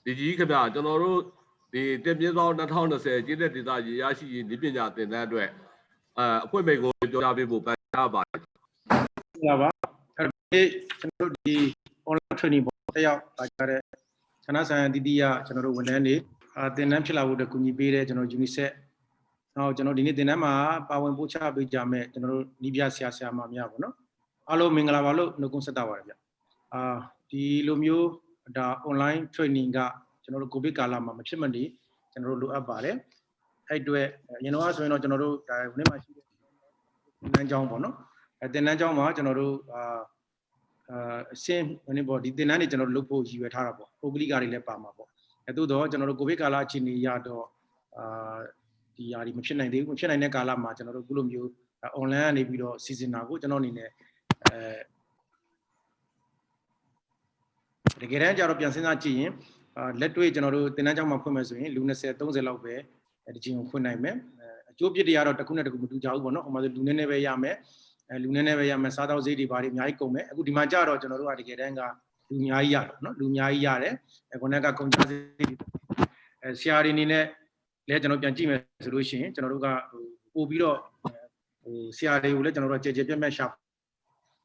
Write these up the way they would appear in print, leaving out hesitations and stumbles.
ဒီကြီးခင်ဗျာကျွန်တော်တို့ဒီတင်ပြသော2020ကျင်းတဲ့ဒေသကြီးရရှိရေးဒီပညာသင်တန်းအတွက်အခွင့်အရေးကိုပြောပြပေးဖို့ပန်ကြားပါတယ် ဟုတ်ပါအဲ့ကျွန်တော်တို့ဒီ online training ပေါ်တက်ရောက်လာကြတဲ့ဌာနဆိုင်ရာတတိယကျွန်တော်တို့ဝန်ထမ်းတွေသင်တန်းဖြစ်လာဖို့အတွက်ကူညီပေးတဲ့ကျွန်တော် UNICEF နောက်ကျွန်တော်ဒီနေ့သင်တန်းမှာပါဝင်ပို့ချပေးကြမဲ့ကျွန်တော်တို့နီးပြဆရာဆရာမများပေါ့နော်အားလုံးမင်္ဂလာပါလို့နှုတ်ခွန်းဆက်တာပါတယ်ဗျဒီလိုမျိုးဒါ online training ကကျွန်တော်တို့ကိုဗစ်ကာလမှာမဖြစ်မနေကျွန်တော်တို့လိုအပ်ပါတယ်အဲ့အတွက်အရင်တော့ဆိုရင်တော့ကျွန်တော်တို့ဒါနေ့မှရှိတဲ့သင်တန်းကျောင်းပေါ့နော်သင်တန်းကျောင်းမှာကျွန်တော်တို့အရှင်းနည်းပေါ့ဒီသင်တန်းတွေကျွန်တော်တို့လုပ်ဖို့ရည်ရွယ်ထားတာပေါ့ပုဂ္ဂလိကတွေလည်းပါမှာပေါ့သို့တော့ကျွန်တော်တို့ကိုဗစ်ကာလအခြေအနေရတော့ဒီຢာဒီမဖြစ်နိုင်သေးဘူးမဖြစ်နိုင်တဲ့ကာလမှာကျွန်တော်တို့ခုလိုမျိုး online ကနေပြီးတော့စီစဉ်တာကိုကျွန်တော်အနေနဲ့တကယ်တမ်းကျတော့ပြန်စဉ်းစားကြည့်ရင်လက်တွေ့ကျွန်တော်တို့သင်တန်းကျောင်းမှာဖွင့်မယ်ဆိုရင်လူ20 30လောက်ပဲဒီချိန်ကိုဖွင့်နိုင်မယ်အကျိုးပြစ်တွေကတော့တစ်ခုနဲ့တစ်ခုမတူကြဘူးပေါ့နော်ဟိုမှာဆိုလူနည်းနည်းပဲရမယ်လူနည်းနည်းပဲရမယ်စားသောက်ဈေးတွေဘာတွေအများကြီးကုန်မယ်အခုဒီမှာကြတော့ကျွန်တော်တို့ကတကယ်တမ်းကလူအများကြီးရတော့နော်လူအများကြီးရတယ်ခုနကကုန်ကျစရိတ်တွေဆရာတွေအနေနဲ့လည်းကျွန်တော်ပြန်ကြည့်မယ်ဆိုလို့ရှိရင်ကျွန်တော်တို့ကပို့ပြီးတော့ဆရာတွေကိုလည်းကျွန်တော်တို့ကြဲကြဲပြတ်ပြတ်ရှာ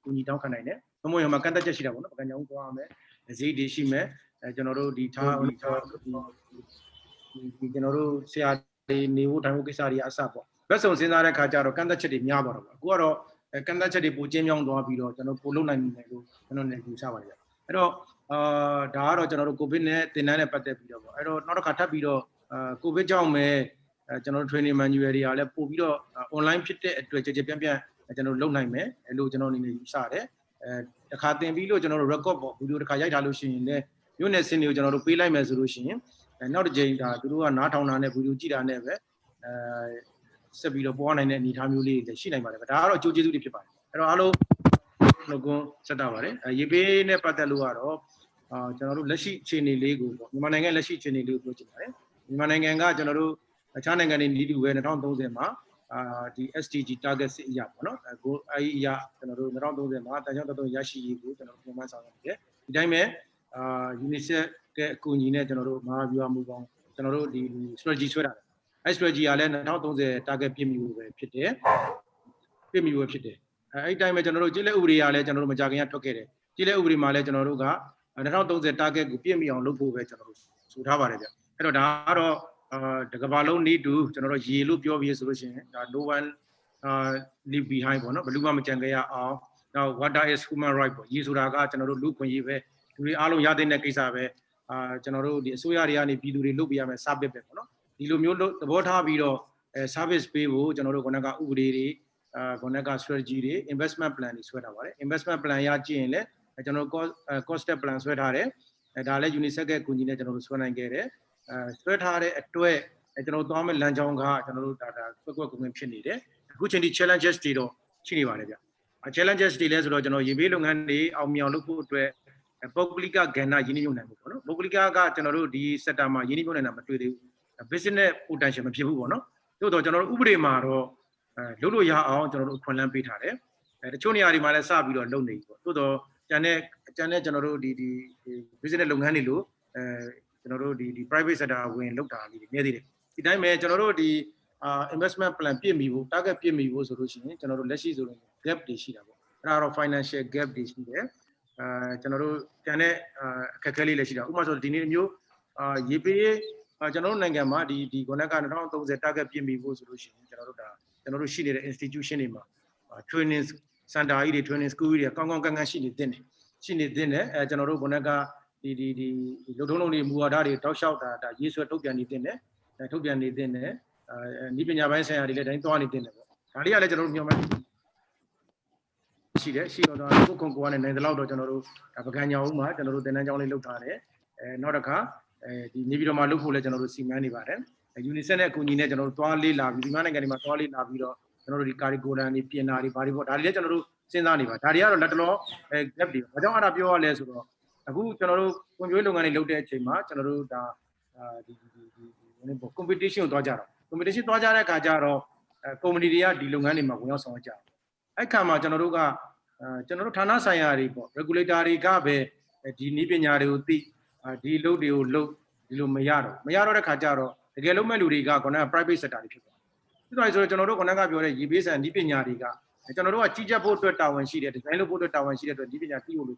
ကူညီတောင်းခံနိုင်တယ်ဘမို့ရမှာကန့်သက်ချက်ရှိတာပေါ့နော်ပကံကြောင်းသွားရမယ်ဈေးတွေရှိမယ်ကျွန်တော်တို့ဒီထားဒီကျွန်တော်တို့ဆရာတွေနေဖို့တိုင်းဖို့ကိစ္စတွေအစပေါ့ဘက်စုံစဉ်းစားတဲ့ခါကျတော့ကန့်သက်ချက်တွေများသွားတော့ပေါ့အခုကတော့ကန့်သက်ချက်တွေပိုကျင်းမြောင်းသွားပြီးတော့ကျွန်တော်ပို့လုံနိုင်တယ်လို့ကျွန်တော်လည်းယူဆပါတယ်အဲ့တော့ဒါကတော့ကျွန်တော်တို့ကိုဗစ်နဲ့သင်တန်းနဲ့ပတ်သက်ပြီးတော့ပေါ့အဲ့တော့နောက်တစ်ခါထပ်ပြီးတော့ကိုဗစ်ကြောင့်ပဲကျွန်တော်တို့ training manual တွေကလည်းပို့ပြီးတော့ online ဖြစ်တဲ့အတွက်ကြကြပြန့်ပြန့်ကျွန်တော်တို့လုပ်နိုင်မယ်အဲ့လိုကျွန်တော်အနေနဲ့ယူဆတယ်တစ်ခါသင်ပြီးလို့ကျွန်တော်တို့ record ပေါ့ဗီဒီယိုတစ်ခါရိုက်ထားလို့ရှိရင်လည်းမြို့နယ်စင်တွေကိုကျွန်တော်တို့ပေးလိုက်မယ်ဆိုလို့ရှိရင်နောက်တစ်ကြိမ်ဒါသူတို့ကနားထောင်တာနဲ့ဗီဒီယိုကြည့်တာနဲ့ပဲဆက်ပြီးတော့ပေါ်နိုင်တဲ့အနေအထားမျိုးလေးတွေရှိနိုင်ပါတယ်ဒါကတော့အကျိုးကျေးဇူးတွေဖြစ်ပါတယ်အဲ့တော့အားလုံးနှုတ်ခွန်းဆက်တာပါတယ်ရေပေးနဲ့ပတ်သက်လို့ကတော့ကျွန်တော်တို့လက်ရှိအခြေအနေလေးကိုပေါ့မြန်မာနိုင်ငံလက်ရှိအခြေအနေလေးကိုပြောချင်ပါတယ်မြန်မာနိုင်ငံကကျွန်တော်တို့အခြားနိုင်ငံတွေနီးတူပဲ2030မှာဒီ SDG target စစ်အရာပေါ့နော်ကိုအဲဒီအရာကျွန်တော်တို့2030မှာတန်ကြောင်းတော်ရရှိရေးကိုကျွန်တော်တို့ပြန်မှန်းဆောင်ရွက်နေတယ်ဒီတိုင်းပဲUNICEF ရဲ့အကူအညီနဲ့ကျွန်တော်တို့မဟာဗျူဟာမူပေါင်းကျွန်တော်တို့ဒီ strategy ဆွဲတာအဲ strategy ကလည်း2030 target ပြည့်မီဖို့ပဲဖြစ်တယ်ပြည့်မီဖို့ဖြစ်တယ်အဲဒီတိုင်းပဲကျွန်တော်တို့ကျေးလက်ဥပဒေကလည်းကျွန်တော်တို့မကြခင်ကထွက်ခဲ့တယ်ကျေးလက်ဥပဒေမှာလည်းကျွန်တော်တို့က2030 target ကိုပြည့်မီအောင်လုပ်ဖို့ပဲကျွန်တော်တို့ဆိုထားပါတယ်ဗျအဲ့တော့ဒါကတော့တကဘာလုံးနေတူကျွန်တော်တို့ရေလို့ပြောပြီးဆိုလို့ရှိရင်ဒါ no one leave behind ပေါ့နော်ဘယ်သူမှမကြံခဲ့ရအောင်နောက် water is human right ပေါ့ရေဆိုတာကကျွန်တော်တို့လူခွင့်ရေးပဲလူတွေအားလုံးရတဲ့ကိစ္စပဲကျွန်တော်တို့ဒီအစိုးရတွေကနေပြည်သူတွေလုပ်ပေးရမယ် service ပဲပေါ့နော်ဒီလိုမျိုးသဘောထားပြီးတော့service ပေးဖို့ကျွန်တော်တို့ခုနကဥပဒေတွေခုနက strategy တွေ investment plan တွေဆွဲထားပါတယ် investment plan ရကြည့်ရင်လည်းကျွန်တော်တို့ cost plan ဆွဲထားတယ်ဒါလည်း UNICEF ရဲ့အကူအညီနဲ့ကျွန်တော်တို့ဆွဲနိုင်ခဲ့တယ်ဆွဲထားတဲ့အတွက်ကျွန်တော်သွားမဲ့လမ်းကြောင်းကကျွန်တော်တို့ဒါကွက်ကွက်ကွင်းဖြစ်နေတယ်အခုချိန်ဒီ challenges တွေတော့ရှိနေပါတယ်ဗျ challenges တွေလဲဆိုတော့ကျွန်တော်ရေဘေးလုပ်ငန်းတွေအောင်မြောင်လုပ်ဖို့အတွက်ပုဂ္ဂလိကကဏ္ဍရင်းနှီးမြှုပ်နှံမှုပေါ့နော်ပုဂ္ဂလိကကကျွန်တော်တို့ဒီ sector မှာရင်းနှီးမြှုပ်နှံတာမတွေ့သေးဘူး business potential မဖြစ်ဘူးပေါ့နော်သို့တော့ကျွန်တော်တို့ဥပဒေမှာတော့လုပ်လို့ရအောင်ကျွန်တော်တို့အခွင့်အလမ်းပေးထားတယ်တချို့နေရာတွေမှာလည်းစပြီးတော့လုပ်နေပြီပေါ့သို့တော့ကျန်တဲ့ကျွန်တော်တို့ဒီ business လုပ်ငန်းတွေလို့ကျွန်တော်တို့ဒီ private sector ဝင်လုပ်တာလေးတွေနေသေးတယ်ဒီတိုင်းပဲကျွန်တော်တို့ဒီ investment plan ပြည့်မီဖို့ target ပြည့်မီဖို့ဆိုလို့ရှိရင်ကျွန်တော်တို့လက်ရှိဆိုရင် gap တွေရှိတာပေါ့အဲ့ဒါတော့ financial gap တွေရှိတယ်ကျွန်တော်တို့ကျန်တဲ့အခက်အခဲလေးလည်းရှိတာဥပမာဆိုဒီနေ့မျိုးရေပေးကျွန်တော်တို့နိုင်ငံမှာဒီခုနက2030 target ပြည့်မီဖို့ဆိုလို့ရှိရင်ကျွန်တော်တို့ရှိနေတဲ့ institution တွေမှာ training center ကြီးတွေ training school ကြီးတွေကောင်းကောင်းကန့်ရှိနေသင့်တယ်ကျွန်တော်တို့ခုနကဒီလူထုံးလုံးတွေမူဝါဒတွေတောက်လျှောက်ဒါရေးဆွဲထုတ်ပြန်နေသင့်တယ်ထုတ်ပြန်နေသင့်တယ်ဤပညာပိုင်းဆိုင်ရာတွေလည်းတိုင်းသွားနေသင့်တယ်ပေါ့ဒါလေးကလည်းကျွန်တော်တို့မြန်မာရှိတော့ကိုကွန်ကိုကနေနိုင်တဲ့လောက်တော့ကျွန်တော်တို့ပကံညာဦးမှာကျွန်တော်တို့သင်တန်းကျောင်းလေးလုပ်ထားတယ်နောက်တစ်ခါဒီနေပြည်တော်မှာလုပ်ဖို့လည်းကျွန်တော်တို့စီမံနေပါတယ် UNICEF နဲ့အကူအညီနဲ့ကျွန်တော်တို့သွားလေးလာပြီးဒီမှာနိုင်ငံတွေမှာသွားလေးလာပြီးတော့ကျွန်တော်တို့ဒီ curriculum တွေပြင်တာတွေဘာတွေပေါ့ဒါတွေလည်းကျွန်တော်တို့စဉ်းစားနေပါဒါတွေကတော့လက်တလော gap တွေဘာကြောင့်အဲ့ဒါပြောရလဲဆိုတော့အခုကျွန်တော်တို့ကွန်ပျူတာလုပ်ငန်းတွေလုပ်တဲ့အချိန်မှာကျွန်တော်တို့ဒါဒီ competition ကိုသွားကြတော့ competition သွားကြတဲ့အခါကျတော့ company တွေကဒီလုပ်ငန်းတွေမှာဝင်ရောက်ဆောင်ရွက်ကြတယ်အဲ့ခါမှာကျွန်တော်တို့ဌာနဆိုင်ရာတွေပေါ့ regulator တွေကပဲဒီနည်းပညာတွေကိုသိဒီလုပ်တွေကိုလုပ် ဒီလိုမရတော့တဲ့ခါကျတော့တကယ်လို့မဲ့လူတွေကခုနက private sector တွေဖြစ်သွားတယ်ဆိုတော့ကျွန်တော်တို့ခုနကပြောတဲ့ရေပေးဆန်ဒီပညာတွေကကျွန်တော်တို့ကကြီးကြပ်ဖို့အတွက်တာဝန်ရှိတယ်ဒီဇိုင်းလုပ်ဖို့အတွက်တာဝန်ရှိတဲ့အတွက်ဒီပညာသိဖို့လို့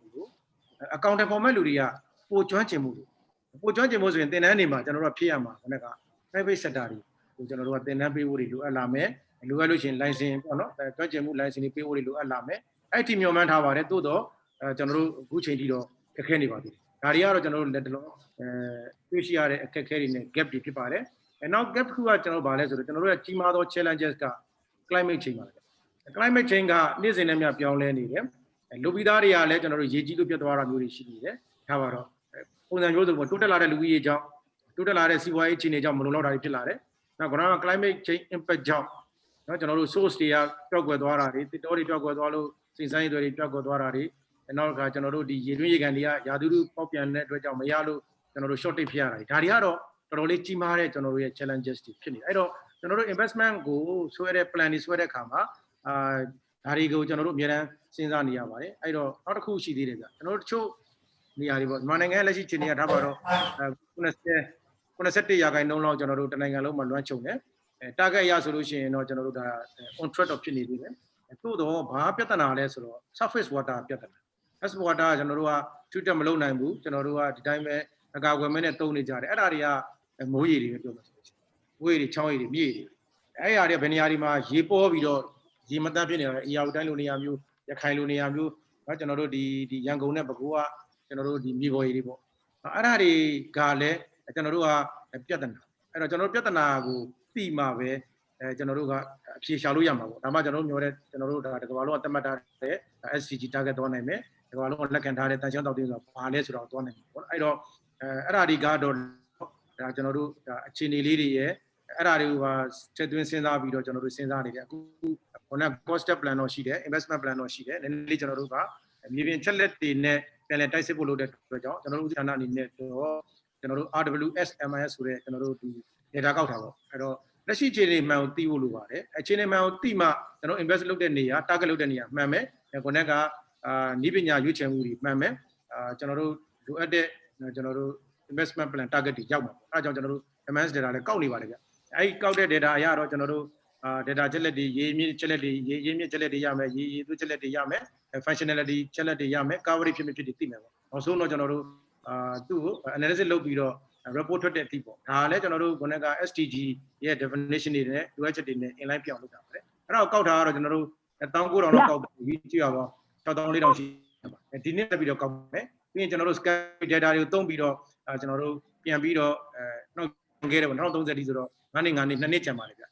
အကောင့်တွေပေါ်မဲ့လူတွေကပိုကျွမ်းကျင်မှုဆိုရင်သင်တန်းတွေမှာကျွန်တော်တို့ကဖြစ်ရမှာခုနက private sector တွေကိုကျွန်တော်တို့ကသင်တန်းပေးဖို့တွေလိုအပ်လာမယ်လိုအပ်လို့ရှိရင် license ပေါ့နော်ကျွမ်းကျင်မှု license တွေပေးဖို့တွေလိုအပ်လာမယ်အဲ့ဒီမျှော်မှန်းထားပါတယ်သို့တော့ကျွန်တော်တို့အခုချိန်ထိတော့ခက်ခဲနေပါသေးတယ်ဒါတွေကတော့ကျွန်တော်တို့လက်တလုံးတွေ့ရှိရတဲ့အခက်အခဲတွေနဲ့ gap တွေဖြစ်ပါတယ်နောက် gap ခုကကျွန်တော်တို့ဗာလဲဆိုတော့ကျွန်တော်တို့ရဲ့ကြီးမားသော challenges က climate change ပါလေ climate change ကနေ့စဉ်နဲ့မျှပြောင်းလဲနေတယ်လူပြီးသားတွေကလည်းကျွန်တော်တို့ရေကြီးလို့ပြတ်သွားတာမျိုးတွေရှိနေတယ်ဒါပါတော့ပုံစံမျိုးစုံပေါ့တိုးတက်လာတဲ့လူကြီးရေကြောင့်တိုးတက်လာတဲ့စီးပွားရေးအခြေအနေကြောင့်မလုံလောက်တာတွေဖြစ်လာတယ်နောက်က climate change impact ကြောင့်နော်ကျွန်တော်တို့ source တွေကပျောက်ကွယ်သွားတာတွေတစ်တော်တွေပျောက်ကွယ်သွားလို့စိတ်ဆိုင်တွေပျောက်ကွယ်သွားတာတွေနောက်ကကျွန်တော်တို့ဒီရေတွင်းရေကန်တွေကရာသီဥတုပေါက်ပြန်တဲ့အတွက်ကြောင့်မရလို့ကျွန်တော်တို့ shortage ဖြစ်ရတာတွေဒါတွေကတော့တော်တော်လေးကြီးမားတဲ့ကျွန်တော်တို့ရဲ့ challenges တွေဖြစ်နေတယ်အဲ့တော့ကျွန်တော်တို့ investment ကိုဆွဲတဲ့ plan တွေဆွဲတဲ့အခါမှာဒါတွေကိုကျွန်တော်တို့အများအားစဉ်းစားနေရပါတယ်အဲ့တော့နောက်တစ်ခုရှိသေးတယ်ဗျကျွန်တော်တို့တချို့နေရာတွေပေါ့မြန်မာနိုင်ငံလက်ရှိအခြေအနေကထားပါတော့91ရာခိုင်နှုန်းလောက်ကျွန်တော်တို့တနိုင်ငံလုံးမှာလွှမ်းခြုံတယ်target ရဆိုလို့ရှိရင်တော့ကျွန်တော်တို့ဒါ on track တော့ဖြစ်နေသေးတယ်သို့တော့ဘာပြဿနာလဲဆိုတော့ surface water ပြဿနာ surface water ကျွန်တော်တို့က treat မလုပ်နိုင်ဘူးကျွန်တော်တို့ကဒီတိုင်းပဲအကာအကွယ်မဲနဲ့တုံးနေကြတယ်အဲ့ဒါတွေကမိုးရေတွေပြောမှာဆိုလို့ရှိရင်မိုးရေတွေချောင်းရေတွေမြေရေတွေအဲ့အရာတွေဘယ်နေရာဒီမှာရေပေါ်ပြီးတော့ရေမတန်းဖြစ်နေတာအရာတိုင်းလိုနေရာမျိုးရခိုင်လိုနေရာမျိုးနော်ကျွန်တော်တို့ဒီရန်ကုန်နဲ့ပဲခူးကကျွန်တော်တို့ဒီမြေပေါ်ရေတွေပေါ့အဲ့ဒါတွေကလည်းကျွန်တော်တို့ကပြဿနာအဲ့တော့ကျွန်တော်တို့ပြဿနာကိုသိမှပဲကျွန်တော်တို့ကအဖြေရှာလို့ရမှာပေါ့ဒါမှကျွန်တော်တို့မျိုးတဲ့ကျွန်တော်တို့ဒါတကဘာလုံးကတတ်မှတ်ထားတဲ့ SCG target သွားနိုင်မယ်တကဘာလုံးကလက်ခံထားတဲ့တန်ရှင်းတောက်တင်းဆိုတာဘာလဲဆိုတော့သွားနိုင်မှာပေါ့အဲ့တော့အဲ့ဒါတွေကတော့ဒါကျွန်တော်တို့အခြေအနေလေးတွေရဲ့အဲ့ဒါတွေကိုချက်သွင်းစဉ်းစားပြီးတော့ကျွန်တော်တို့စဉ်းစားနေတယ်အခုခုနက cost plan တော့ရှိတယ် investment plan တော့ရှိတယ်နည်းနည်းလေးကျွန်တော်တို့ကမြေပြင်ချက်လက်တွေနဲ့ပြန်လည်တိုက်စစ်ဖို့လုပ်တဲ့အတွက်ကြောင့်ကျွန်တော်တို့ဌာနအနေနဲ့တော့ကျွန်တော်တို့ RWS MIS ဆိုတဲ့ကျွန်တော်တို့ဒီ data ကောက်တာပေါ့အဲ့တော့လက်ရှိအခြေအနေမှန်ကိုသိဖို့လိုပါတယ်အခြေအနေမှန်ကိုသိမှကျွန်တော် invest လုပ်တဲ့နေရာ target လုပ်တဲ့နေရာမှန်မယ်ခုနကနီးပညာရွေးချယ်မှုတွေမှန်မယ်ကျွန်တော်တို့လိုအပ်တဲ့ကျွန်တော်တို့ investment plan target တွေရောက်မှာပေါ့အဲဒါကြောင့်ကျွန်တော်တို့ MS data လည်းကောက်နေပါတယ်ဗျအဲဒီကောက်တဲ့ data အရတော့ကျွန်တော်တို့data ချက်လက်တွေရေးမြင့်ချက်လက်တွေရေးမြင့်ချက်လက်တွေရမယ်ရေးသွချက်လက်တွေရမယ် functionality ချက်လက်တွေရမယ် coverage ဖြစ်ဖြစ်သိမယ်ပေါ့နောက်ဆုံးတော့ကျွန်တော်တို့သူ့ကို analysis လုပ်ပြီးတော့ report ထွက်တဲ့အသည့်ပေါ့ဒါလည်းကျွန်တော်တို့ခုနက SDG ရဲ့ definition တွေနဲ့ လိုအပ်ချက်တွေနဲ့ inline ပြောင်းလုပ်တာပါတယ်အဲ့တော့ကောက်တာကတော့ကျွန်တော်တို့19000လောက်ကောက်ပြီးကြည့်ရပါ6400ရှိပါတယ်ဒီနေ့တက်ပြီးတော့ကောက်မယ်ပြီးရင်ကျွန်တော်တို့ scan data တွေကိုသုံးပြီးတော့ကျွန်တော်တို့ပြန်ပြီးတော့နောက်ခဲ့တယ်ပေါ့2030တိဆိုတော့9နှစ်2နှစ်ကျန်ပါလေဗျ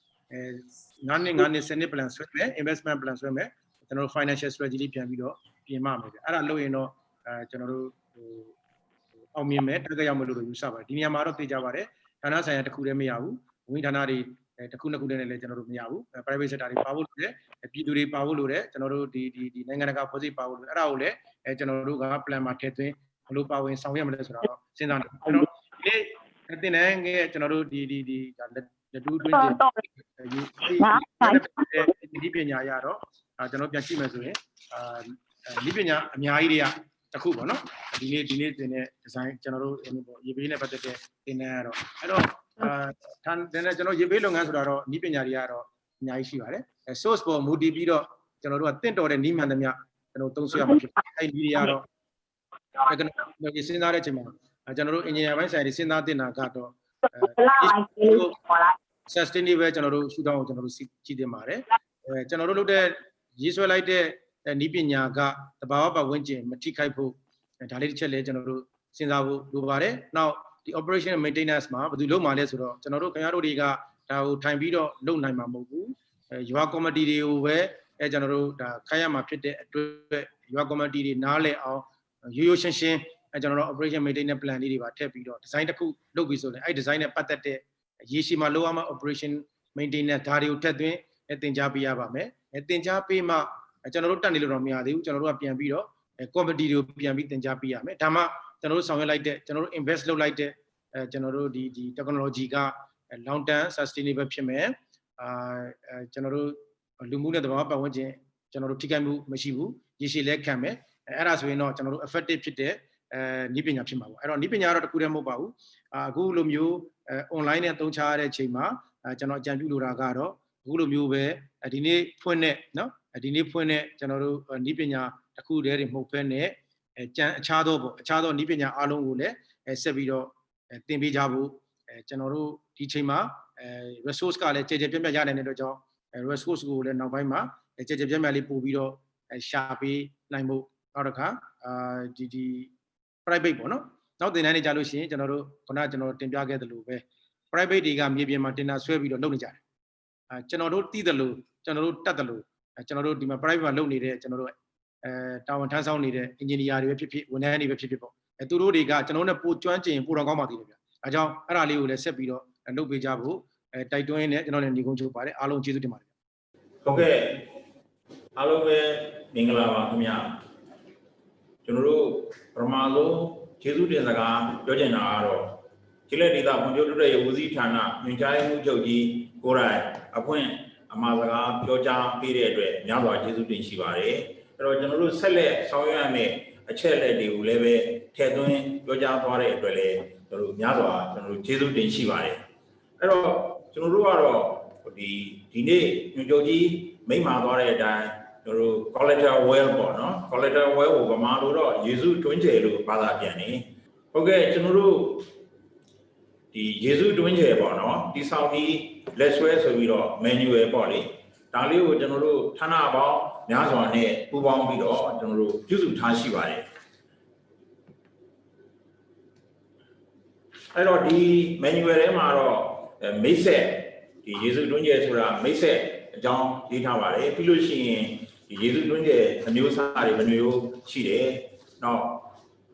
9နှစ်10နှစ် plan ဆွဲမယ် investment plan ဆွဲမယ်ကျွန်တော်တို့ financial strategy လေးပြန်ပြီးတော့ပြင်မမယ်ဗျအဲ့ဒါလုပ်ရင်တော့ကျွန်တော်တို့အောင်မြင်မယ်တက်ကြရောက်မယ်လို့ယူဆပါတယ်ဒီနေရာမှာတော့သိကြပါတယ်ဌာနဆိုင်ရာတစ်ခုတည်းမရဘူးဝန်ကြီးဌာနတွေတစ်ခုနှစ်ခုတည်းနဲ့လည်းကျွန်တော်တို့မရဘူး private sector တွေပါဖို့လိုတယ်ပြည်သူတွေပါဖို့လိုတယ်ကျွန်တော်တို့ဒီနိုင်ငံတကာဖွဲ့စည်းပါဖို့လိုတယ်အဲ့ဒါကိုလည်းကျွန်တော်တို့က plan မှာထည့်သွင်းဘယ်လိုပါဝင်ဆောင်ရွက်မလဲဆိုတာတော့စဉ်းစားနေတယ်အဲ့တော့ဒီတင်တဲ့ကျွန်တော်တို့လက်တူးတွင်းဒီပညာရတော့ကျွန်တော်ပြန်ကြည့်မယ်ဆိုရင်ဒီပညာအများကြီးတွေကတစ်ခုပေါ့နော်ဒီနေ့တင်တဲ့ design ကျွန်တော်တို့ရေဘေးနဲ့ပတ်သက်တဲ့တင်တဲ့ကတော့အဲ့တော့ကျွန်တော်ရေဘေးလုပ်ငန်းဆိုတာတော့ဤပညာတွေကတော့အများကြီးရှိပါတယ် source ပေါ်မူတည်ပြီးတော့ကျွန်တော်တို့ကတင့်တော်တဲ့နည်းမှန်သမျှကျွန်တော်သုံးဆွဲရမှာဖြစ်တယ်အဲ့ဒီတွေကတော့ကျွန်တော်စဉ်းစားတဲ့အချိန်မှာကျွန်တော်တို့ engineer ဘိုင်းဆိုင်တွေစဉ်းစားတင်တာကတော့ sustainable ကျွန်တော်တို့ရှုထောင့်ကိုကျွန်တော်တို့ကြည့်တင်ပါတယ်ကျွန်တော်တို့လုပ်တဲ့ရေးဆွဲလိုက်တဲ့နည်းပညာကတဘာဝပတ်ဝန်းကျင်မထိခိုက်ဖို့ဒါလေးတစ်ချက်လည်းကျွန်တော်တို့စဉ်းစားဖို့လိုပါတယ်နောက်ဒီ operation and maintenance မှာဘယ်သူလုပ်မှာလဲဆိုတော့ကျွန်တော်တို့ခင်ဗျားတို့တွေကဒါကိုထိုင်ပြီးတော့လုပ်နိုင်မှာမဟုတ်ဘူးရွာ committee တွေကိုပဲကျွန်တော်တို့ဒါခိုင်းရမှာဖြစ်တဲ့အတွက်ရွာ committee တွေနားလည်အောင်ရိုးရိုးရှင်းရှင်းကျွန်တော်တို့ operation maintenance plan လေးတွေပါထည့်ပြီးတော့ design တစ်ခုလုပ်ပြီးဆိုရင်အဲ့ design နဲ့ပတ်သက်တဲ့ရေရှည်မှာလုပ်ရမှာ operation maintenance ဒါတွေကိုထည့်သွင်းသင်ကြားပေးရပါမယ်သင်ကြားပေးမှကျွန်တော်တို့တက်နေလို့တော့မရသေးဘူးကျွန်တော်တို့ကပြန်ပြီးတော့ committee တွေကိုပြန်ပြီးသင်ကြားပေးရမယ်ဒါမှကျွန်တော်တို့ဆောင်ရွက်လိုက်တဲ့ကျွန်တော်တို့ invest လုပ်လိုက်တဲ့ကျွန်တော်တို့ဒီ technology က long term sustainable ဖြစ်မယ်ကျွန်တော်တို့လူမှုနဲ့သဘာဝပတ်ဝန်းကျင်ကျွန်တော်တို့ထိခိုက်မှုမရှိဘူးရေရှည်လည်းခံမယ်အဲ့ဒါဆိုရင်တော့ကျွန်တော်တို့ effective ဖြစ်တဲ့ နီးပညာဖြစ်မှာပေါ့အဲ့တော့နီးပညာတော့တခုတည်းမဟုတ်ပါဘူးအခုလိုမျိုးonline နဲ့သုံးချရတဲ့အချိန်မှာကျွန်တော်အကြံပြုလိုတာကတော့အခုလိုမျိုးပဲဒီနေ့ဖွင့်တဲ့နော်ဒီနေ့ဖွင့်တဲ့ကျွန်တော်တို့နီးပညာတစ်ခုတည်းတွေမဟုတ်ဘဲနဲ့အခြားသောနီးပညာအားလုံးကိုလည်းဆက်ပြီးတော့သင်ပေးကြဖို့ကျွန်တော်တို့ဒီချိန်မှာresource ကလည်းကြည်ကြဲပြတ်ပြတ်ရနိုင်တဲ့အတွက်ကြောင့်resource ကိုလည်းနောက်ပိုင်းမှာကြည်ကြဲပြတ်ပြတ်လေးပို့ပြီးတော့ရှာပေးနိုင်ဖို့နောက်တစ်ခါဒီ private ပေါ့နော်နောက်သင်တန်းတွေကြားလို့ရှိရင်ကျွန်တော်တို့ခုနကျွန်တော်တင်ပြခဲ့သလိုပဲ private တွေကမြေပြင်မှာတင်တာဆွဲပြီးတော့လုပ်နေကြတယ်ကျွန်တော်တို့တည်တယ်လို့ကျွန်တော်တို့တတ်တယ်လို့ကျွန်တော်တို့ဒီမှာ private မှာလုပ်နေတဲ့ကျွန်တော်တို့တာဝန်ထမ်းဆောင်နေတဲ့ engineer တွေပဲဖြစ်ဖြစ်ဝန်ထမ်းတွေပဲဖြစ်ဖြစ်ပေါ့သူတို့တွေကကျွန်တော်တို့နဲ့ပိုကျွမ်းကျင်ပိုတော်ကောင်းပါသေးတယ်ဗျအဲကြောင့်အဲ့ဒါလေးကိုလည်းဆက်ပြီးတော့လုပ်ပေးကြဖို့တိုက်တွန်းနေကျွန်တော်လည်းညီကုန်းချုပ်ပါတယ်အားလုံးကျေးဇူးတင်ပါတယ်ဟုတ်ကဲ့အားလုံးပဲမင်္ဂလာပါခင်ဗျာကျွန်တော်တို့ပထမဆုံးကျေးဇူးတင်စကားပြောချင်တာကတော့ကျေးလက်ဒေသဖွံ့ဖြိုးတိုးတက်ရေးဦးစီးဌာနညွှန်ကြားရေးမှူးချုပ်ကြီးကိုယ်တိုင်အဖွင့်အမှာစကားပြောကြားပေးတဲ့အတွက်များစွာကျေးဇူးတင်ရှိပါတယ်အဲ့တော့ကျွန်တော်တို့ဆက်လက်ဆောင်ရွက်ရမယ့်အချက်အလက်တွေကိုလည်းပဲထည့်သွင်းပြောကြားသွားတဲ့အတွက်လည်းကျွန်တော်တို့များစွာကျွန်တော်တို့ကျေးဇူးတင်ရှိပါတယ်အဲ့တော့ကျွန်တော်တို့ကတော့ဒီနေ့ညွှန်ချုပ်ကြီးမိန့်မာသွားတဲ့အတိုင်းကျွန်တော်တို့ collateral well ပေါ့နော် collateral well ကိုဗမာလိုတော့ယေစုတွင်းကျယ်လို့ဘာသာပြန်နေဟုတ်ကဲ့ကျွန်တော်တို့ဒီယေစုတွင်းကျယ်ပေါ့နော်ဒီဆောင်ပြီးလက်ဆွဲဆိုပြီးတော့ manual ပေါ့လေဒါလေးကိုကျွန်တော်တို့ဌာနပေါင်းများစွာနဲ့ပူးပေါင်းပြီးတော့ကျွန်တော်တို့ပြုစုထားရှိပါတယ်အဲ့တော့ဒီ manual ထဲမှာတော့မိတ်ဆက်ဒီယေစုတွင်းကျယ်ဆိုတာမိတ်ဆက်အကြောင်းရေးထားပါတယ်ပြီးလို့ရှိရင်ဒီယေစုတွင်းကျယ်အမျိုးအစားတွေဘယ်မျိုးရှိတယ်။နောက်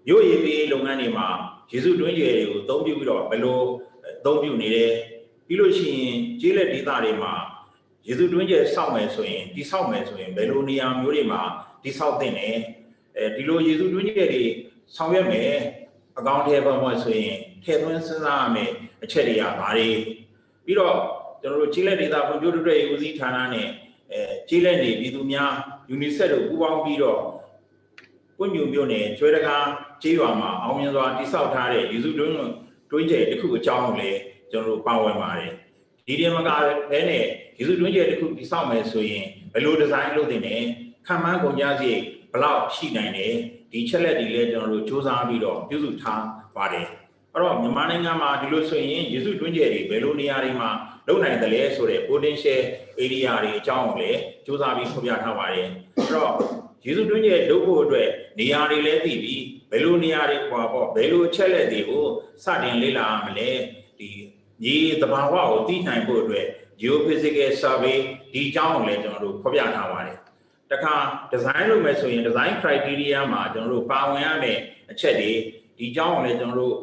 မြို့ရည်ပြည်လုပ်ငန်းတွေမှာယေစုတွင်းကျယ်တွေကိုအသုံးပြုပြီးတော့ဘယ်လိုအသုံးပြုနေတယ်ပြီးလို့ရှိရင်ကျေးလက်ဒေသတွေမှာယေစုတွင်းကျယ်စောက်မယ်ဆိုရင်ဒီစောက်မယ်ဆိုရင်ဘယ်လိုနေရာမျိုးတွေမှာဒီစောက်သင့်တယ်ဒီလိုယေစုတွင်းကျယ်တွေဆောင်ရွက်မယ်အကောင့်ထဲပေါ်မှာဆိုရင်ထည့်သွင်းစဉ်းစားရမယ်အချက်တွေကဘာတွေပြီးတော့ကျွန်တော်တို့ကျေးလက်ဒေသဖွံ့ဖြိုးတိုးတက်ရေးဦးစီးဌာနနဲ့ကျေးလက်နေပြည်သူများ UNICEF တို့ပူးပေါင်းပြီးတော့ပွင့်ညူမြို့နယ်ကျွဲတကားကျေးရွာမှာအောင်မြင်စွာတည်ဆောက်ထားတဲ့ယေစုတွင်းကျယ်တစ်ခုအကြောင်းကိုလည်းကျွန်တော်တို့ပါဝင်ပါတယ်ဒီတင်မကလည်းနဲ့ယေစုတွင်းကျယ်တစ်ခုတည်ဆောက်မယ်ဆိုရင်ဘယ်လိုဒီဇိုင်းလုပ်တင်တယ်ခံမှန်းကုန်ကြစရိတ်ဘယ်လောက်ရှိနိုင်တယ်ဒီချက်လက်တွေလည်းကျွန်တော်တို့စူးစမ်းပြီးတော့ပြုစုထားပါတယ်အဲ့တော့မြန်မာနိုင်ငံမှာဒီလိုဆိုရင်ယေစုတွင်းကျယ်တွေဘယ်လိုနေရာတွေမှာလုပ်နိုင်တယ်လဲဆိုတဲ့ potential area တွေအကြောင်းကိုလည်းစူးစမ်းပြီးဖော်ပြထားပါတယ်အဲ့တော့ယေစုတွင်းကျယ်လုပ်ဖို့အတွက်နေရာတွေလည်းသိပြီးဘယ်လိုနေရာတွေပေါ့ဘယ်လိုအချက်လက်တွေကိုစတင်လေ့လာရမလဲဒီမြေသဘာဝကိုသိနိုင်ဖို့အတွက် geophysical survey ဒီအကြောင်းကိုလည်းကျွန်တော်တို့ဖော်ပြထားပါတယ်တခါ design လုပ်မယ်ဆိုရင် design criteria မှာကျွန်တော်တို့ပါဝင်ရမယ့်အချက်တွေဒီအကြောင်းကိုလည်းကျွန်တော်တို့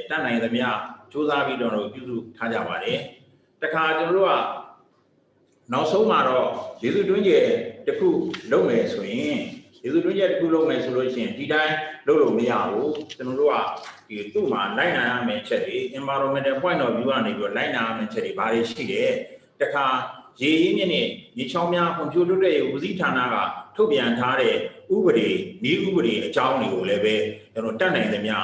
တတ်နိုင်သမျှစူးစမ်းပြီးတော့ပြုစုထားကြပါတယ်တခါကျွန်တော်တို့ကနောက်ဆုံးမှာတော့ယေစုတွင်းကျယ်တစ်ခုလုပ်မယ်ဆိုရင်ယေစုတွင်းကျယ်တစ်ခုလုပ်မယ်ဆိုလို့ရှိရင်ဒီတိုင်းလုပ်လို့မရဘူးကျွန်တော်တို့ကဒီသူ့မှာလိုက်နိုင်ရမယ့်ချက်တွေ environmental point of view ကနေပြီးတော့လိုက်နိုင်ရမယ့်ချက်တွေဘာတွေရှိတယ်တခါရေရင်းမြစ်နဲ့ရေချောင်းများဖွံ့ဖြိုးတိုးတက်ရေးဦးစီးဌာနကထုတ်ပြန်ထားတဲ့ဥပဒေဤဥပဒေအကြောင်းတွေကိုလည်းပဲကျွန်တော်တတ်နိုင်သမျှ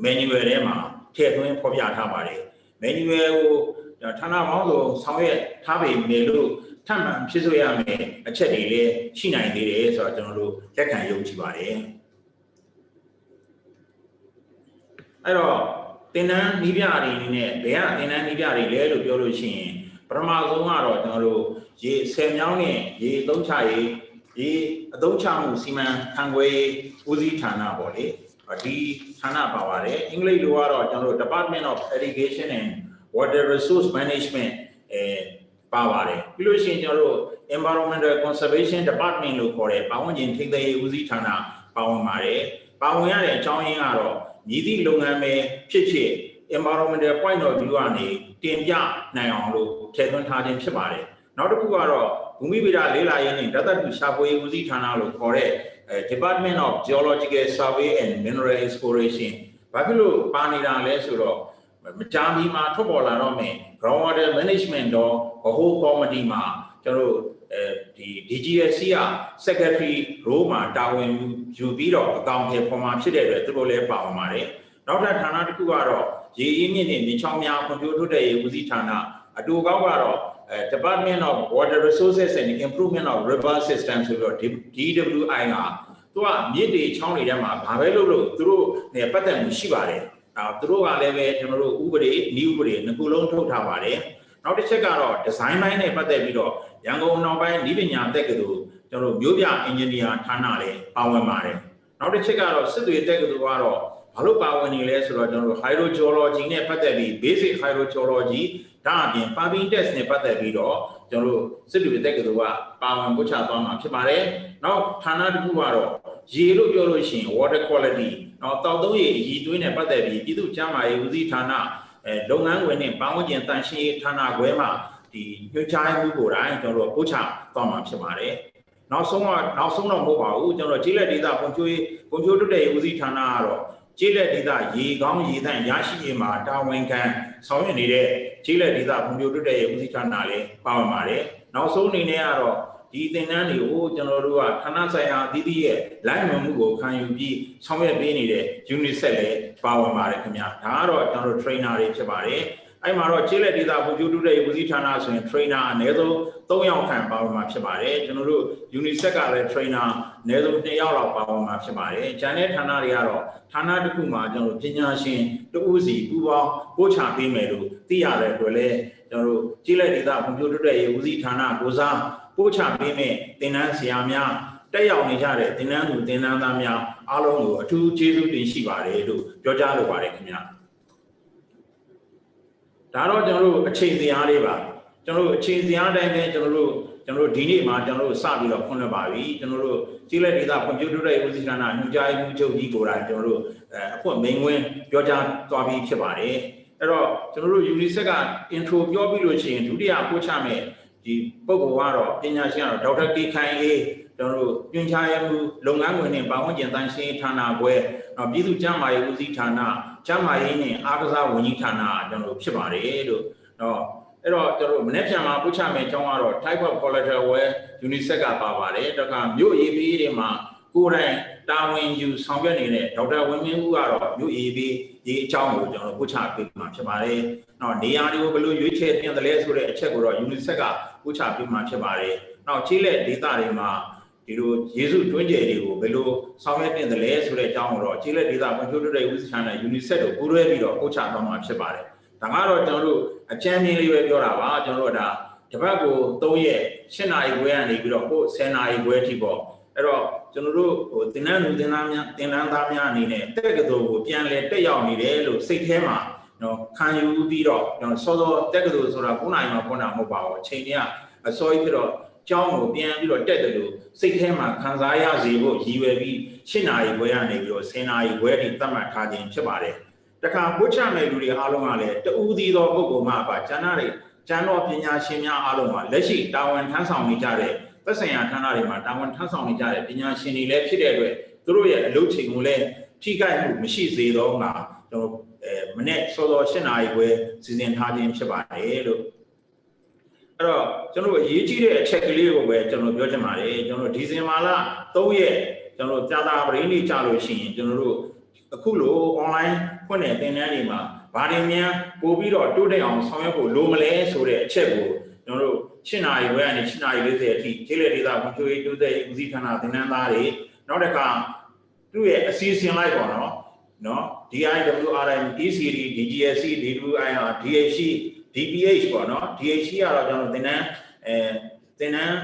manual ထဲမှာထည့်သွင်းဖော်ပြထားပါတယ် manual ကိုဌာနပေါင်းစုံဆောင်ရွက်ထားပေမဲ့လို့ထပ်မံဖြစ်ဆိုရမယ်အချက်တွေလည်းရှိနိုင်သေးတယ်ဆိုတော့ကျွန်တော်တို့လက်ခံယုံကြည်ပါတယ်အဲ့တော့သင်တန်းနည်းပြတွေအနေနဲ့ဘယ်ကသင်တန်းနည်းပြတွေလဲလို့ပြောလို့ရှိရင်ပထမဆုံးကတော့ကျွန်တော်တို့ရေဆယ်မြောင်းနဲ့ရေအသုံးချရေးရေအသုံးချမှုစီမံခန့်ခွဲဦးစီးဌာနပေါ့လေဒီဌာနပါပါတယ်အင်္ဂလိပ်လိုကတော့ကျွန်တော်တို့ Department of Irrigation and Water Resource Management ပါပါတယ်ပြီးလို့ရှိရင်ကျွန်တော်တို့ Environmental Conservation Department လို့ခေါ်တဲ့ပတ်ဝန်းကျင်ထိန်းသိမ်းရေးဦးစီးဌာနပါဝင်ပါတယ်ပါဝင်ရတဲ့အကြောင်းရင်းကတော့ညီသည့်လုပ်ငန်းပဲဖြစ်ဖြစ် environmental point of view ကနေတင်ပြနိုင်အောင်လို့ထည့်သွင်းထားခြင်းဖြစ်ပါတယ်နောက်တစ်ခုကတော့ဘူမိဗေဒလေ့လာရေးနဲ့ဓာတ်သတ္တုရှာဖွေရေးဦးစီးဌာနလို့ခေါ်တဲ့Department of Geological Survey and Mineral Exploration ဘာဖြစ်လို့ပါနေတာလဲဆိုတော့မကြာမီမှာထွက်ပေါ်လာတော့မယ် groundwater management တော့ဗဟိုကော်မတီမှာကျွန်တော်တို့ DGSC က secretary role မှာတာဝန်ယူပြီးတော့အကောင့်ထဲပေါ်မှာဖြစ်တဲ့အတွက်သူတို့လည်းပါဝင်ပါတယ်နောက်ထပ်ဌာနတစ်ခုကတော့ရေအင်းမြင့်နဲ့မြင်းချောင်းများဖွံ့ဖြိုးတိုးတက်ရေးဦးစီးဌာနအတူကောက်ကတော့ Department of Water Resources and Improvement of River System ဆိုပြီးတော့ DWI ကသူကမြစ်တွေချောင်းတွေထဲမှာဘာပဲလုပ်လို့သူတို့နဲ့ပတ်သက်မှုရှိပါတယ်သူတို့ကလည်းပဲကျွန်တော်တို့ဥပဒေနည်းဥပဒေနှစ်ခုလုံးထုတ်ထားပါတယ်နောက်တစ်ချက်ကတော့ design ပိုင်းနဲ့ပတ်သက်ပြီးတော့ရန်ကုန်နောက်ပိုင်းနည်းပညာတက္ကသိုလ်ကျွန်တော်တို့မြို့ပြ engineer ဌာနလည်းပါဝင်ပါတယ်နောက်တစ်ချက်ကတော့စစ်တွေတက္ကသိုလ်ကတော့ဘာလို့ပါဝင်နေလဲဆိုတော့ကျွန်တော်တို့ hydrogeology နဲ့ပတ်သက်ပြီး basic hydrogeology ဒါအပြင် pumping test နဲ့ပတ်သက်ပြီးတော့ကျွန်တော်တို့စစ်တွေတက္ကသိုလ်ကပါဝင်ပို့ချသွားမှာဖြစ်ပါတယ်နောက်ဌာနတစ်ခုကတော့ရေလို့ပြောလို့ရှိရင် water quality နောက်တောက်သုံးရေရည်သွင်းနဲ့ပတ်သက်ပြီးပြည်သူ့ကျန်းမာရေးဦးစီးဌာနလုပ်ငန်းဝင်နဲ့ပတ်ဝန်းကျင်တန်ရှင်းရေးဌာနခွဲမှာဒီညွှန်ကြားမှုကိုတိုင်းကျွန်တော်တို့ပို့ချသွားမှာဖြစ်ပါတယ်နောက်ဆုံးတော့မဟုတ်ပါဘူးကျွန်တော်ကျေးလက်ဒေသဖွံ့ဖြိုးတိုးတက်ရေးဦးစီးဌာနကတော့ကျေးလက်ဒေသရေကောင်းရေသန့်ရရှိရေးမှာတာဝန်ခံဆောင်ရွက်နေတဲ့ကျေးလက်ဒေသဖွံ့ဖြိုးတိုးတက်ရေးဦးစီးဌာနလည်းပါဝင်ပါတယ်နောက်ဆုံးအနေနဲ့ကတော့ဒီသင်တန်းတွေကိုကျွန်တော်တို့ကဌာနဆိုင်ရာအသီးသီးရဲ့လိုက်မှန်မှုကိုခံယူပြီးဆောင်ရွက်ပေးနေတဲ့ UNICEF လည်းပါဝင်ပါတယ်ခင်ဗျာဒါကတော့ကျွန်တော်တို့ trainer တွေဖြစ်ပါတယ်အဲ့မှာတော့ကျေးလက်ဒေသဖွံ့ဖြိုးတိုးတက်ရေးဦးစီးဌာနဆိုရင် trainer အနည်းဆုံး3ယောက်ခန့်ပါဝင်မှာဖြစ်ပါတယ်ကျွန်တော်တို့ UNICEF ကလည်း trainer အနည်းဆုံး2ယောက်လောက်ပါဝင်မှာဖြစ်ပါတယ်ကျန်တဲ့ဌာနတွေကတော့ဌာနတစ်ခုမှာကျွန်တော်တို့ပညာရှင်တဦးစီပူးပေါင်းပို့ချပေးမယ်လို့သိရတဲ့အတွက်လည်းကျွန်တော်တို့ကျေးလက်ဒေသဖွံ့ဖြိုးတိုးတက်ရေးဦးစီးဌာနကိုစားပို့ချပေးမဲ့သင်တန်းဆရာများတက်ရောက်နေကြတဲ့သင်တန်းသူသင်တန်းသားများအားလုံးကိုအထူးကျေးဇူးတင်ရှိပါတယ်လို့ပြောကြားလိုပါတယ်ခင်ဗျာဒါတော့ကျွန်တော်တို့အချိန်စရာလေးပါကျွန်တော်တို့အချိန်စရာတိုင်းပဲကျွန်တော်တို့ဒီနေ့မှာကျွန်တော်တို့စပြီးတော့ဖွင့်လှစ်ပါပြီကျွန်တော်တို့ကျေးလက်ဒေသဖွံ့ဖြိုးတိုးတက်ရေးဦးစီးဌာနညွှန်ကြားရေးမှူးချုပ်ကြီးကိုယ်တိုင်ကျွန်တော်တို့အဖွဲ့မိန်ဝင်ပြောကြားသွားပြီးဖြစ်ပါတယ်အဲ့တော့ကျွန်တော်တို့ UNICEF က intro ပြောပြီးလို့ရှိရင်ဒုတိယပို့ချမဲ့ဒီပုဂ္ဂိုလ်ကတော့ပညာရှင်ကတော့ဒေါက်တာကေခိုင်အေးကျွန်တော်တို့ညွှန်ကြားရေးမှူးလုပ်ငန်းဝင်နဲ့ပတ်ဝန်းကျင်တန်ရှင်းဌာနခွဲနောက်ပြည်သူ့ကျန်းမာရေးဦးစီးဌာနကျန်းမာရေးနဲ့အားကစားဝန်ကြီးဌာနကျွန်တော်တို့ဖြစ်ပါတယ်လို့တော့အဲ့တော့ကျွန်တော်တို့မနေ့ပြန်မှာပို့ချမယ့်အကြောင်းကတော့ type of collateral where UNICEF ကပါပါတယ်ဒါကမြို့ရေးပေးတွေမှာကိုယ်တိုင်တာဝန်ယူဆောင်ရွက်နေတဲ့ဒေါက်တာဝင်းမင်းဦးကတော့မြို့ရေးပေးဒီအကြောင်းကိုကျွန်တော်ပို့ချပေးမှာဖြစ်ပါတယ်နောက်နေရာတွေကိုဘယ်လိုရွေးချယ်တင်တယ်လဲဆိုတဲ့အချက်ကိုတော့ UNICEF ကပို့ချပေးမှာဖြစ်ပါတယ်နောက်ကျေးလက်ဒေသတွေမှာဒီလိုယေစုတွင်းကျယ်တွေကိုဘယ်လိုဆောင်ရွက်တင်တယ်လဲဆိုတဲ့အကြောင်းကိုတော့ကျေးလက်ဒေသဖွံ့ဖြိုးတိုးတက်ရေးဦးစီးဌာန UNICEF တို့ပူးတွဲပြီးတော့ပို့ချသွားမှာဖြစ်ပါတယ်ဒါကတော့ကျွန်တော်တို့အကြမ်းမြင်လေးပဲပြောတာပါကျွန်တော်တို့ဒါတပတ်ကို3ရက်8နာရီခွဲကနေပြီးတော့10နာရီခွဲထိပေါ့အဲ့တော့ကျွန်တော်တို့သင်တန်းလူသင်တန်းသားများအနေနဲ့တက္ကသိုလ်ကိုပြန်လဲတက်ရောက်နေတယ်လို့စိတ်ထဲမှာနော်ခံယူပြီးတော့ကျွန်တော်စောစောတက္ကသိုလ်ဆိုတာ9နာရီမှ9နာရီမဟုတ်ပါဘူးအချိန်ကြီးကအစောကြီးပြီးတော့ကျောင်းကိုပြန်ပြီးတော့တက်တယ်လို့စိတ်ထဲမှာခံစားရစေဖို့ရည်ရွယ်ပြီး7နာရီခွဲကနေပြီးတော့10နာရီခွဲထိသတ်မှတ်ထားခြင်းဖြစ်ပါတယ်တခါပို့ချမဲ့လူတွေအားလုံးကလည်းတဦးသီးသောပုဂ္ဂိုလ်မှပါကျန်တော်ပညာရှင်များအားလုံးကလက်ရှိတာဝန်ထမ်းဆောင်နေကြတဲ့သက်ဆိုင်ရာဌာနတွေမှာတာဝန်ထမ်းဆောင်နေကြတဲ့ပညာရှင်တွေလည်းဖြစ်တဲ့အတွက်သူတို့ရဲ့အလုပ်ချိန်ကိုလည်းထိခိုက်မှုမရှိစေတော့မှာကျွန်တော်မနေ့စောစော7နာရီခွဲစီစဉ်ထားခြင်းဖြစ်ပါတယ်လို့အဲ့တော့ကျွန်တော်အရေးကြီးတဲ့အချက်ကလေးကိုပဲကျွန်တော်ပြောချင်ပါတယ်ကျွန်တော်ဒီဇင်ဘာလ3ရက်ကျွန်တော်ကြာတာပရင်းနေကြလို့ရှိရင်ကျွန်တော်တို့အခုလို online ဖွင့်တဲ့သင်တန်းတွေမှာဘာတွေများပို့ပြီးတော့တိုးတက်အောင်ဆောင်ရွက်ဖို့လိုမလဲဆိုတဲ့အချက်ကိုကျွန်တော်တို့7နာရီခွဲကနေ7နာရီ40အထိကျေးလက်ဒေသဖွံ့ဖြိုးရေးတိုးတက်ရေးဦးစီးဌာနသင်တန်းသားတွေနောက်တစ်ခါသူ့ရဲ့အစီအစဉ်လိုက်ပေါ့နော် DIWRM ECD DGSC DWIR DHC DPH ပေါ့နော် DHC ကတော့ကျွန်တော်သင်တန်း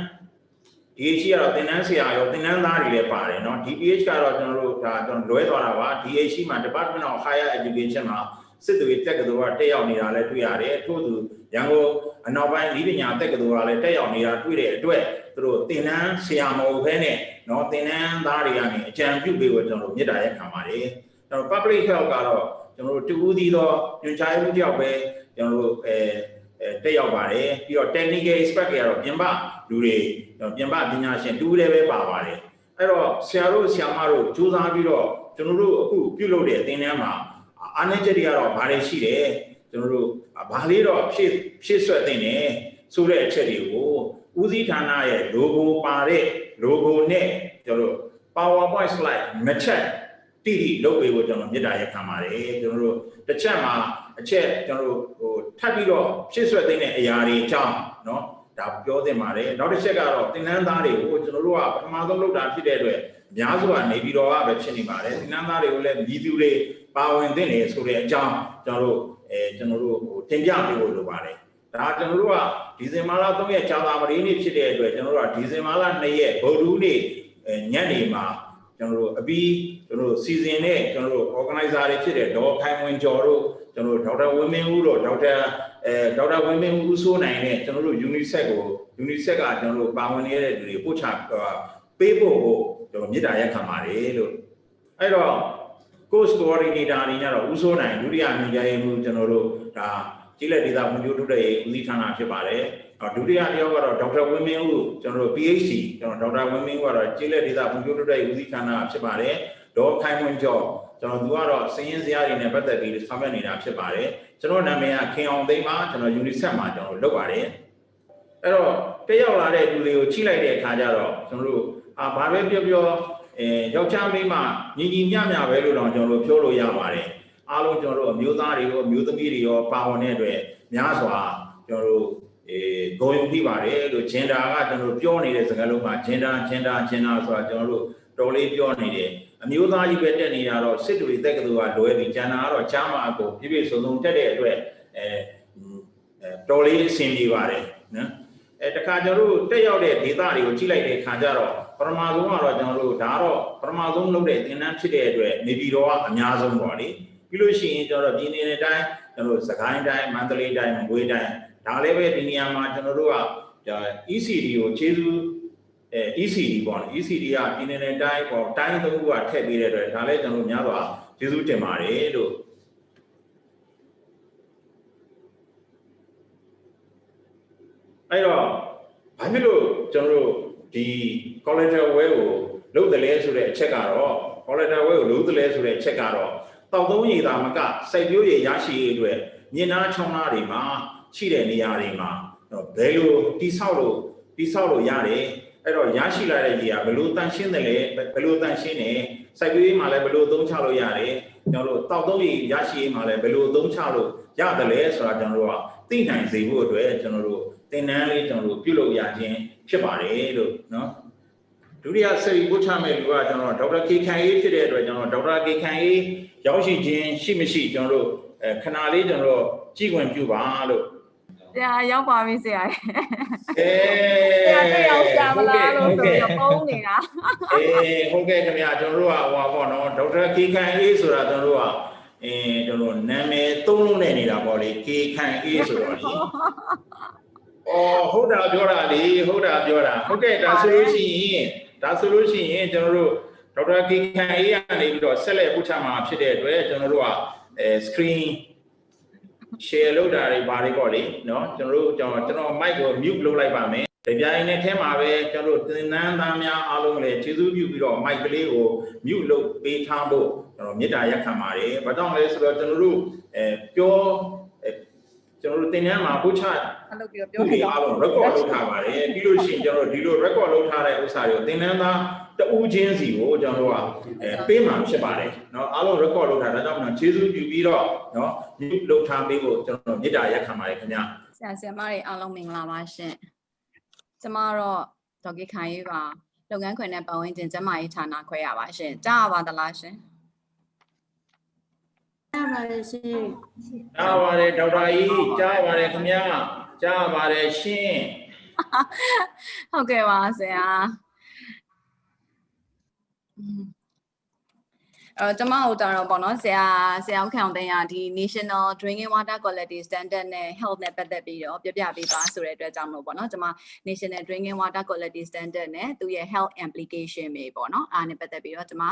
DHC ကတော့သင်တန်းဆရာရောသင်တန်းသားတွေလည်းပါတယ်เนาะ DPH ကတော့ကျွန်တော်လွဲသွားတာပါ DHC မှာ Department of Higher Education မှာစစ်တွေတက္ကသိုလ်ကတက်ရောက်နေတာလည်းတွေ့ရတယ်ထို့သူရန်ကုန်အနောက်ပိုင်းဤပညာတက္ကသိုလ်ကလည်းတက်ရောက်နေတာတွေ့တဲ့အတွက်သူတို့သင်တန်းဆရာမဟုတ်ဘဲနဲ့เนาะသင်တန်းသားတွေကနေအကြံပြုပေးဖို့ကျွန်တော်တို့မြစ်တာရက်ခံပါတယ်ကျွန်တော် Public Health ကတော့ကျွန်တော်တို့တူဦးသီးသောညွှန်ကြားရေးမှူးတယောက်ပဲကျွန်တော်တို့တက်ရောက်ပါတယ်ပြီးတော့ technical expert တွေကတော့ပြင်ပလူတွေပြင်ပပညာရှင်တူဦးလည်းပဲပါပါတယ်အဲ့တော့ဆရာတို့ဆရာမတို့စူးစမ်းပြီးတော့ကျွန်တော်တို့အခုပြုလုပ်တဲ့သင်တန်းမှာအားနည်းချက်တွေကတော့ဘာတွေရှိတယ်ကျွန်တော်တို့ဘာလေးတော့ဖြည့်ဆွတ်သိနေ ဆိုတဲ့အချက်တွေကိုဦးစီးဌာနရဲ့ logo ပါတဲ့ logo နဲ့ကျွန်တော်တို့ PowerPoint slide နှစ်ချက်တိတိလုပ်ပေးဖို့ကျွန်တော်မြစ်တာရက်ခံပါတယ်ကျွန်တော်တို့တစ်ချက်မှာအချက်ကျွန်တော်တို့ဟိုထပ်ပြီးတော့ရှေ့ဆွဲသိတဲ့အရာတွေအကြောင်းเนาะဒါပြောသင့်ပါတယ်နောက်တစ်ချက်ကတော့သင်တန်းသားတွေကိုကျွန်တော်တို့ကပထမဆုံးလုပ်တာဖြစ်တဲ့အတွက်အများစုကနေပြီးတော့ပဲဖြစ်နေပါတယ်သင်တန်းသားတွေကိုလည်းမြည်သူတွေပါဝင်သင့်တယ်ဆိုတဲ့အကြောင်းကျွန်တော်တို့ဟိုတင်ပြပေးဖို့လိုပါတယ်ဒါကျွန်တော်တို့ကဒီဇင်ဘာလ3ရက်ကြာသပတေးနေ့ဖြစ်တဲ့အတွက်ကျွန်တော်တို့ကဒီဇင်ဘာလ2ရက်ဗုဒ္ဓဟူးနေ့ညနေမှာကျွန်တော်တို့အပြီးကျွန်တော်တို့စီစဉ်နဲ့ကျွန်တော်တို့ organizer တွေဖြစ်တဲ့ဒေါ်ခိုင်ဝင်ကျော်တို့ကျွန်တော်တို့ဒေါက်တာဝင်းမင်းဦးတို့ဒေါက်တာဝင်းမင်းဦးဆိုးနိုင်နဲ့ကျွန်တော်တို့ UNICEF ကကျွန်တော်တို့ပါဝင်နေတဲ့လူတွေပို့ချပေးဖို့ကိုကျွန်တော်မြစ်တာရက်ခံပါတယ်လို့အဲ့တော့ course coordinator တွေညတော့ဦးဆိုးနိုင်ဒုတိယညွှန်ကြားရေးမှူးကျွန်တော်တို့ဒါကြီးလက်ဒေသဖွံ့ဖြိုးတိုးတက်ရေးဦးစီးဌာနဖြစ်ပါတယ်ဒုတိယတစ်ယောက်ကတော့ဒေါက်တာဝင်းမင်းဦးကျွန်တော်တို့ PhD ကျွန်တော်ဒေါက်တာဝင်းမင်းဦးကတော့ကြီးလက်ဒေသဖွံ့ဖြိုးတိုးတက်ရေးဦးစီးဌာနဖြစ်ပါတယ်ဒေါ်ခိုင်ဝင်ကျော်ကျွန်တော်သူကတော့စည်ရင်းစရာတွေနဲ့ပတ်သက်ပြီးဆောင်ရွက်နေတာဖြစ်ပါတယ်ကျွန်တော်နာမည်ကခင်အောင်သိန်းပါကျွန်တော် UNICEF မှာကျွန်တော်လုပ်ပါတယ်အဲ့တော့တက်ရောက်လာတဲ့လူတွေကိုချိလိုက်တဲ့အခါကျတော့ကျွန်တော်တို့ဘာပဲပြောယောက်ျားမိန်းမညီညီမျှမျှပဲလို့တော့ကျွန်တော်တို့ပြောလို့ရပါတယ်အားလုံးကျွန်တော်တို့အမျိုးသားတွေရောအမျိုးသမီးတွေရောပါဝင်တဲ့အတွက်များစွာကျွန်တော်တို့ဂုဏ်ယူပြီးပါတယ်လို့ gender ကကျွန်တော်တို့ပြောနေတဲ့စကားလုံးမှာ gender ဆိုတာကျွန်တော်တို့တော်လေးပြောနေတယ်အမျိုးသားကြီးပဲတက်နေတာတော့စစ်တူတွေတက်ကတူကလွဲပြီး gender ကတော့ချားမအကုန်ပြည့်ပြည့်စုံစုံတက်တဲ့အတွက်တော်လေးအဆင်ပြေပါတယ်နော်တခါကျွန်တော်တို့တက်ရောက်တဲ့ဒေသတွေကိုကြည့်လိုက်တဲ့အခါကျတော့ပထမဆုံးကတော့ကျွန်တော်တို့ဒါတော့ပထမဆုံးလုပ်တဲ့သင်တန်းဖြစ်တဲ့အတွက်နေပြည်တော်ကအများဆုံးပေါ့လေပြီးလို့ရှိရင်ကျွန်တော်တို့ပြည်နယ်တိုင်းကျွန်တော်တို့စကိုင်းတိုင်းမန္တလေးတိုင်းမကွေးတိုင်းဒါလည်းပဲဒီနေရာမှာကျွန်တော်တို့က ECD ကိုခြေစူးECD ပေါ့နော် ECD ကပြည်နယ်တိုင်းပေါ့တိုင်းသုံးခုကထည့်ပေးတဲ့အတွက်ဒါလည်းကျွန်တော်တို့များစွာခြေစူးတင်ပါတယ်လို့အဲ့တော့ဘာဖြစ်လို့ကျွန်တော်တို့ဒီ collateral well ကိုလုပ်တယ်လဲဆိုတဲ့အချက်ကတော့ collateral well ကိုလုပ်တယ်လဲဆိုတဲ့အချက်ကတော့တောက်သုံးရည်သာမကစိုက်ပျိုးရည်ရရှိရေးအတွက်မြင်းနားချောင်းသားတွေမှာရှိတဲ့နေရာတွေမှာဘယ်လိုတိဆောက်လို့ရတယ်အဲ့တော့ရရှိလာတဲ့ရည်ကဘယ်လိုတန်ရှင်းတယ်လဲဘယ်လိုတန်ရှင်းတယ်စိုက်ပျိုးရေးမှာလည်းဘယ်လိုသုံးချလို့ရတယ်ကျွန်တော်တို့တောက်သုံးရည်ရရှိရေးမှာလည်းဘယ်လိုသုံးချလို့ရတယ်လဲဆိုတာကျွန်တော်တို့ကသိနိုင်စေဖို့အတွက်ကျွန်တော်တို့သင်တန်းလေးကျွန်တော်တို့ပြုလုပ်ရခြင်းဖြစ်ပါတယ်လို့နော်ဒုတိယဆက်ပြီးပို့ချမဲ့လူကကျွန်တော်ဒေါက်တာကေခိုင်အေးဖြစ်တဲ့အတွက်ကျွန်တော်ဒေါက်တာကေခိုင်အေးရောက်ရှိခြင်းရှိမရှိကျွန်တော်တို့ခဏလေးကျွန်တော်ကြည့်ခွင့်ပြုပါလို့ဆရာရောက်ပါပြီဆရာဆရာတက်ရောက်ရှာမလားလို့ဆိုတော့ပုံးနေတာဟုတ်ကဲ့ခင်ဗျာကျွန်တော်တို့ကဟိုပါပေါ့နော်ဒေါက်တာကေခိုင်အေးဆိုတာကျွန်တော်တို့ကကျွန်တော်နာမည်သုံးလုံးနဲ့နေတာပေါ့လေကေခိုင်အေးဆိုတော့လေဟုတ်တာပြောတာလေဟုတ်တာပြောတာဟုတ်ကဲ့ဒါဆိုလို့ရှိရင်ကျွန်တော်တို့ဒေါက်တာကေခိုင်အေးကနေပြီးတော့ဆက်လက်ပို့ချမှာဖြစ်တဲ့အတွက်ကျွန်တော်တို့ကscreen share လုပ်တာတွေဘာတွေပေါ့လေเนาะကျွန်တော် mic ကို mute လုပ်လိုက်ပါမယ်ဒီပြိုင်နဲ့ထဲမှာပဲကျွန်တော်တို့သင်တန်းသားများအားလုံးလည်းကျေးဇူးပြုပြီးတော့ mic ကလေးကို mute လုပ်ပေးထားဖို့ကျွန်တော်မေတ္တာရက်ခံပါတယ်ဘာကြောင့်လဲဆိုတော့ကျွန်တော်တို့ကျွန်တော်တို့သင်တန်းမှာပို့ချလုပ်ပြီးတော့ပြောအားလုံး record လုပ်ထားပါတယ်ပြီးလို့ရှိရင်ကျွန်တော်ဒီလို record လုပ်ထားတဲ့ဥစ္စာတွေကိုသင်တန်းသားတဦးချင်းစီကိုကျွန်တော်တို့ကပေးမှာဖြစ်ပါတယ်เนาะအားလုံး record လုပ်ထားဒါကြောင့်ကျွန်တော်ကျေးဇူးပြုပြီးတော့เนาะ mute လုပ်ထားပေးဖို့ကျွန်တော်မေတ္တာရက်ခံပါတယ်ခင်ဗျာဆရာမတွေအားလုံးမင်္ဂလာပါရှင်ကျမတော့ဒေါက်တာခိုင်ရေးပါလုပ်ငန်းခွင်နဲ့ပတ်ဝန်းကျင်ကျန်းမာရေးဌာနခွဲရပါရှင်ကြားပါသလားရှင်ကြားပါတယ်ရှင်ကြားပါတယ်ဒေါက်တာကြီးကြားပါတယ်ခင်ဗျာကြားပါတယ်ရှင်ဟုတ်ကဲ့ပါဆရာကျမတို့တော့ပေါ့နော်ဆရာဦးခေါင်သိန်းကဒီ National Drinking Water Quality Standard နဲ့ Health နဲ့ပတ်သက်ပြီးတော့ပြပြပေးပါဆိုတဲ့အတွက်ကြောင့်လို့ပေါ့နော်ကျမ National Drinking Water Quality Standard နဲ့သူရဲ့ Health Implication တွေပေါ့နော်အားနဲ့ပတ်သက်ပြီးတော့ကျမ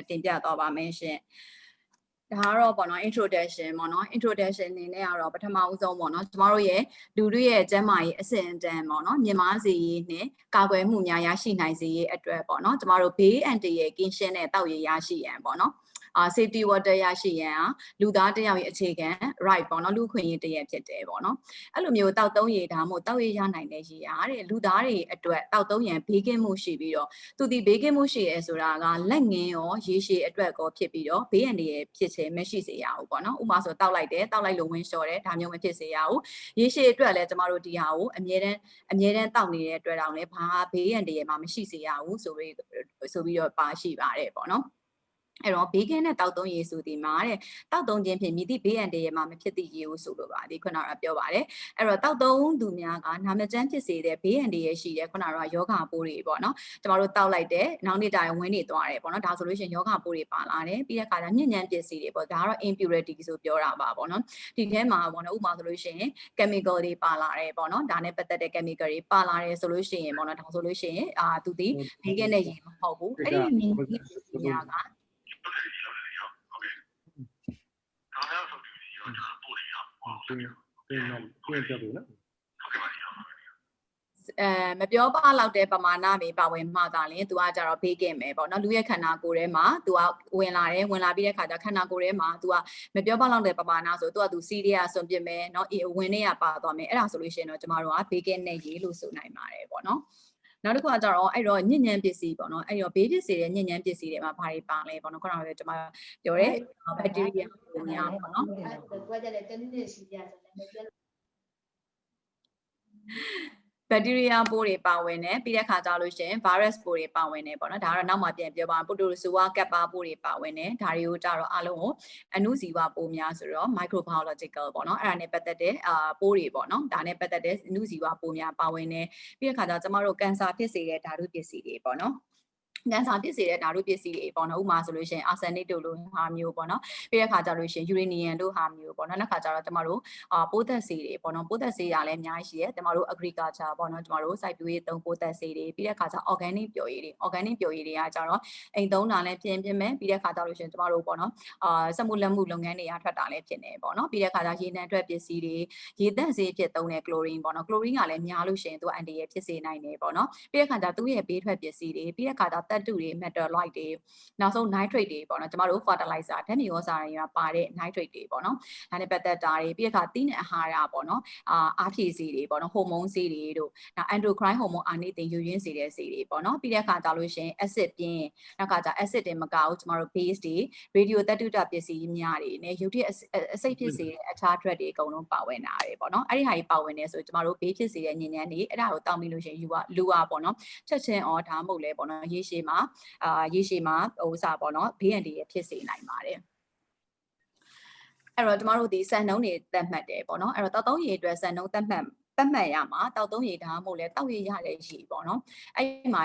တင်ပြသွားပါမယ်ရှင်ဒါကတော့ပေါ့နော် introduction ပေါ့နော် introduction အနေနဲ့ကတော့ပထမဦးဆုံးပေါ့နော်ကျမတို့ရဲ့လူတွေရဲ့ကျန်းမာရေးအဆင့်အတန်းပေါ့နော်မြင့်မားစေရေးနဲ့ကာကွယ်မှုများရရှိနိုင်စေရေးအတွက်ပေါ့နော်ကျမတို့ဘေးအန္တရာယ်ကင်းရှင်းတဲ့တောက်ရည်ရရှိရန်ပေါ့နော် safety water ရရှိရန်လူသားတစ်ယောက်ရဲ့အခြေခံ right ပေါ့နော်လူခွင့်ရေးတစ်ရပ်ဖြစ်တယ်ပေါ့နော်အဲ့လိုမျိုးတောက်သုံးရေဒါမှမဟုတ်တောက်ရရနိုင်တဲ့ရေအားတဲ့လူသားတွေအတွက်တောက်သုံးရန်ဘေးကင်းမှုရှိပြီးတော့သူဒီဘေးကင်းမှုရှိရဲဆိုတာကလက်ငင်းရောရေရှည်အတွက်ကောဖြစ်ပြီးတော့ဘေးအန္တရာယ်ဖြစ်ခြင်းမရှိစေရဘူးပေါ့နော်ဥပမာဆိုတောက်လိုက်တယ်တောက်လိုက်လို့ဝင်လျှော်တယ်ဒါမျိုးမဖြစ်စေရဘူးရေရှည်အတွက်လည်းကျမတို့ဒီဟာကိုအမြဲတမ်းတောက်နေတဲ့အတွက်တောင်လည်းဘာဘေးအန္တရာယ်မှမရှိစေရဘူးဆိုပြီးတော့ပါရှိပါတယ်ပေါ့နော်အဲ့တော့ဘေးကင်းတဲ့တောက်သုံးရေဆိုဒီမှာတဲ့တောက်သုံးခြင်းဖြင့်မြည်သည့်ဘေးအန္တရာယ်မှမဖြစ်သည့်ရေကိုဆိုလိုပါဒီခုနကပြောပါတယ်အဲ့တော့တောက်သုံးသူများကနာမကျန်းဖြစ်စေတဲ့ဘေးအန္တရာယ်ရှိတဲ့ခုနကယောဂပိုးတွေပေါ့နော်ကျမတို့တောက်လိုက်တဲ့နောက်နေ့တိုင်းဝင်းနေသွားတယ်ပေါ့နော်ဒါဆိုလို့ရှိရင်ယောဂပိုးတွေပါလာတယ်ပြီးတဲ့အခါကျညဉ့်ဉန်းပစ္စည်းတွေပေါ့ဒါကတော့ impurity ဆိုပြောတာပါပေါ့နော်ဒီထဲမှာပေါ့နော်ဥပမာဆိုလို့ရှိရင် chemical တွေပါလာတယ်ပေါ့နော်ဒါနဲ့ပတ်သက်တဲ့ chemical တွေပါလာတယ်ဆိုလို့ရှိရင်ပေါ့နော်ဒါဆိုလို့ရှိရင်သူဒီဘေးကင်းတဲ့ရေမဟုတ်ဘူးအဲ့ဒီမြည်သည့်ပစ္စည်းများကမပြောပါလောက်တဲ့ပမာဏတွေပါဝင်မှသာလင်သူကကြတော့ဘေးကင်းမယ်ပေါ့နော်လူရဲ့ခန္ဓာကိုယ်ထဲမှာသူကဝင်လာပြီးတဲ့ခါကျခန္ဓာကိုယ်ထဲမှာသူကမပြောပါလောက်တဲ့ပမာဏဆိုသူကစီးရဲဆွန်ပစ်မယ်เนาะဝင်နေရပါသွားမယ်အဲ့ဒါဆိုလို့ရှိရင်တော့ကျမတို့ကဘေးကင်းတဲ့ရေလို့ဆိုနိုင်ပါတယ်ပေါ့နော်နောက်တစ်ခုကကြတော့အဲ့တော့ညဉ့်ဉန်းပစ္စည်းပေါ့နော်အဲ့တော့ဘေးပစ္စည်းတဲ့ညဉ့်ဉန်းပစ္စည်းတွေမှာဘာတွေပါလဲပေါ့နော်ခုနကပြောကျွန်မပြောတဲ့ဘက်တီးရီးယားပုံများပေါ့နော်ဘက်တီးရီးယားပိုးတွေပါဝင်တယ်ပြီးတဲ့ခါကျလို့ရှိရင် virus ပိုးတွေပါဝင်တယ်ပေါ့နော်ဒါကတော့နောက်မှပြန်ပြောပါပိုတိုဆိုဝါကပ်ပါပိုးတွေပါဝင်တယ်ဒါတွေကိုကြတော့အလုံးကိုအနုဇီဝပိုးများဆိုတော့ microbiological ပေါ့နော်အဲ့ဒါနဲ့ပတ်သက်တဲ့ပိုးတွေပေါ့နော်ဒါနဲ့ပတ်သက်တဲ့အနုဇီဝပိုးများပါဝင်တယ်ပြီးတဲ့ခါကျကျမတို့ကင်ဆာဖြစ်စေတဲ့ဓာတုပစ္စည်းတွေပေါ့နော်ကန်ဆာဖြစ်စေတဲ့ဓာတုပစ္စည်းတွေပေါ့နော်ဥပမာဆိုလို့ရှိရင်အာဆန်နစ်တို့လိုဟာမျိုးပေါ့နော်ပြီးတဲ့ခါကျလို့ရှိရင်ယူရေနီယံတို့ဟာမျိုးပေါ့နော်နောက်ခါကျတော့ကျမတို့ပိုးသက်ဆေးတွေပေါ့နော်ပိုးသက်ဆေးရလည်းအများကြီးရှိတယ်ကျမတို့ agriculture ပေါ့နော်ကျမတို့စိုက်ပျိုးရေးသုံးပိုးသက်ဆေးတွေပြီးတဲ့ခါကျ organic ပျော်ရည်တွေကကျတော့အိမ်သုံးတာလည်းပြင်မယ်ပြီးတဲ့ခါကျလို့ရှိရင်ကျမတို့ပေါ့နော်စက်မှုလက်မှုလုပ်ငန်းတွေကထွက်တာလည်းဖြစ်နေပေါ့နော်ပြီးတဲ့ခါကျရေနံထွက်ပစ္စည်းတွေရေသန့်ဆေးဖြစ်သုံးတဲ့ chlorine ပေါ့နော် chlorine ကလည်းများလို့ရှိရင်သူအန်တီရဲ့ဖြစ်စေနိုင်တယ်ပေါ့နော်ပြီးတဲ့ခါကျသူ့ရဲ့ဘေးထွက်ပစ္စည်းတွေပြီးတဲ့ခါကျသတ္တုတွေ metalloid တွေနောက်ဆုံး nitrate တွေပေါ့နော်ကျမတို့ fertilizer ဓာတ်မြေဩဇာတွေကပါတဲ့ nitrate တွေပေါ့နော်ဒါနဲ့ပတ်သက်တာတွေပြီးတဲ့အခါသီးနှံအာဟာရပေါ့နော်အားဖြည့်ဆေးတွေပေါ့နော်ဟော်မုန်းဆေးတွေတို့နောက် endocrine hormone အာနိသင်ယူရင်းစေတဲ့ဆေးတွေပေါ့နော်ပြီးတဲ့အခါကျလို့ရှိရင် acid ပြင်းနောက်ခါကျ acid တွေမကဘူးကျမတို့ base တွေ radio သတ္တုတပစ္စည်းများတွေနဲ့ရုပ်တရက်အဆိပ်ဖြစ်စေတဲ့အခြား drug တွေအကုန်လုံးပါဝင်တာတွေပေါ့နော်အဲ့ဒီဟာကြီးပါဝင်နေဆိုကျမတို့ဘေးဖြစ်စေတဲ့ညဉ့်ဉန်းတွေအဲ့ဒါကိုတောင်းပြီးလို့ရှိရင်လူပါပေါ့နော်ချက်ချင်းအော်ဒါမှမဟုတ်လဲပေါ့နော်ရေရှည်မှာဥစားပေါ့နော်ဘေးအန္တရာယ်ဖြစ်စေနိုင်ပါတယ်အဲ့တော့ကျမတို့ဒီစံနှုန်းတွေသတ်မှတ်တယ်ပေါ့နော်အဲ့တော့တောက်သုံးရေအတွက်စံနှုန်းသတ်မှတ်ရမှာတောက်သုံးရေဒါမှမဟုတ်လဲတောက်ရရတဲ့ရေပေါ့နော်အဲ့ဒီမှာ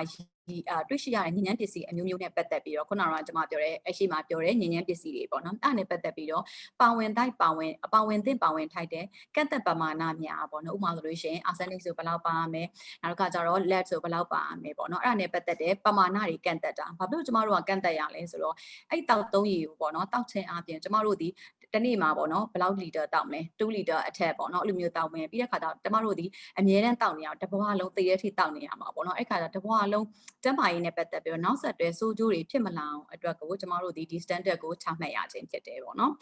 တွေ့ရှိရတဲ့ညဉ့်ဉန်းပစ္စည်းအမျိုးမျိုးနဲ့ပတ်သက်ပြီးတော့ခုနကကျွန်မပြောတဲ့အရှိမပြောတဲ့ညဉ့်ဉန်းပစ္စည်းတွေပေါ့နော်အဲ့ဒါနဲ့ပတ်သက်ပြီးတော့ပါဝင်ထိုက်တဲ့ကန့်သက်ပမာဏများပေါ့နော်ဥပမာဆိုလို့ရှိရင်အာဆန်နစ်ဆိုဘယ်လောက်ပါရမယ်နောက်တစ်ခါကျတော့ lead ဆိုဘယ်လောက်ပါရမယ်ပေါ့နော်အဲ့ဒါနဲ့ပတ်သက်တဲ့ပမာဏတွေကန့်သက်တာဘာဖြစ်လို့ကျွန်မတို့ကကန့်သက်ရလဲဆိုတော့အဲ့တောက်သုံးရေကိုပေါ့နော်တောက်ခြင်းအပြင်ကျွန်မတို့ဒီတနေ့မှာပေါ့နော်ဘယ်လောက်လီတာတောက်မလဲ2လီတာအထက်ပေါ့နော်အဲ့လိုမျိုးတောက်မယ်ပြီးတဲ့ခါကျတော့ကျမတို့ဒီအမြဲတမ်းတောက်နေအောင်တဘွားလုံးတည်ရထိတောက်နေရမှာပေါ့နော်အဲ့ခါကျတော့တဘွားလုံးကျန်းမာရေးနဲ့ပတ်သက်ပြီးတော့နောက်ဆက်တွဲစိုးကျိုးတွေဖြစ်မလာအောင်အတွက်ကိုကျမတို့ဒီ standard ကိုချမှတ်ရခြင်းဖြစ်တယ်ပေါ့နော်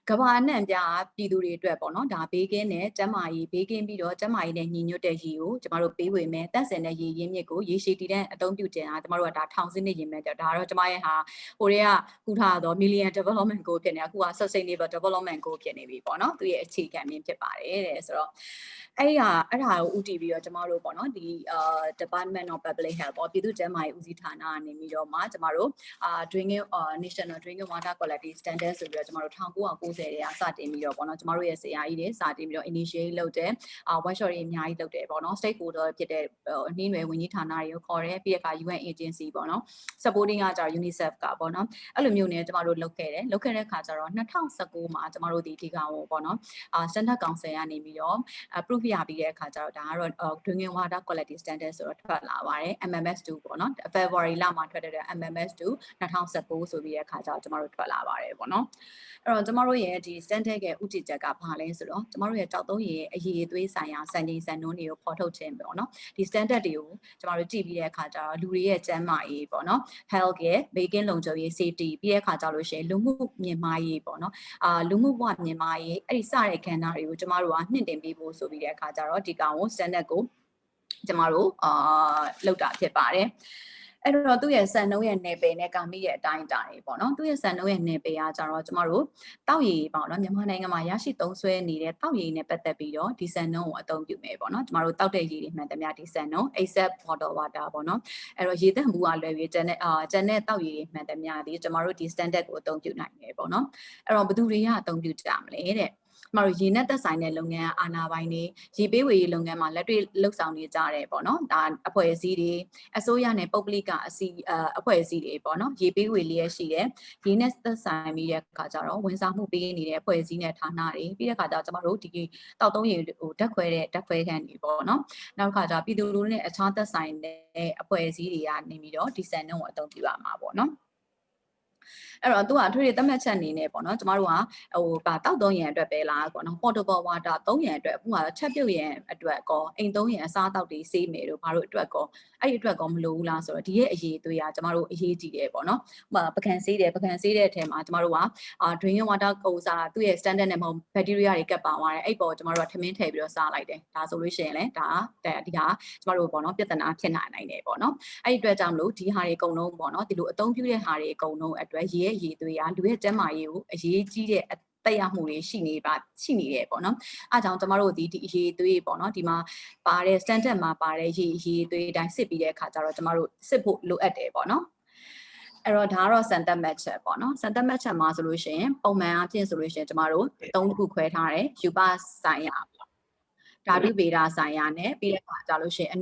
ကဘာအနှံ့ပြပြည်သူတွေအတွက်ပေါ့နော်ဒါဘေးကင်းတဲ့ကျန်းမာရေးဘေးကင်းပြီးတော့ကျန်းမာရေးနဲ့ညီညွတ်တဲ့ရေကိုကျမတို့ပေးဝေမယ်တန့်စင်တဲ့ရေရင်းမြစ်ကိုရေရှည်တည်တဲ့အသုံးပြုခြင်းဟာကျမတို့ကဒါထောင်စနစ်ရင်းမြစ်ဒါတော့ကျမရဲ့ဟာဟိုတွေကကူထားတော့ million development goal ဖြစ်နေအခုက sustainable development goal ဖြစ်နေပြီပေါ့နော်သူရဲ့အခြေခံမြင်ဖြစ်ပါတယ်တဲ့ဆိုတော့အဲ့ဒါကိုဦးတည်ပြီးတော့ကျမတို့ပေါ့နော်ဒီ Department of Public Health ပေါ့ပြည်သူ့ကျန်းမာရေးဦးစီးဌာနကနေပြီးတော့မှကျမတို့drinking national drinking water quality standard ဆိုပြီးတော့ကျမတို့1990တွေကစတင်ပြီးတော့ပေါ့နော်ကျမတို့ရဲ့ဆရာကြီးတွေစတင်ပြီးတော့ initiate လုပ်တဲ့workshop တွေအများကြီးလုပ်တယ်ပေါ့နော် stakeholder ဖြစ်တဲ့နှင်းရွယ်ဝန်ကြီးဌာနတွေကိုခေါ်တယ်ပြီးတဲ့အခါ UN agency ပေါ့နော် supporting ကကျတော့ UNICEF ကပေါ့နော်အဲ့လိုမျိုးနဲ့ကျမတို့လုပ်ခဲ့တဲ့အခါကျတော့2019မှာကျမတို့ဒီကောင်ကိုပေါ့နော်standard council ကနေပြီးတော့ proof ရပြီးတဲ့အခါကျတော့ဒါကတော့ drinking water quality standard ဆိုတော့ထွက်လာပါတယ် MMS2 ပေါ့နော် February လမှာထွက်တဲ့ MMS2 2019ဆိုပြီးတဲ့အခါကျတော့ကျမတို့ထွက်လာပါတယ်ပေါ့နော်အဲ့တော့ကျမတို့ရဲ့ဒီ standard ရဲ့ဥတည်ချက်ကဘာလဲဆိုတော့ကျမတို့ရဲ့ကြောက်သုံးရည်အရေးအသွေးဆိုင်ရာစံချိန်စံနှုန်းတွေကိုဖော်ထုတ်ခြင်းပေါ့နော်ဒီ standard တွေကိုကျမတို့ကြည့်ပြီးတဲ့အခါကျတော့လူတွေရဲ့ကျန်းမာရေးပေါ့နော် health ရဲ့ baking လုံခြုံရေး safety ပြီးတဲ့အခါကျလို့ရှိရင်လူမှုမြင့်မားရေးပေါ့နော်လူမှုဘဝမြင့်မားရေးအဲ့ဒီစတဲ့ကဏ္ဍတွေကိုကျမတို့ကနှင့်တင်ပေးဖို့ဆိုပြီးတဲ့အခါကျတော့ဒီကောင်ကို standard ကိုကျမတို့လောက်တာဖြစ်ပါတယ်အဲ့တော့သူ့ရဲ့စံနှုန်းရဲ့နယ်ပယ်နဲ့ကာမိရဲ့အတိုင်းအတာတွေပေါ့နော်သူ့ရဲ့စံနှုန်းရဲ့နယ်ပယ်ကကြတော့ကျမတို့တောက်ရည်ပေါ့နော်မြန်မာနိုင်ငံမှာရရှိသုံးစွဲနေတဲ့တောက်ရည်နဲ့ပတ်သက်ပြီးတော့ဒီစံနှုန်းကိုအသုံးပြုမယ်ပေါ့နော်ကျမတို့တောက်တဲ့ရည်တွေမှန်သမျှဒီစံနှုန်း except bottle water ပေါ့နော်အဲ့တော့ရေသန့်ဘူးကလွယ်ပြီးကျန်တဲ့တောက်ရည်တွေမှန်သမျှဒီကျမတို့ဒီ standard ကိုအသုံးပြုနိုင်တယ်ပေါ့နော်အဲ့တော့ဘယ်သူတွေကအသုံးပြုကြမလဲတဲ့ကျမတို့ရေနဲ့သက်ဆိုင်တဲ့လုပ်ငန်းအာဏာပိုင်တွေရေပေးဝေရေးလုပ်ငန်းမှာလက်တွေ့လှုပ်ဆောင်နေကြတယ်ပေါ့နော်ဒါအဖွဲ့အစည်းတွေအစိုးရနဲ့ပုဂ္ဂလိကအစည်းအဖွဲ့အစည်းတွေပေါ့နော်ရေပေးဝေလျက်ရှိတယ်ရေနဲ့သက်ဆိုင်ပြီးတဲ့အခါကျတော့ဝန်ဆောင်မှုပေးနေတဲ့အဖွဲ့အစည်းနဲ့ဌာနတွေပြီးတဲ့အခါကျတော့ကျမတို့ဒီတောက်သုံးရေဟိုဓာတ်ခွဲတဲ့ဓာတ်ခွဲခန်းတွေပေါ့နော်နောက်တစ်ခါကျပြည်သူလူထုနဲ့အခြားသက်ဆိုင်တဲ့အဖွဲ့အစည်းတွေကနေပြီးတော့ဒီစံနှုန်းကိုအသုံးပြုရမှာပေါ့နော်အဲ့တော့သူကအထွေထွေသတ်မှတ်ချက်အနေနဲ့ပေါ့နော်ကျမတို့ကတောက်သုံးရန်အတွက်ပဲလားပေါ့နော် portable water သုံးရန်အတွက်အခုကချက်ပြုတ်ရန်အတွက်ကောအိမ်သုံးရန်အစားအသောက်တွေစေးမယ်တို့ဘာလို့အတွက်ကောအဲ့ဒီအတွက်ကောမလိုဘူးလားဆိုတော့ဒီရဲ့အရေးအသွေးကကျမတို့အရေးကြီးတယ်ပေါ့နော်ပကံစေးတဲ့အထက်မှာကျမတို့ကdrinking water ကိုစားသူ့ရဲ့ standard နဲ့မဟုတ် bacteria တွေကပ်ပါသွားတယ်အဲ့ပေါ်ကျမတို့ကထမင်းထည့်ပြီးတော့စားလိုက်တယ်ဒါဆိုလို့ရှိရင်လည်းဒါဒီဟာကျမတို့ပေါ့နော်ပြဿနာဖြစ်နိုင်တယ်ပေါ့နော်အဲ့ဒီအတွက်ကြောင့်မလို့ဒီဟာတွေအကုန်လုံးပေါ့နော်ဒီလိုအသုံးပြုတဲ့ဟာတွေအကုန်လုံးအတွက်ရေရဲ့ရည်သွေးကလူရဲ့ကျန်းမာရေးကိုအရေးကြီးတဲ့တက်ရောက်မှုတွေရှိနေတယ်ပေါ့နော်အားကြောင့်ကျမတို့ဒီအရေးသွေးပေါ့နော်ဒီမှာပါတဲ့ standard မှာပါတဲ့ရေသွေးတိုင်းစစ်ပြီးတဲ့အခါကျတော့ကျမတို့စစ်ဖို့လိုအပ်တယ်ပေါ့နော်အဲ့တော့ဒါကတော့စံတက်မှတ်ချက်ပေါ့နော်စံတက်မှတ်ချက်မှာဆိုလို့ရှိရင်ပုံမှန်အဖြစ်ဆိုလို့ရှိရင်ကျမတို့၃ခုခွဲထားတယ်ယူပဆိုင်ရာဓာတုဗေဒဆိုင်ရာနဲ့ပြီးတဲ့အခါကျလို့ရှိရင်အ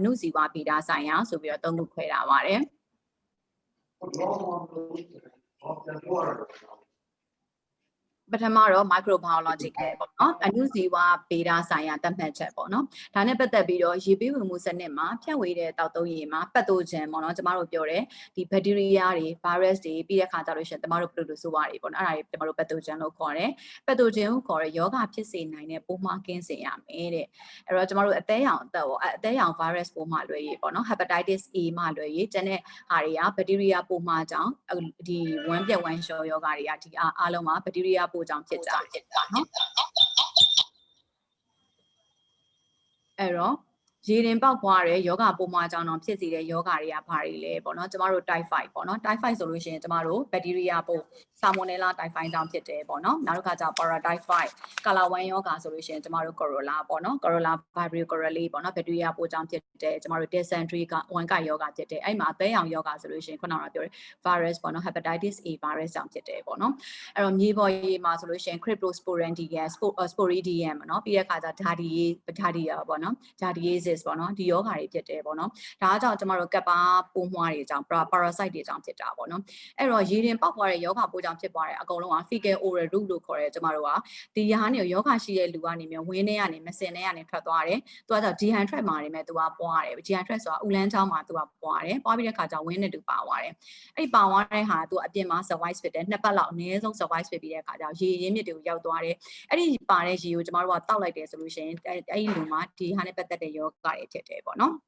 နုဇီဝဗေဒဆိုင်ရာဆိုပြီးတော့၃ခုခွဲထားပါတယ်ပထမတော့ microbiological ပေါ့နော်အနုဇီဝဗေဒဆိုင်ရာသတ်မှတ်ချက်ပေါ့နော်ဒါနဲ့ပတ်သက်ပြီးတော့ရေပေးဝင်မှုစနစ်မှာဖြန့်ဝေတဲ့တောက်သုံးရေမှာပတ်သိုဂျင်ပေါ့နော်ကျမတို့ပြောတယ်ဒီ bacteria တွေ virus တွေပြီးတဲ့အခါကျလို့ရှိရင်ကျမတို့ protozoa တွေပေါ့နော်အဲ့ဒါတွေကျမတို့ pathogen လို့ခေါ်တယ် pathogen ကိုခေါ်တဲ့ယောဂဖြစ်စေနိုင်တဲ့ပိုးမွှားကင်းစင်ရမယ်တဲ့အဲ့တော့ကျမတို့အသေးရောင် virus ပိုးမွှားလွယ်ရေးပေါ့နော် hepatitis A မှလွယ်ရေးကျန်တဲ့ဟာတွေက bacteria ပိုးမွှားကြောင့်ဒီဝမ်းပြက်ဝမ်းလျှောယောဂတွေကဒီအားလုံးမှာ bacteriaပိုးကြောင့်ဖြစ်ကြနော်အဲ့တော့ရေရင်ပေါက်ဖွားတဲ့ယောဂပိုးမွှားကြောင့်တော့ဖြစ်စေတဲ့ယောဂတွေကဘာတွေလဲပေါ့နော်ကျမတို့ typhoid ပေါ့နော် typhoid ဆိုလို့ရှိရင်ကျမတို့ bacteria ပိုး salmonella typhi ကြောင့်ဖြစ်တယ်ပေါ့နော်နောက်တစ်ခါကျ paratyphoid ကာလာဝမ်းယောဂဆိုလို့ရှိရင်ကျမတို့ corolla ပေါ့နော် corolla vibrio corolla ပေါ့နော် bacteria ပိုးကြောင့်ဖြစ်တယ်ကျမတို့ dysentery ကဝမ်းကိုက်ယောဂဖြစ်တယ်အဲ့မှာအသေးရောင်ယောဂဆိုလို့ရှိရင်ခုနကပြောတယ် virus ပေါ့နော် hepatitis A virus ကြောင့်ဖြစ်တယ်ပေါ့နော်အဲ့တော့မြေပေါ်ရေမှာဆိုလို့ရှိရင် cryptosporidium sporidium ပေါ့နော်ပြီးတဲ့အခါကျဓာတိပေါ့နော် giardiasis ပေါ့နော်ဒီယောဂါတွေဖြစ်တယ်ပေါ့နော်ဒါကြောင့်ကျမတို့ကပ်ပါပိုးမွှားတွေကြောင့် parasite တွေကြောင့်ဖြစ်တာပေါ့နော်အဲ့တော့ရေရင်ပေါက်ပွားတဲ့ယောဂပိုးကြောင့်ဖြစ်ပွားတဲ့အကုန်လုံးက fecal oral route လို့ခေါ်ရဲကျမတို့ကဒီရဟန်းတွေယောဂရှိတဲ့လူကနေမျိုးဝင်းထဲကနေမစင်ထဲကနေထွက်သွားတယ်သူကကြောင့် dehydrate မှာနေမဲ့သူကပွားတယ် dehydrate ဆိုတာဥလန်းချောင်းမှာသူကပွားတယ်ပွားပြီးတဲ့အခါကျဝင်းနဲ့တူပါသွားတယ်အဲ့ပါသွားတဲ့ဟာသူအပြင်မှာ survive ဖြစ်တယ်2ပတ်လောက်အနည်းဆုံး survive ဖြစ်ပြီးတဲ့အခါကျရေရင်းမြစ်တွေကိုရောက်သွားတယ်အဲ့ဒီပါတဲ့ရေကိုကျမတို့ကတောက်လိုက်တယ်ဆိုလို့ရှိရင်အဲ့ဒီလူမှာဒီဟာနဲ့ပတ်သက်တဲ့ယောဂတွေဖြစ်တယ်ပေါ့နော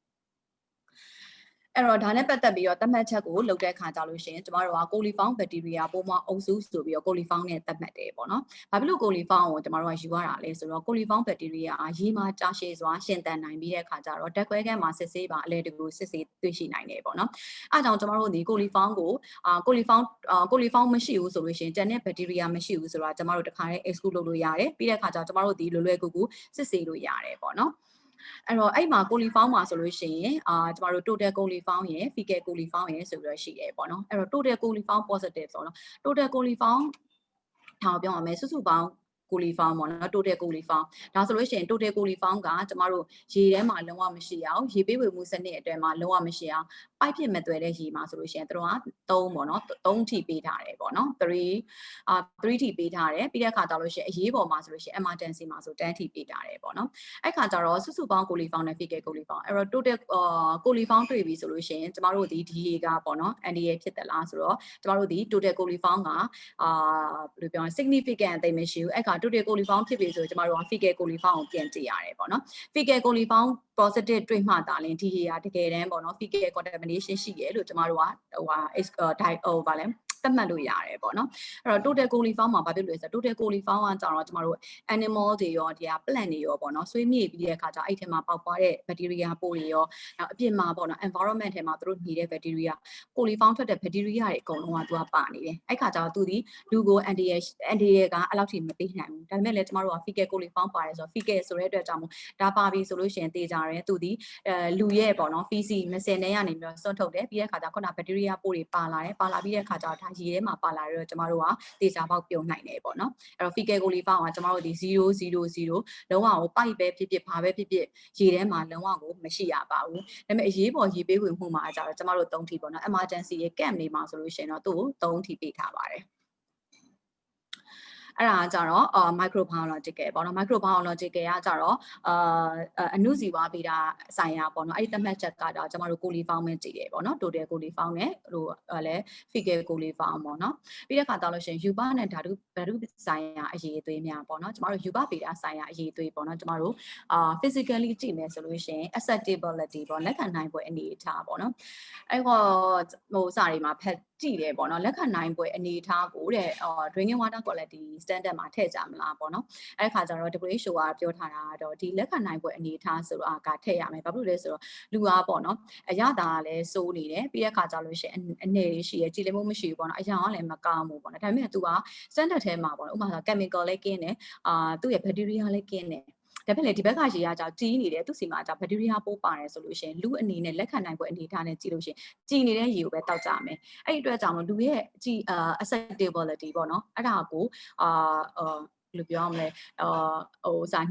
်အဲ့တော့ဒါနဲ့ပတ်သက်ပြီးတော့သတ်မှတ်ချက်ကိုလုပ်တဲ့ခါကြလို့ရှိရင်ကျမတို့က coliform bacteria ပိုးမွှားအုပ်စုဆိုပြီးတော့ coliform နဲ့သတ်မှတ်တယ်ပေါ့နော်။ဘာဖြစ်လို့ coliform ကိုကျမတို့ကယူရတာလဲဆိုတော့ coliform bacteria ရေမှာကြာရှည်စွာရှင်သန်နိုင်ပြီးတဲ့ခါကျတော့ဓာတ်ခွဲခန်းမှာစစ်ဆေးပါအလဲတကူစစ်ဆေးတွေ့ရှိနိုင်တယ်ပေါ့နော်။အဲဒါကြောင့်ကျမတို့ဒီ coliform ကိုcoliform မရှိဘူးဆိုလို့ရှိရင်ကျန်တဲ့ bacteria မရှိဘူးဆိုတော့ကျမတို့တခါတည်း exclude လုပ်လို့ရတယ်။ပြီးတဲ့ခါကျတော့ကျမတို့ဒီလွယ်လွယ်ကူကူစစ်ဆေးလို့ရတယ်ပေါ့နော်။အဲ့တော့အဲ့မှာ coliform မှာဆိုလို့ရှိရင်ကျမတို့ total coliform ရယ် fecal coliform ရယ်ဆိုပြီးတော့ရှိတယ်ပေါ့နော်အဲ့တော့ total coliform positive ဆိုတော့ total coliform ထောင်ပြောရမယ်စုစုပေါင်း ကိုလီဖောင်းပေါ့နော်တိုတယ်ကိုလီဖောင်းဒါဆိုလို့ရှိရင်တိုတယ်ကိုလီဖောင်းကကျမတို့ရေထဲမှာလုံးဝမရှိအောင်ရေပေးဝေမှုစနစ်အတွင်းမှာလုံးဝမရှိအောင်ပိုက်ဖြစ်မဲ့သွဲတဲ့ရေမှာဆိုလို့ရှိရင်တို့က3ပေါ့နော်3ထိပေးထားတယ်ပေါ့နော်3ထိပေးထားတယ်ပြီးတဲ့အခါကျလို့ရှိရင်အရေးပေါ်မှာဆိုလို့ရှိရင် emergency မှာဆို10ထိပေးထားတယ်ပေါ့နော်အဲ့ခါကျတော့စုစုပေါင်းကိုလီဖောင်းနဲ့ fecal ကိုလီဖောင်းအဲ့တော့ total ကိုလီဖောင်းတွေ့ပြီဆိုလို့ရှိရင်ကျမတို့ဒီရေကပေါ့နော် NDA ဖြစ်တယ်လားဆိုတော့ကျမတို့ဒီ total ကိုလီဖောင်းကဘယ်လိုပြောရလဲ significant အသိမရှိဘူးအဲ့ခါ total ကိုလီဖောင်းဖြစ်ပြီဆိုတော့ကျမတို့က fecal ကိုလီဖောင်းကိုပြန်ကြည့်ရတယ်ပေါ့နော် fecal ကိုလီဖောင်း positive တွေ့မှသာလင်ဒီရေကတကယ်တမ်းပေါ့နော် fecal contamination ရှိရလို့ကျမတို့ကဗာလဲသတ်မှတ်လို့ရတယ်ပေါ့နော်အဲ့တော့ total ကိုလီဖောင်းမှာဘာဖြစ်လို့လဲဆိုတော့ total ကိုလီဖောင်းကကြတော့ကျမတို့ animal တွေရောဒီက plant တွေရောပေါ့နော်ဆွေးမြေ့ပြီးတဲ့အခါကျအဲ့ထဲမှာပေါက်ပွားတဲ့ bacteria ပိုးတွေရောအပြင်မှာပေါ့နော် environment ထဲမှာသူတို့နေတဲ့ bacteria ကိုလီဖောင်းထွက်တဲ့ bacteria တွေအကုန်လုံးကသူကပါနေတယ်အဲ့ခါကျတော့သူဒီလူကို anti ကအဲ့လောက်ထိမပေးနိုင်ဘူးဒါပေမဲ့လည်းကျမတို့က fecal ကိုလီဖောင်းပါတယ်ဆိုတော့ fecal ဆိုတဲ့အတွက်ကြောင့်မို့ဒါပါပြီဆိုလို့ရှိရင်တေးကြတယ်သူဒီလူရဲ့ပေါ့နော် feces မစင်ထဲကနေပြီးတော့စွန့်ထုတ်တယ်ပြီးတဲ့အခါကျခုန bacteria ပိုးတွေပါလာတယ်ပါလာပြီးတဲ့အခါကျတော့ဒါရေထဲမှာပါလာတော့ကျမတို့ကတေချာပေါက်ပြုံနိုင်တယ်ပေါ့နော်အဲ့တော့ fecal ကိုလီဖောင်းကကျမတို့ဒီ000လုံးဝကိုပိုက်ပဲဖြစ်ဖြစ်ဘာပဲဖြစ်ဖြစ်ရေထဲမှာလုံးဝကိုမရှိရပါဘူးဒါပေမဲ့အရေးပေါ်ရေပေးဝင်မှုမှာကျတော့ကျမတို့3ထိပေါ့နော် emergency ရဲ့ camp တွေမှာဆိုလို့ရှိရင်တော့သူ့ကို3ထိပေးထားပါတယ်အဲ့ဒါကြတော့microbiological ပေါ့နော် microbiological ကကြတော့အနုဇီဝဗေဒဆိုင်ရာပေါ့နော်အဲ့ဒီသတ်မှတ်ချက်ကတော့ကျမတို့ကိုလီဖောင်းပဲကြည့်တယ်ပေါ့နော် total ကိုလီဖောင်းနဲ့ဟိုလဲ fecal ကိုလီဖောင်းပေါ့နော်ပြီးတဲ့အခါတော့လို့ရှိရင်ယူပနဲ့ဓာတုဆိုင်ရာအရေးအသွေးများပေါ့နော်ကျမတို့ယူပဗေဒဆိုင်ရာအရေးအသွေးပေါ့နော်ကျမတို့physically ကြည့်မယ်ဆိုလို့ရှိရင် acceptability ပေါ့လက်ခံနိုင်ပွဲအနေအထားပေါ့နော်အဲ့ဟိုစာတွေမှာဖက်ကြည့်တယ်ပေါ့နော်လက်ခံနိုင်ပွဲအနေအထားကိုတဲ့drinking water quality standard မှာထည့်ကြမလားပေါ့နော်အဲ့ခါကျတော့ WHO ကပြောထားတာကတော့ဒီလက်ခံနိုင်ပွဲအနေအထားဆိုတော့ကထည့်ရမယ်ဘာဖြစ်လို့လဲဆိုတော့လူကပေါ့နော်အရသာကလည်းစိုးနေတယ်ပြီးတဲ့ခါကျလို့ရှိရင်အနေလေးရှိရကြည်လင်မှုမရှိဘူးပေါ့နော်အရာကလည်းမကောင်းဘူးပေါ့နော်ဒါပေမဲ့ तू က standard ထဲမှာပေါ့နော်ဥပမာဆို chemical လည်းကင်းတယ်သူ့ရဲ့ bacteria လည်းကင်းတယ်ဒါပေမဲ့ဒီဘက်ကရေကကြောင့်ကြီးနေတယ်သူ့စီမှာကြောင့် bacteria ပိုးပါတယ်ဆိုလို့ရှိရင်လူအနေနဲ့လက်ခံနိုင်ပွဲအနေအထားနဲ့ကြည့်လို့ရှိရင်ကြီးနေတဲ့ရေကိုပဲတောက်ကြမယ်အဲ့ဒီအတွက်ကြောင့်လူရဲ့acceptability ပေါ့နော်အဲ့ဒါကိုဘယ်လိုပြောရမလဲ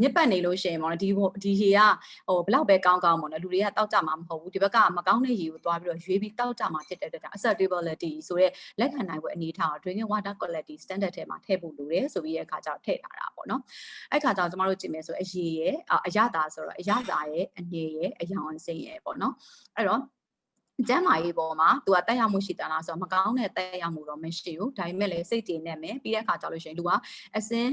ညစ်ပတ်နေလို့ရှိရင်ပေါ့နော်ဒီရေကဘလောက်ပဲကောင်းပေါ့နော်လူတွေကတောက်ကြမှာမဟုတ်ဘူးဒီဘက်ကမကောင်းတဲ့ရေကိုသွားပြီးတော့ရွေးပြီးတောက်ကြမှာဖြစ်တဲ့အတွက် acceptability ဆိုတဲ့လက်ခံနိုင်ပွဲအနေအထားကို drinking water quality standard ထဲမှာထည့်ဖို့လိုတယ်ဆိုပြီးတဲ့အခါကျတော့ထည့်ထားတာပေါ့နော်အဲ့ခါကျတော့ကျမတို့ကြည့်မယ်ဆိုအရေရဲ့အရသာဆိုတော့အရသာရဲ့အနေရဲ့အယောင်အစိမ်းရဲ့ပေါ့နော်အဲ့တော့ကျမ်းမာရေးပေါ်မှာသူကတက်ရောက်မှုရှိတယ်လားဆိုတော့မကောင်းတဲ့တက်ရောက်မှုတော့မရှိဘူးဒါပေမဲ့လည်းစိတ်တည်နေမယ်ပြီးတဲ့အခါကျလို့ရှိရင်သူကအစင်း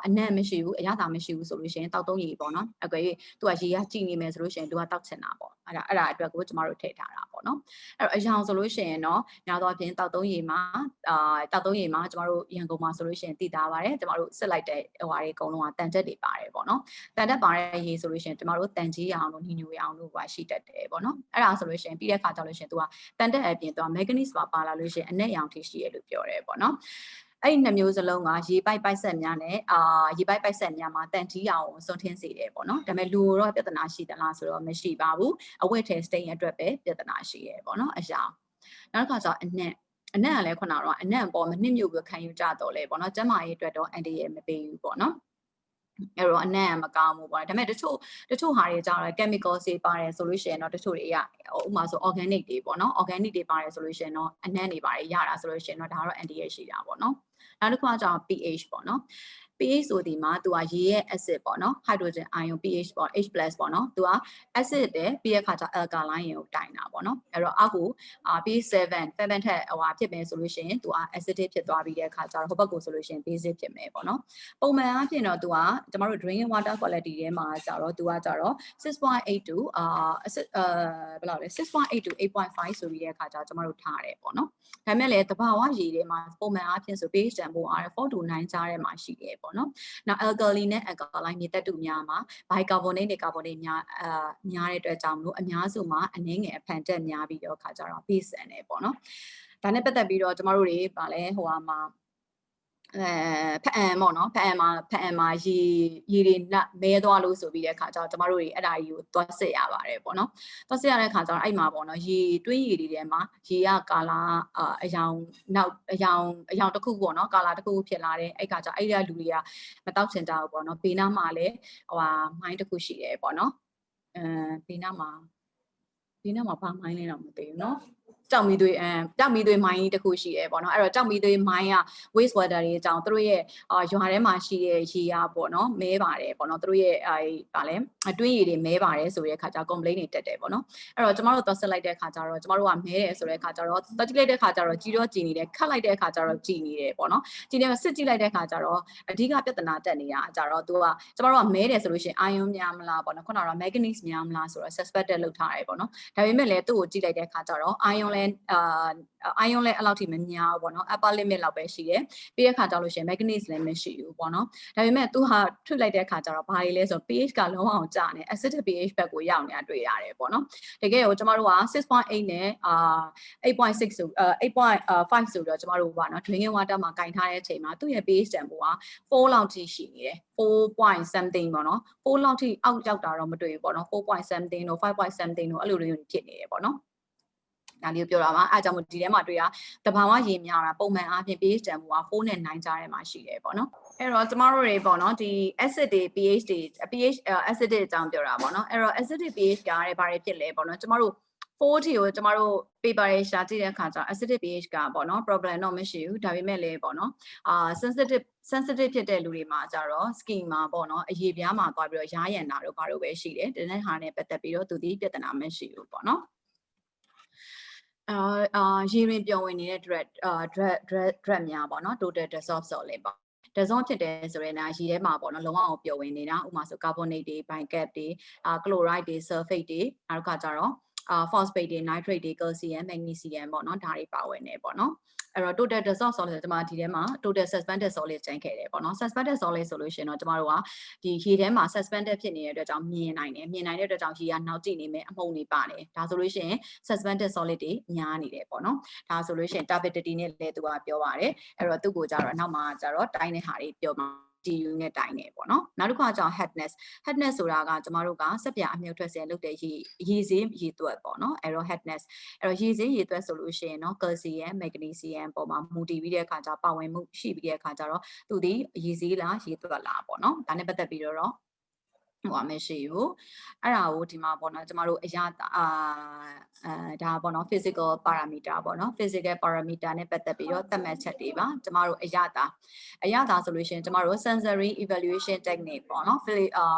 အနံ့မရှိဘူးအရသာမရှိဘူးဆိုလို့ရှိရင်တောက်သုံးရေပေါ့နော်အကွယ်သူကရေကကြည်နေမယ်ဆိုလို့ရှိရင်သူကတောက်ချင်တာပေါ့အဲ့ဒါအတွက်ကိုကျမတို့ထည့်ထားတာပေါ့နော်အဲ့တော့အယောင်ဆိုလို့ရှိရင်တော့များသောအားဖြင့်တောက်သုံးရေမှာတောက်သုံးရေမှာကျမတို့ရန်ကုန်မှာဆိုလို့ရှိရင်တည်တာပါတယ်ကျမတို့စစ်လိုက်တဲ့ဟိုဟာတွေအကုန်လုံးကတန်တက်တွေပါတယ်ပေါ့နော်တန်တက်ပါတဲ့ရေဆိုလို့ရှိရင်ကျမတို့တန်ကြီးအောင်လို့ညီညွတ်အောင်လို့ပါရှိတတ်တယ်ပေါ့နော်အဲ့ဒါဆိုလို့ရှိရင်ပြီးတဲ့အခါကျလို့ရှိရင်သူကတန်တက်အပြင်သူက mechanism ပါလာလို့ရှိရင်အနက်ရောင်ထိရှိရလို့ပြောတယ်ပေါ့နော်အဲ့ဒီနှစ်မျိုးစလုံးကရေပိုက်ဆက်များနဲ့ရေပိုက်ဆက်များမှာတန်ကြီးအောင်စွန့်ထင်းစေတယ်ပေါ့နော်ဒါပေမဲ့လူတော့ပြဿနာရှိသလားဆိုတော့မရှိပါဘူးအဝတ်ထဲ stain အတွက်ပဲပြဿနာရှိရပေါ့နော်အရာနောက်တစ်ခါဆိုအနက်ကလည်းခုနကတော့အနက်ပေါ်မနှစ်မြို့ကိုခံယူကြတော့လေပေါ့နော်ကျမကြီးအတွက်တော့ anti ရမပေးဘူးပေါ့နော်အဲ့တော့အနံ့မကောင်းဘူးပေါ့ဒါပေမဲ့တချို့ဟာတွေကြောင့် chemical တွေပါတယ်ဆိုလို့ရှိရင်တော့တချို့တွေကဥပမာဆို organic တွေပေါ့နော် organic တွေပါတယ်ဆိုလို့ရှိရင်တော့အနံ့တွေပါတယ်ရတာဆိုလို့ရှိရင်တော့ဒါကတော့ anti ရှိတာပေါ့နော်နောက်တစ်ခုကကျတော့ pH ပေါ့နော် pH ဆိုဒီမှာသူကရေရဲ့ acid ပေါ့နော် hydrogen ion pH ပေါ့ H+ ပေါ့နော်သူက acid တဲ့ပြီးတဲ့ခါကျ alkaline ကိုတိုင်တာပေါ့နော်အဲ့တော့အခုpH 7 ထက်ဟိုဖြစ်မယ်ဆိုလို့ရှိရင်သူက acidic ဖြစ်သွားပြီးတဲ့ခါကျတော့ဟိုဘက်ကိုဆိုလို့ရှိရင် basic ဖြစ်မယ်ပေါ့နော်ပုံမှန်အားဖြင့်တော့သူကကျမတို့ drinking water quality ထဲမှာကျတော့သူကကျတော့ 6.8 to ဘယ်လောက်လဲ 6.8 to 8.5 ဆိုပြီးတဲ့ခါကျတော့ကျမတို့ထားရတယ်ပေါ့နော်ဒါပေမဲ့လည်းတဘာဝရေထဲမှာပုံမှန်အားဖြင့်ဆို pH တန်ဖိုးအား4 to 9ကြားထဲမှာရှိတယ်ပေါ့နော်နောက် alkali နဲ့ alkaline မြေသက်တူများမှာ bicarbonate နဲ့ carbonate များတဲ့အတွက်ကြောင့်မလို့အများစုမှာအနည်းငယ်အဖန်တက်များပြီးတော့ခါကျတော့ base ဆန်တယ်ပေါ့နော်ဒါနဲ့ပတ်သက်ပြီးတော့ကျမတို့တွေဗာလဲဟိုမှာ ဖက်အံပေါ့နော်ဖက်အံမှာရေတွေမဲသွားလို့ဆိုပြီးတဲ့ခါကျတော့ကျမတို့တွေအဲ့ဒါကြီးကိုသွားစစ်ရပါတယ်ပေါ့နော်သွားစစ်ရတဲ့ခါကျတော့အဲ့မှာပေါ့နော်ရေတွင်းရေတွေထဲမှာရေကကာလာအယောင်တစ်ခုပေါ့နော်ကာလာတစ်ခုဖြစ်လာတယ်အဲ့ခါကျအဲ့ဒီလူတွေကမတောက်ချင်ကြဘူးပေါ့နော်ဘေးနားမှာလည်းမိုင်းတစ်ခုရှိတယ်ပေါ့နော်ဘေးနားမှာဘာမိုင်းလဲတော့မသိဘူးနော်ကြောက်မီသွေးမိုင်းတစ်ခုရှိတယ်ပေါ့နော်အဲ့တော့ကြောက်မီသွေးမိုင်းက waste water တွေအကြောင်းသူတို့ရဲ့ရွာထဲမှာရှိတဲ့ရေရပေါ့နော်မဲပါတယ်ပေါ့နော်သူတို့ရဲ့ဗာလဲအတွင်းရေတွေမဲပါတယ်ဆိုတဲ့ခါကျ complaint တွေတက်တယ်ပေါ့နော်အဲ့တော့ကျမတို့သွားစစ်လိုက်တဲ့ခါကျတော့ကျမတို့ကမဲတယ်ဆိုတဲ့ခါကျတော့တက်ကြည့်လိုက်တဲ့ခါကျတော့ကြီးတော့ကြည်နေတယ်ခတ်လိုက်တဲ့ခါကျတော့ကြည်နေတယ်ပေါ့နော်ကြည်နေစစ်ကြည့်လိုက်တဲ့ခါကျတော့အဓိကပြဿနာတက်နေတာကျတော့သူကကျမတို့ကမဲတယ်ဆိုလို့ရှိရင် ion များမလားပေါ့နော်ခုနကတော့ manganese များမလားဆိုတော့ suspected လုပ်ထားတယ်ပေါ့နော်ဒါပေမဲ့လည်းသူ့ကိုကြည့်လိုက်တဲ့ခါကျတော့ ion လည်းအဲ့လောက်ထိမများဘူးပေါ့နော် upper limit လောက်ပဲရှိတယ်ပြီးတဲ့ခါကျလို့ရှိရင် manganese လည်းမရှိဘူးပေါ့နော်ဒါပေမဲ့သူဟာထွတ်လိုက်တဲ့ခါကျတော့ဘာတွေလဲဆိုတော့ pH ကလုံးဝအောင်ကျနေ acidic pH ဘက်ကိုရောက်နေတာတွေ့ရတယ်ပေါ့နော်တကယ်ကိုကျမတို့က 6.8 နဲ့8.6 ဆို8.5 ဆိုတော့ကျမတို့ကနော် drinking water မှာကင်ထားတဲ့အချိန်မှာသူ့ရဲ့ pH တန်ဖိုးက4လောက်ထိရှိနေတယ်4 something ပေါ့နော်4လောက်ထိအောက်ရောက်တာတော့မတွေ့ဘူးပေါ့နော်4 something တို့5 something တို့အဲ့လိုတွေဖြစ်နေတယ်ပေါ့နော်ဒါလေးပြောတာပါအဲအကြောင်းမို့ဒီထဲမှာတွေ့တာတဘာဝရေများတာပုံမှန်အားဖြင့် pH တန်ဖိုးက4နဲ့9ကြားထဲမှာရှိတယ်ပေါ့နော်အဲ့တော့ကျမတို့တွေပေါ့နော်ဒီ acid တွေ pH တွေ pH acid တွေအကြောင်းပြောတာပေါ့နော်အဲ့တော့ acid တွေ pH ကလည်းဘာတွေဖြစ်လဲပေါ့နော်ကျမတို့4 ကိုကျမတို့ paper တွေရှာကြည့်တဲ့အခါကျတော့ acidic pH ကပေါ့နော် problem တော့မရှိဘူးဒါပေမဲ့လည်းပေါ့နော်sensitive ဖြစ်တဲ့လူတွေမှာကျတော့ skin မှာပေါ့နော်အရေပြားမှာသွားပြီးတော့ရားရံတာတို့ဘာလို့ပဲရှိတယ်ဒီနေ့ဟာနဲ့ပတ်သက်ပြီးတော့သူဒီပြဿနာမရှိဘူးပေါ့နော်ရေရင်ပျော်ဝင်နေတဲ့ drug များပေါ့နော် total dissolved solid ပေါ့dissolve ဖြစ်တယ်ဆိုရင်ရေထဲမှာပေါ့နော်လုံးဝအောင်ပျော်ဝင်နေတာဥပမာဆို carbonate တွေ bicap တွေchloride တွေ sulfate တွေနောက်တစ်ခါကျတော့phosphate တွေ nitrate တွေ calcium magnesium ပေါ့နော်ဒါတွေပါဝင်နေပေါ့နော်အဲ့တော့ total dissolved solid ဆိုတော့ဒီထဲမှာ total suspended solid ကျန်ခဲ့တယ်ပေါ့နော် suspended solid ဆိုလို့ရှိရင်တော့ကျမတို့ကဒီရေထဲမှာ suspended ဖြစ်နေတဲ့အတွက်ကြောင့်မြင်နိုင်တဲ့အတွက်ကြောင့်ရေကနောက်ကျနေမယ်အမှုန်တွေပါနေဒါဆိုလို့ရှိရင် suspended solid တွေများနေတယ်ပေါ့နော်ဒါဆိုလို့ရှိရင် turbidity နဲ့လည်းသူကပြောပါတယ်အဲ့တော့သူ့ကိုကြတော့နောက်မှာကြတော့တိုင်းတဲ့ဟာတွေပြောမှာTU နဲ့တိုင်းနေပေါ့နော်နောက်တစ်ခါကျတော့ hardness ဆိုတာကကျမတို့ကစက်ပြအမြုပ်ထွက်စေလုပ်တဲ့ရေစင်းရေသွက်ပေါ့နော်အဲ့တော့ hardness အဲ့တော့ရေစင်းရေသွက်ဆိုလို့ရှိရင်တော့ calcium magnesium ပေါ်မှာမူတည်ပြီးတဲ့အခါကျပါဝင်မှုရှိပြီးတဲ့အခါကျတော့သူဒီရေစည်းလားရေသွက်လားပေါ့နော်ဒါနဲ့ပတ်သက်ပြီးတော့ဟိုမရှိဘူးအဲ့ဒါကိုဒီမှာပေါ့နော်ကျမတို့အရာဒါပေါ့နော် physical parameter ပေါ့နော် physical parameter နဲ့ပတ်သက်ပြီးတော့သတ်မှတ်ချက်တွေပါကျမတို့အရာသာဆိုလို့ရှိရင်ကျမတို့ sensory evaluation technique ပေါ့နော်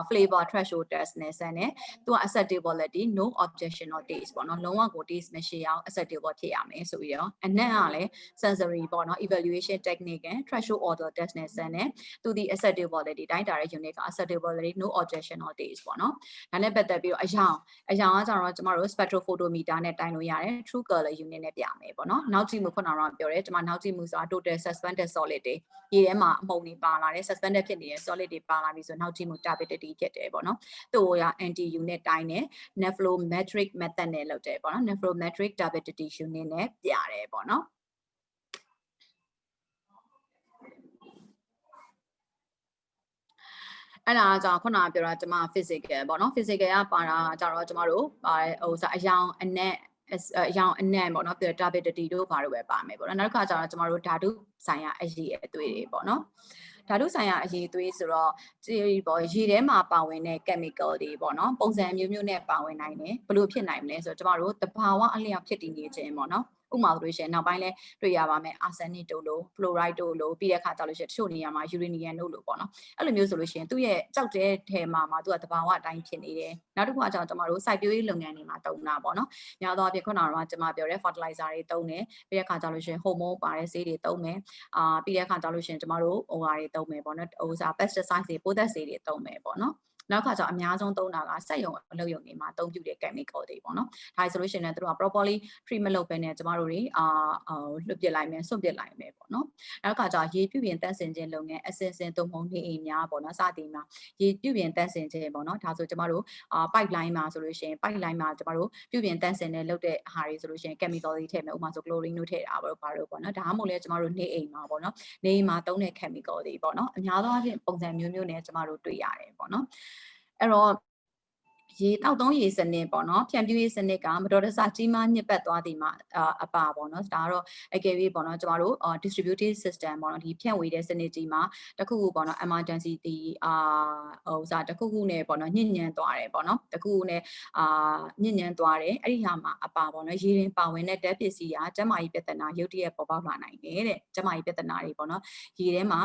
flavor threshold test နဲ့ဆန်တယ်သူက acceptability no objectional taste ပေါ့နော်လုံးဝကို taste မရှိအောင် acceptable ဖြစ်ရမယ်ဆိုပြီးတော့အနက်ကလည်း sensory ပေါ့နော် evaluation technique နဲ့ threshold order test နဲ့ဆန်တယ်သူဒီ acceptability တိုင်းတာတဲ့ unit က acceptability no objection days ပေါ့နော်ဒါနဲ့ပတ်သက်ပြီးတော့အယောင်ကကျတော့ကျမတို့ spectrophotometer နဲ့တိုင်းလို့ရတယ် true color unit နဲ့ပြမယ်ပေါ့နော်နောက်ကြည့်မှုခုနကတော့ပြောတယ်ကျမနောက်ကြည့်မှုဆိုတာ total suspended solid တွေရေထဲမှာအမှုန်တွေပါလာတယ် suspended ဖြစ်နေတဲ့ solid တွေပါလာပြီဆိုနောက်ကြည့်မှု turbidity ဖြစ်တယ်ပေါ့နော်သူ့ကိုရ anti unit တိုင်းတယ် nephrometric method နဲ့လုပ်တယ်ပေါ့နော် nephrometric turbidity unit နဲ့ပြတယ်ပေါ့နော်အဲ့ဒါကြောင့်ခုနကပြောတာကျမ physical ပေါ့နော် physical ကပါတာကြတော့ကျမတို့ဟိုစားအယောင်အနက်ပေါ့နော် turbidity တို့ဘာလို့ပဲပါမယ်ပေါ့နော်နောက်တစ်ခါကျတော့ကျမတို့ဓာတုဆိုင်ရာအရည်အသွေးတွေပေါ့နော်ဓာတုဆိုင်ရာအရည်အသွေးဆိုတော့ပေါ့ရေထဲမှာပါဝင်တဲ့ chemical တွေပေါ့နော်ပုံစံမျိုးနဲ့ပါဝင်နိုင်တယ်ဘယ်လိုဖြစ်နိုင်မလဲဆိုတော့ကျမတို့တဘာဝအလျောက်ဖြစ်တည်နေခြင်းပေါ့နော်ဥပမာဆိုလို့ရှိရင်နောက်ပိုင်းလဲတွေ့ရပါမယ် arsenic တို့လို့ fluoride တို့လို့ပြီးတဲ့အခါကျလို့ရှိရင်တချို့နေရာမှာ uranium တို့လို့ပေါ့နော်အဲ့လိုမျိုးဆိုလို့ရှိရင်သူ့ရဲ့ကြောက်တဲ့ထဲမှာသူကတဘာဝအတိုင်းဖြစ်နေတယ်နောက်တစ်ခုကကျတော့ကျမတို့စိုက်ပျိုးရေးလုပ်ငန်းတွေမှာတုံးတာပေါ့နော်များသောအားဖြင့်ခုနကတော့ကျမပြောတဲ့ fertilizer တွေတုံးတယ်ပြီးတဲ့အခါကျလို့ရှိရင် hormone ပါတဲ့ဆေးတွေတုံးမယ်ပြီးတဲ့အခါကျလို့ရှိရင်ကျမတို့ဟိုဟာတွေတုံးမယ်ပေါ့နော်ဟိုစား pesticide တွေပိုးသက်ဆေးတွေတုံးမယ်ပေါ့နော် နောက်ခါကျအများဆုံးသုံးတာကစက်ရုံအလုပ်ရုံတွေမှာအသုံးပြုတဲ့ chemical တွေပေါ့နော်ဒါဆိုလို့ရှိရင်လည်းတို့က properly treat မလုပ်ဘဲနဲ့ကျမတို့တွေလွတ်ပစ်လိုက်မယ်စွန့်ပစ်လိုက်မယ်ပေါ့နော်နောက်ခါကျရေပြုပြင်တန့်စင်ခြင်းလုပ်ငန်းအစင်စင်သုံးပုံနေအိမ်များပေါ့နော်စသည်မှာရေပြုပြင်တန့်စင်ခြင်းပေါ့နော်ဒါဆိုကျမတို့pipeline မှာဆိုလို့ရှိရင် pipeline မှာကျမတို့ပြုပြင်တန့်စင်တဲ့လုပ်တဲ့ဟာတွေဆိုလို့ရှိရင် chemical တွေထည့်မယ်ဥပမာဆို chlorine တို့ထည့်တာပေါ့ဘာလို့ပေါ့နော်ဒါမှမဟုတ်လဲကျမတို့နေအိမ်မှာပေါ့နော်နေအိမ်မှာသုံးတဲ့ chemical တွေပေါ့နော်အများသောအားဖြင့်ပုံစံမျိုးမျိုးနဲ့ကျမတို့တွေ့ရတယ်ပေါ့နော်အဲ့တော့ရေတောက်သုံးရေစနစ်ပေါ့နော်ဖြန့်ဖြူးရေးစနစ်ကမတော်တဆကြီးမားညစ်ပတ်သွားသည်မှာအပါပေါ့နော်ဒါကတော့အကယ်၍ပေါ့နော်ကျမတို့distributed system ပေါ့နော်ဒီဖြန့်ဝေတဲ့စနစ်ကြီးမှာတခုခုပေါ့နော် emergency ဒီတခုခုနဲ့ပေါ့နော်ညဉ့်ညံသွားတယ်ပေါ့နော်တခုခုနဲ့ညဉ့်ညံသွားတယ်အဲ့ဒီဟာမှာအပါပေါ့နော်ရေရင်ပါဝင်တဲ့ဓာတ်ပစ္စည်းကကျန်းမာရေးပြဿနာရုတ်တရက်ပေါ်ပေါက်လာနိုင်တယ်တဲ့ကျန်းမာရေးပြဿနာတွေပေါ့နော်ရေထဲမှာ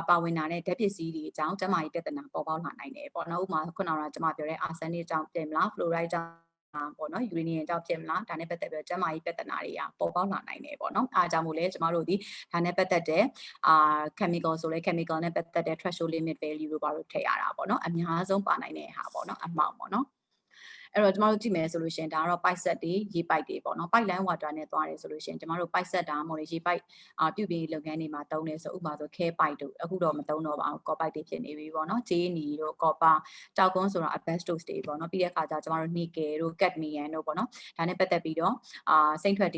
ပါဝင်လာတဲ့ဓာတ်ပစ္စည်းတွေအကြောင်းကျန်းမာရေးပြဿနာပေါ်ပေါက်လာနိုင်တယ်ပေါ့နော်ဥပမာခုနကကျွန်မပြောတဲ့ arsenic ကြောင့်ဖြစ်မလား fluoride ကြောင့်ပေါ့နော် uranium ကြောင့်ဖြစ်မလားဒါနဲ့ပတ်သက်ပြီးကျန်းမာရေးပြဿနာတွေကပေါ်ပေါက်လာနိုင်တယ်ပေါ့နော်အားကြောင့်မို့လဲကျမတို့ဒီဒါနဲ့ပတ်သက်တဲ့chemical ဆိုလဲ chemical နဲ့ပတ်သက်တဲ့ threshold limit value တို့ဘာလို့ထည့်ရတာပေါ့နော်အများဆုံးပါနိုင်တဲ့ဟာပေါ့နော်အမှောက်ပေါ့နော်အဲ့တော့ကျမတို့ကြည့်မယ်ဆိုလို့ရှိရင်ဒါကတော့ pipe set တွေရေပိုက်တွေပေါ့နော် pipeline water နဲ့သွားတယ်ဆိုလို့ရှိရင်ကျမတို့ pipe set ဒါမှမဟုတ်ရေပိုက်ပြုပြင်လုပ်ငန်းတွေမှာသုံးတယ်ဆိုဥပမာဆို care pipe တို့အခုတော့မသုံးတော့ပါဘူး copper pipe တွေဖြစ်နေပြီပေါ့နော်ဂျေးနီတို့ copper ကြောက်ကုန်းဆိုတာ asbestos တွေပေါ့နော်ပြီးတဲ့အခါကျကျမတို့ nickel တို့ cadmium တို့ပေါ့နော်ဒါနဲ့ပတ်သက်ပြီးတော့စိမ့်ထွက်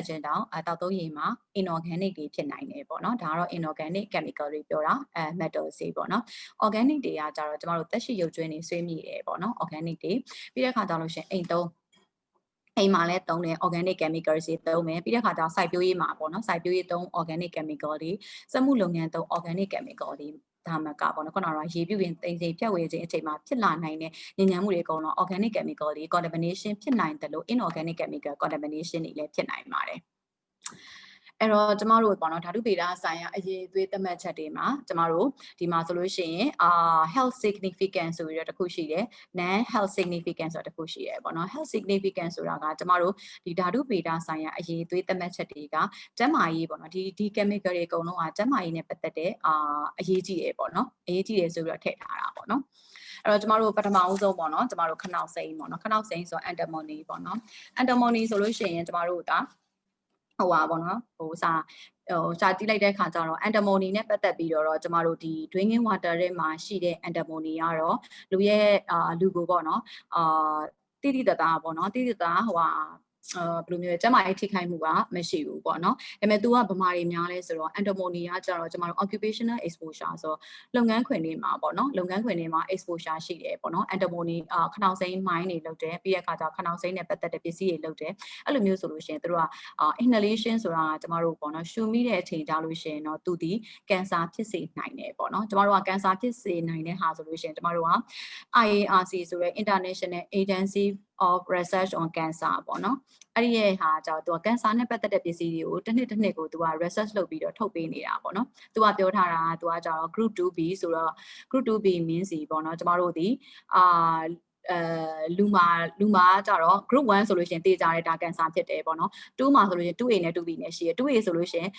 ခြင်းတောင်တောက်သုံးရေမှာ inorganic တွေဖြစ်နိုင်တယ်ပေါ့နော်ဒါကတော့ inorganic chemical တွေပြောတာmetal တွေပေါ့နော် organic တွေကကြတော့ကျမတို့သက်ရှိရုပ်ကြွင်းတွေဆွေးမြေ့တယ်ပေါ့နော် organic တွေပြီးတဲ့အခါကျလို့ရှိရင်အိမ်မှာလည်းသုံးတယ် organic chemical တွေသုံးမယ်ပြီးတဲ့အခါကျစိုက်ပျိုးရေးမှာပေါ့နော်စိုက်ပျိုးရေးသုံး organic chemical တွေစက်မှုလုပ်ငန်းသုံး organic chemical တွေဒါမှကပေါ့နော်ခုနကရေပြုပြင်သိမ်းစိဖြတ်ဝေခြင်းအချိန်မှာဖြစ်လာနိုင်တဲ့ညဉ့်ညံမှုတွေအကုန်လုံး organic chemical တွေ contamination ဖြစ်နိုင်တယ်လို့ inorganic chemical contamination တွေလည်းဖြစ်နိုင်ပါတယ်အဲ့တော့ကျမတို့ပေါ့နော်ဓာတုဗေဒဆိုင်ရာအရေးအသွေးသတ်မှတ်ချက်တွေမှာကျမတို့ဒီမှာဆိုလို့ရှိရင်health significance ဆိုပြီးတော့တစ်ခုရှိတယ် non health significance ဆိုတော့တစ်ခုရှိတယ်ပေါ့နော် health significance ဆိုတာကကျမတို့ဒီဓာတုဗေဒဆိုင်ရာအရေးအသွေးသတ်မှတ်ချက်တွေကကျန်းမာရေးပေါ့နော်ဒီ chemical တွေအကုန်လုံးကကျန်းမာရေးနဲ့ပတ်သက်တဲ့အရေးကြီးတယ်ပေါ့နော်အရေးကြီးတယ်ဆိုပြီးတော့ထည့်ထားတာပေါ့နော်အဲ့တော့ကျမတို့ပထမအဆုံးပေါ့နော်ကျမတို့ခနောက်စိမ်းပေါ့နော်ခနောက်စိမ်းဆို antimony ပေါ့နော် antimony ဆိုလို့ရှိရင်ကျမတို့ကပေါ့နော်စာကြည့်လိုက်တဲ့ခါကျတော့ antimony နဲ့ပတ်သက်ပြီးတော့ကျမတို့ဒီ drinking water ထဲမှာရှိတဲ့ antimony ကတော့လူရဲ့လူကိုပေါ့နော်တိတိတသားပေါ့နော်တိတိတသားဘယ်လိုမျိုးကျန်းမာရေးထိခိုက်မှုကမရှိဘူးပေါ့နော်ဒါပေမဲ့ तू ကဗမာတွေများလဲဆိုတော့ antimony ကကျတော့ကျမတို့ occupational exposure ဆိုလုပ်ငန်းခွင်တွေမှာပေါ့နော်လုပ်ငန်းခွင်တွေမှာ exposure ရှိတယ်ပေါ့နော် antimony ခနောက်စိမ်းမိုင်းတွေလုပ်တယ်ပြီးတဲ့အခါကျခနောက်စိမ်းနဲ့ပတ်သက်တဲ့ပစ္စည်းတွေလုပ်တယ်အဲ့လိုမျိုးဆိုလို့ရှိရင်တို့ကinhalation ဆိုတာကျမတို့ပေါ့နော်ရှူမိတဲ့အချိန်ကြာလို့ရှိရင်တော့သူဒီကင်ဆာဖြစ်စေနိုင်တယ်ပေါ့နော်ကျမတို့ကကင်ဆာဖြစ်စေနိုင်တဲ့ဟာဆိုလို့ရှိရင်ကျမတို့က IARC ဆိုတဲ့ International Agency of Research on Cancer ပေါ့နော်အဲ့ဒီရဲ့ဟာကြောင့်သူကကင်ဆာနဲ့ပတ်သက်တဲ့ပစ္စည်းတွေကိုတစ်နှစ်ကိုသူက research လုပ်ပြီးတော့ထုတ်ပေးနေတာပေါ့နော်သူကပြောထားတာသူကကျတော့ group 2B ဆိုတော့ group 2B means ပေါ့နော်ကျမတို့ဒီလူမာကြတော့ group 1ဆိုလို့ရှိရင်တေးကြတဲ့ဒါကင်ဆာဖြစ်တယ်ပေါ့နော်2မှာဆိုလို့ရှိရင် 2A နဲ့ 2B နဲ့ရှိတယ် 2A ဆိုလို့ရှိရင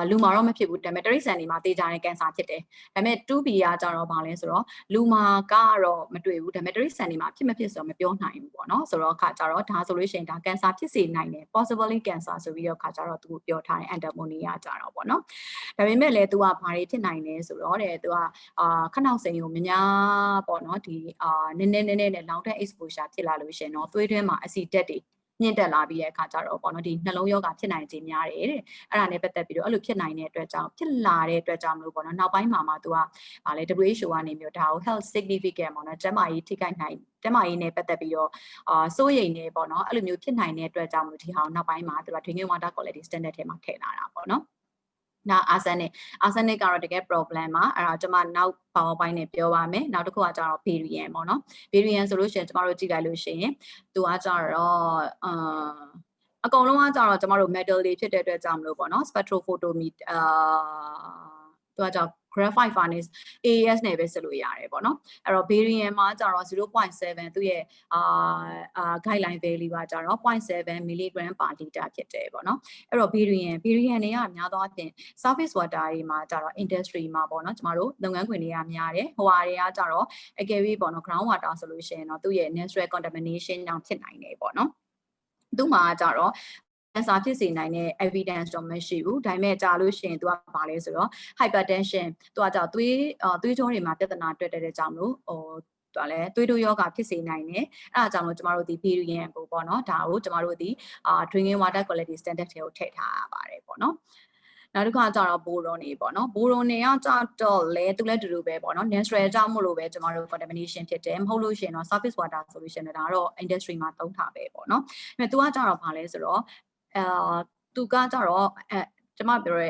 ်လူမာတော့မဖြစ်ဘူးဒါပေမဲ့တရိတ်ဆန်တွေမှာတေးကြတဲ့ကင်ဆာဖြစ်တယ်ဒါပေမဲ့ 2B ကကြတော့ဘာလဲဆိုတော့လူမာကတော့မတွေ့ဘူးဒါပေမဲ့တရိတ်ဆန်တွေမှာဖြစ်မဖြစ်ဆိုတော့မပြောနိုင်ဘူးပေါ့နော်ဆိုတော့ခါကြတော့ဒါဆိုလို့ရှိရင်ဒါကင်ဆာဖြစ်စေနိုင်တယ် possibly cancer ဆိုပြီးတော့ခါကြတော့သူပြောထားတဲ့ antimony ကကြတော့ပေါ့နော်ဒါပေမဲ့လည်း तू ကဘာတွေဖြစ်နိုင်လဲဆိုတော့တဲ့ तू ကခနောက်စိမ်းကိုများပေါ့နော်ဒီနည်းနည်းနဲ့လောင်တဲ့ exposure ဖြစ်လာလို့ရှင်เนาะသွေးထဲမှာ acid ဓာတ်တွေမြင့်တက်လာပြီးတဲ့အခါကျတော့ပေါ့နော်ဒီနှလုံးရောဂါဖြစ်နိုင်ခြင်းများတယ်တဲ့အဲ့ဒါနဲ့ပတ်သက်ပြီးတော့အဲ့လိုဖြစ်နိုင်တဲ့အတွက်ကြောင့်ဖြစ်လာတဲ့အတွက်ကြောင့်မလို့ပေါ့နော်နောက်ပိုင်းမှာ तू ကဗာလဲ WHO ကနေမျိုးဒါကို health significant ပေါ့နော်ကျန်းမာရေးထိခိုက်နိုင်ကျန်းမာရေးနဲ့ပတ်သက်ပြီးတော့စိုးရိမ်နေပေါ့နော်အဲ့လိုမျိုးဖြစ်နိုင်တဲ့အတွက်ကြောင့်မလို့ဒီဟာကိုနောက်ပိုင်းမှာ तू က drinking water quality standard ထဲမှာထည့်လာတာပေါ့နော်နာarsenic ကတော့တကယ် problem ပါအဲ့ဒါကျွန်မနောက် PowerPoint နဲ့ပြောပါမယ်နောက်တစ်ခုကကျတော့ barium ပေါ့နော် barium ဆိုလို့ရှိရင်ကျွန်တော်တို့ကြည့်လိုက်လို့ရှိရင်သူကကျတော့အကုန်လုံးကကျတော့ကျွန်တော်တို့ metal တွေဖြစ်တဲ့အတွက်ကြောင့်မလို့ပေါ့နော် spectrophotometer သူကကျတော့ graphite furnace AAS နဲ့ပဲဆက်လို့ရတယ်ပေါ့နော်အဲ့တော့ barium မှာကျတော့ 0.7 သူရဲ့guideline value ကကျတော့ 0.7 mg per liter ဖြစ်တယ်ပေါ့နော်အဲ့တော့ barium တွေကများသောအားဖြင့် surface water တွေမှာကျတော့ industry မှာပေါ့နော်ကျမတို့လုပ်ငန်းခွင်တွေကများတယ်ဟိုဟာတွေကကျတော့အကယ်၍ပေါ့နော် ground water ဆိုလို့ရှိရင်တော့သူ့ရဲ့ natural contamination ကြောင့်ဖြစ်နိုင်တယ်ပေါ့နော်သူ့မှာကျတော့cancer ဖြစ်စေနိုင်တဲ့ evidence တော့မရှိဘူးဒါပေမဲ့ကြာလို့ရှိရင်သူကဘာလဲဆိုတော့ hypertension သူကကြောင့်သွေးကြောတွေမှာပြဿနာတွေ့တဲ့ကြောင့်လို့တော်လဲသွေးတိုးယောဂဖြစ်စေနိုင်တယ်အဲ့ဒါကြောင့်လို့ကျမတို့ဒီ barium ပေါ့နော်ဒါကိုကျမတို့ဒီdrinking water quality standard တွေကိုထည့်ထားရပါတယ်ပေါ့နော်နောက်တစ်ခါကျတော့ boron တွေပေါ့နော် boron တွေကကြတော့လဲသူလည်းတူတူပဲပေါ့နော် natural ကြောင့်မို့လို့ပဲကျမတို့ contamination ဖြစ်တယ်မဟုတ်လို့ရှိရင်တော့ surface water solution ဒါတော့ industry မှာသုံးထားပဲပေါ့နော်ဒါပေမဲ့သူကကြတော့ဘာလဲဆိုတော့သူကကြတော့ကျမပြောရဲ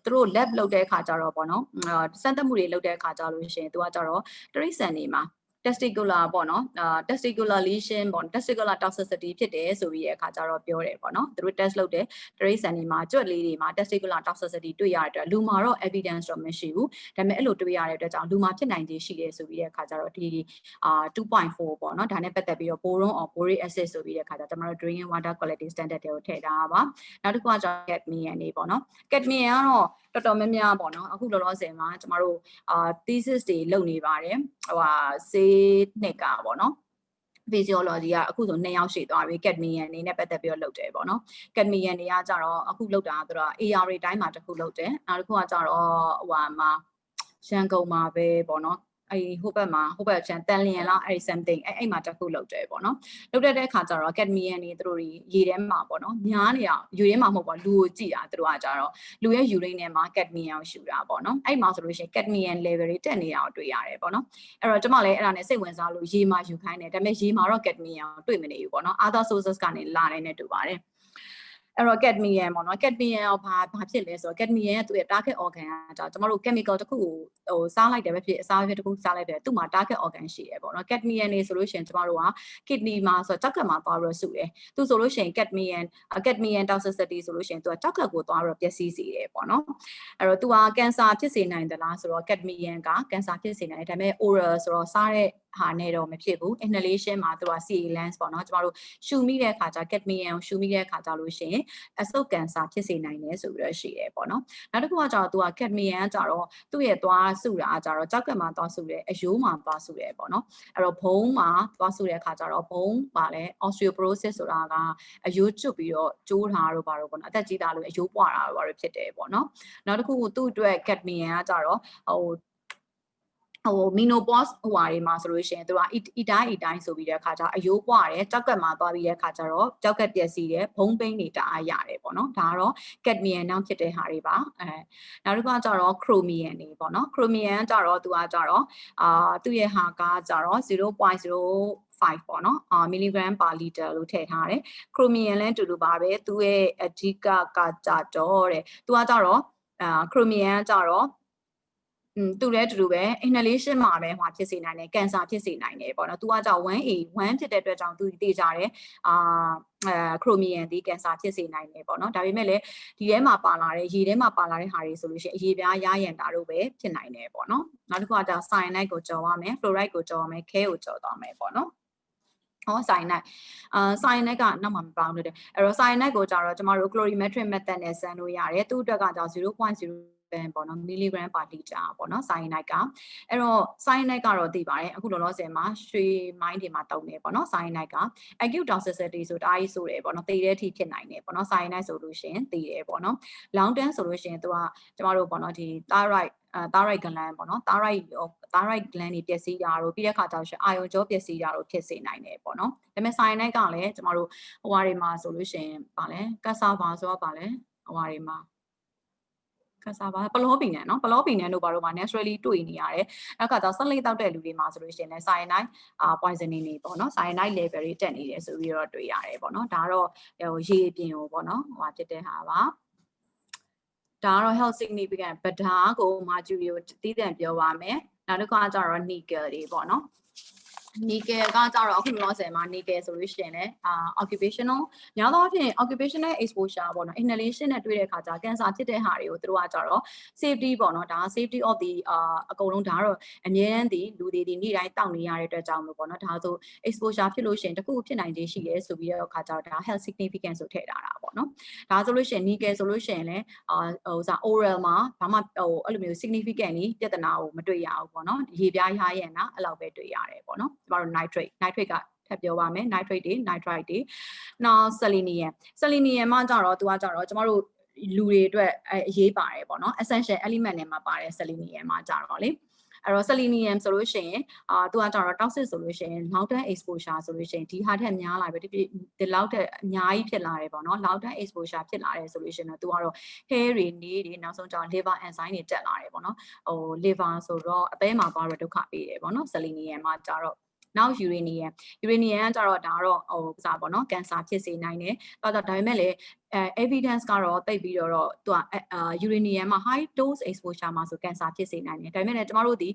သူတို့ lab လုပ်တဲ့အခါကျတော့ပေါ့နော်စမ်းသပ်မှုတွေလုပ်တဲ့အခါကျလို့ရှိရင်သူကကြတော့တရိတ်ဆန်တွေမှာ testicular ပေါ့နော်testicular lesion ပေါ့ testicular toxicity ဖြစ်တယ်ဆိုပြီးတဲ့အခါကျတော့ပြောတယ်ပေါ့နော်သူတို့ test လုပ်တယ်တရိတ်ဆန်တွေမှာကြွက်လေးတွေမှာ testicular toxicity တွေ့ရတဲ့အတွက်လူမှာတော့ evidence တော့မရှိဘူးဒါပေမဲ့အဲ့လိုတွေ့ရတဲ့အတွက်ကြောင့်လူမှာဖြစ်နိုင်ခြေရှိတယ်ဆိုပြီးတဲ့အခါကျတော့ဒီ2.4 ပေါ့နော်ဒါနဲ့ပတ်သက်ပြီးတော့ boron or boric acid ဆိုပြီးတဲ့အခါကျတော့ကျွန်တော်တို့ drinking water quality standard တွေကိုထည့်ထားတာပါနောက်တစ်ခုကကျတော့ cadmium တွေပေါ့နော် cadmium ကတော့တော်တော်များများပေါ့နော်အခုလောလောဆယ်မှာကျွန်တော်တို့thesis တွေလုပ်နေပါတယ်ဟိုဟာဆေးနှစ်ကပေါ့နော် physiology ကအခုဆို2ယောက်ရှိသွားပြီ cadmium နေနဲ့ပတ်သက်ပြီးတော့လုပ်တယ်ပေါ့နော် cadmium တွေကကြတော့အခုလုပ်တာကတော့ AR တိုင်းမှာတစ်ခုလုပ်တယ်နောက်တစ်ခုကကြတော့ဟိုဟာမှာရန်ကုန်မှာပဲပေါ့နော်ဟိုဘက်ချန်တန်လျင်လားအဲ့ something အဲ့မှာတစ်ခုလုပ်တယ်ပေါ့နော်လုပ်တဲ့အခါကျတော့ cadmium တွေသူတို့ရေထဲမှာပေါ့နော်များနေတာရေထဲမှာမဟုတ်ပါလူကိုကြည့်တာသူတို့ကကြတော့လူရဲ့ urine ထဲမှာ cadmium ကိုရှူတာပေါ့နော်အဲ့မှာဆိုလို့ရှိရင် cadmium level တွေတက်နေတာကိုတွေ့ရတယ်ပေါ့နော်အဲ့တော့ကျွန်မလည်းအဲ့ဒါနဲ့စိတ်ဝင်စားလို့ရေမှာယူခိုင်းတယ်ဒါပေမဲ့ရေမှာတော့ cadmium ကိုတွေ့မနေဘူးပေါ့နော် other sources ကနေလာနေတဲ့တူပါတယ်အဲ့တော့ cadmium ပေါ့နော် cadmium ကဘာဖြစ်လဲဆိုတော့ cadmium ရဲ့သူ့ရဲ့ target organ ကကျွန်တော်တို့ chemical တစ်ခုကိုဟိုစားလိုက်တယ်ပဲဖြစ်အစားပဲတစ်ခုစားလိုက်တယ်သူ့မှာ target organ ရှိတယ်ပေါ့နော် cadmium နေဆိုလို့ရှိရင်ကျွန်တော်တို့က kidney မှာဆိုတော့ကြောက်ကတ်မှာသွားပြီးတော့စုတယ်သူဆိုလို့ရှိရင် cadmium toxicity ဆိုလို့ရှိရင်သူကကြောက်ကတ်ကိုသွားပြီးတော့ပျက်စီးစေတယ်ပေါ့နော်အဲ့တော့သူက cancer ဖြစ်စေနိုင်သလားဆိုတော့ cadmium က cancer ဖြစ်စေနိုင်တယ်ဒါပေမဲ့ oral ဆိုတော့စားတဲ့ဟာနဲ့တော့မဖြစ်ဘူး inhalation မှာသူက CA lens ပေါ့နော်ကျမတို့ရှူမိတဲ့အခါကျ cadmium ကိုရှူမိတဲ့အခါကျလို့ရှိရင်အဆုတ်ကင်ဆာဖြစ်စေနိုင်တယ်ဆိုပြီးတော့ရှိတယ်ပေါ့နော်နောက်တစ်ခုကကျတော့သူက cadmium ကကျတော့သူ့ရဲ့သွားစုတာကကျတော့ကြောက်ကတ်မှာသွားစုတယ်အယိုးမှာသွားစုတယ်ပေါ့နော်အဲ့တော့ဘုံမှာသွားစုတဲ့အခါကျတော့ဘုံပါလဲ osteoporosis ဆိုတာကအယိုးကျွတ်ပြီးတော့ကျိုးတာတို့ဘာလို့ပေါ့နော်အသက်ကြီးတာလို့အယိုးပွားတာတို့ဘာလို့ဖြစ်တယ်ပေါ့နော်နောက်တစ်ခုသူ့အတွက် cadmium ကကျတော့menopause ဟိုဟာတွေမှာဆိုလို့ရှိရင်သူကအီတိုင်းဆိုပြီးတဲ့အခါကျအယိုးပွားတယ်ကြောက်ကတ်မှာသွားပြီးတဲ့အခါကျတော့ကြောက်ကတ်ပျက်စီးတယ်ဘုံပိန်းတွေတအားရတယ်ပေါ့နော်ဒါကတော့ cadmium နောက်ဖြစ်တဲ့ဟာတွေပါနောက်တစ်ခုကကျတော့ chromium တွေပေါ့နော် chromium ကျတော့သူကကျတော့သူ့ရဲ့ဟာကကျတော့ 0.05 ပေါ့နော်milligram per liter လို့ထည့်ထားတယ် chromium လည်းတူတူပါပဲသူ့ရဲ့အဓိကကကြတော့တဲ့သူကကျတော့chromium ကျတော့သူလည်းတူတူပဲ inhalation မှာပဲဟိုဖြစ်စေနိုင်တယ်ကင်ဆာဖြစ်စေနိုင်တယ်ပေါ့နော်သူကကြောင့် 1 ဖြစ်တဲ့အတွက်ကြောင့်သူသိကြတယ်chromium ဒီကင်ဆာဖြစ်စေနိုင်တယ်ပေါ့နော်ဒါပေမဲ့လည်းဒီထဲမှာပါလာတဲ့ရေထဲမှာပါလာတဲ့ဟာတွေဆိုလို့ရှိရင်အရေပြားရရန်တာတို့ပဲဖြစ်နိုင်တယ်ပေါ့နော်နောက်တစ်ခုကကျ cyanide ကိုကြော်ရမယ် fluoride ကိုကြော်ရမယ် K ကိုကြော်သွားမယ်ပေါ့နော်cyanide cyanide ကနောက်မှမပေါင်းလို့တယ်အဲ့တော့ cyanide ကိုကြတော့ကျမတို့ colorimetric method နဲ့စမ်းလို့ရတယ်သူ့အတွက်ကကြောင့် 0.0ပေါ့နော် milligram per liter ပေါ့နော် cyanide ကအဲ့တော့ cyanide ကတော့သိပါတယ်အခုလောလောဆယ်မှာရွှေမိုင်းတွေမှာတုံးနေပေါ့နော် cyanide က acute toxicity ဆိုတအားကြီးဆိုတယ်ပေါ့နော်သိတဲ့အထိဖြစ်နိုင်တယ်ပေါ့နော် cyanide ဆိုလို့ရှိရင်သိတယ်ပေါ့နော် long term ဆိုလို့ရှိရင်သူကကျမတို့ပေါ့နော်ဒီ thyroid gland ပေါ့နော် thyroid gland တွေပျက်စီးတာတို့ပြီးတဲ့အခါကျတော့အာယုံကြောပျက်စီးတာတို့ဖြစ်စေနိုင်တယ်ပေါ့နော်ဒါပေမဲ့ cyanide ကလည်းကျမတို့ဟိုဟာတွေမှာဆိုလို့ရှိရင်ဗာလဲ cassava ဆိုတော့ဗာလဲဟိုဟာတွေမှာcassava ပလောပီနန်เนาะပလောပီနန်တို့ဘာလို့မှာ naturally တွေ့နေရတယ်နောက်ကကျဆက်လက်တောက်တဲ့လူတွေမှာဆိုလို့ရှိရင်လည်း cyanide poisoning တွေပေါ့เนาะ cyanide level တွေတက်နေတယ်ဆိုပြီးတော့တွေ့ရတယ်ပေါ့เนาะဒါကတော့ရေအပြင်ကိုပေါ့เนาะဟိုဟာဖြစ်တဲ့ဟာပါဒါကတော့ health significant ဗဒါကို mercury ကိုတည်တံ့ပြောပါမယ်နောက်တစ်ခါကျတော့ nickel တွေပေါ့เนาะ nickel ကကြတော့အခုလောဆယ်မှာ nickel ဆိုလို့ရှိရင်လည်းoccupational များသောအားဖြင့် occupational exposure ပေါ့နော် inhalation နဲ့တွေ့တဲ့အခါကျ cancer ဖြစ်တဲ့ဟာတွေကိုသူတို့ကကြတော့ safety ပေါ့နော်ဒါ safety of the အကုန်လုံးဒါကတော့အမြဲတမ်းဒီလူတွေဒီနေ့တိုင်းတောက်နေရတဲ့အတွက်ကြောင့်လို့ပေါ့နော်ဒါဆို exposure ဖြစ်လို့ရှိရင်တခုဖြစ်နိုင်ခြင်းရှိရဲဆိုပြီးတော့အခါကျတော့ဒါ health significance ဆိုထည့်ထားတာပေါ့နော်ဒါဆိုလို့ရှိရင် nickel ဆိုလို့ရှိရင်လည်းoral မှာဘာမှအဲ့လိုမျိုး significantly ပြဿနာကိုမတွေ့ရဘူးပေါ့နော်ရေပြားရရဲ့နာအဲ့လောက်ပဲတွေ့ရတယ်ပေါ့နော်ကျမတို့ nitrate ကထပ်ပြောပါမယ် nitrate တွေ nitrite တွေနောက် selenium မှာကြတော့သူကကြတော့ကျမတို့လူတွေအတွက်အရေးပါတယ်ပေါ့နော် essential element တွေမှာပါတယ် selenium မှာကြတော့လေအဲ့တော့ selenium ဆိုလို့ရှိရင်သူကကြတော့ toxic ဆိုလို့ရှိရင် long term exposure ဆိုလို့ရှိရင်ဒီဟာထက်များလာပြီဒီလောက်ထက်အများကြီးဖြစ်လာတယ်ပေါ့နော် long term exposure ဖြစ်လာတယ်ဆိုလို့ရှိရင်တော့သူကတော့ hair တွေနေတွေနောက်ဆုံးကျတော့ liver enzyme တွေတက်လာတယ်ပေါ့နော်liver ဆိုတော့အသေးမှာသွားတော့ဒုက္ခပေးတယ်ပေါ့နော် selenium မှာကြတော့နောက် uranium ကကြတော့ဒါတော့စားပေါ့နော် cancer ဖြစ်စေနိုင်တယ်ဒါပေမဲ့လည်းevidence ကတော့တိတ်ပြီးတော့သူကuranium မှာ high dose exposure မှာဆို cancer ဖြစ်စေနိုင်တယ်ဒါပေမဲ့လည်းကျမတို့ဒီ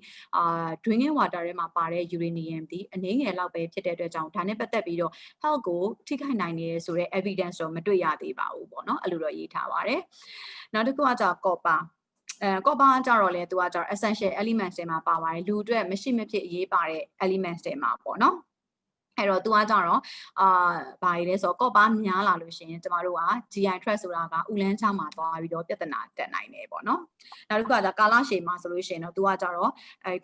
drinking water ထဲမှာပါတဲ့ uranium ဒီအနည်းငယ်လောက်ပဲဖြစ်တဲ့အတွက်ကြောင့်ဒါနဲ့ပတ်သက်ပြီးတော့ health ကိုထိခိုက်နိုင်တယ်ဆိုတဲ့ evidence တော့မတွေ့ရသေးပါဘူးပေါ့နော်အဲ့လိုတော့ရေးထားပါတယ်နောက်တစ်ခုကကျတော့ copper copper ကြတော့လေသူကကြတော့ essential elements တွေမှာပါပါတယ်လူအတွက်မရှိမဖြစ်အရေးပါတဲ့ elements တွေမှာပေါ့နော်အဲ့တော့သူကကြတော့ဘာတွေလဲဆိုတော့ copper များလာလို့ရှိရင်ကျမတို့က GI tract ဆိုတာကဥလန်းချောင်းမှာသွားပြီးတော့ပြဿနာတက်နိုင်တယ်ပေါ့နော်နောက်တစ်ခုကကြကာလရှည်မှာဆိုလို့ရှိရင်တော့သူကကြတော့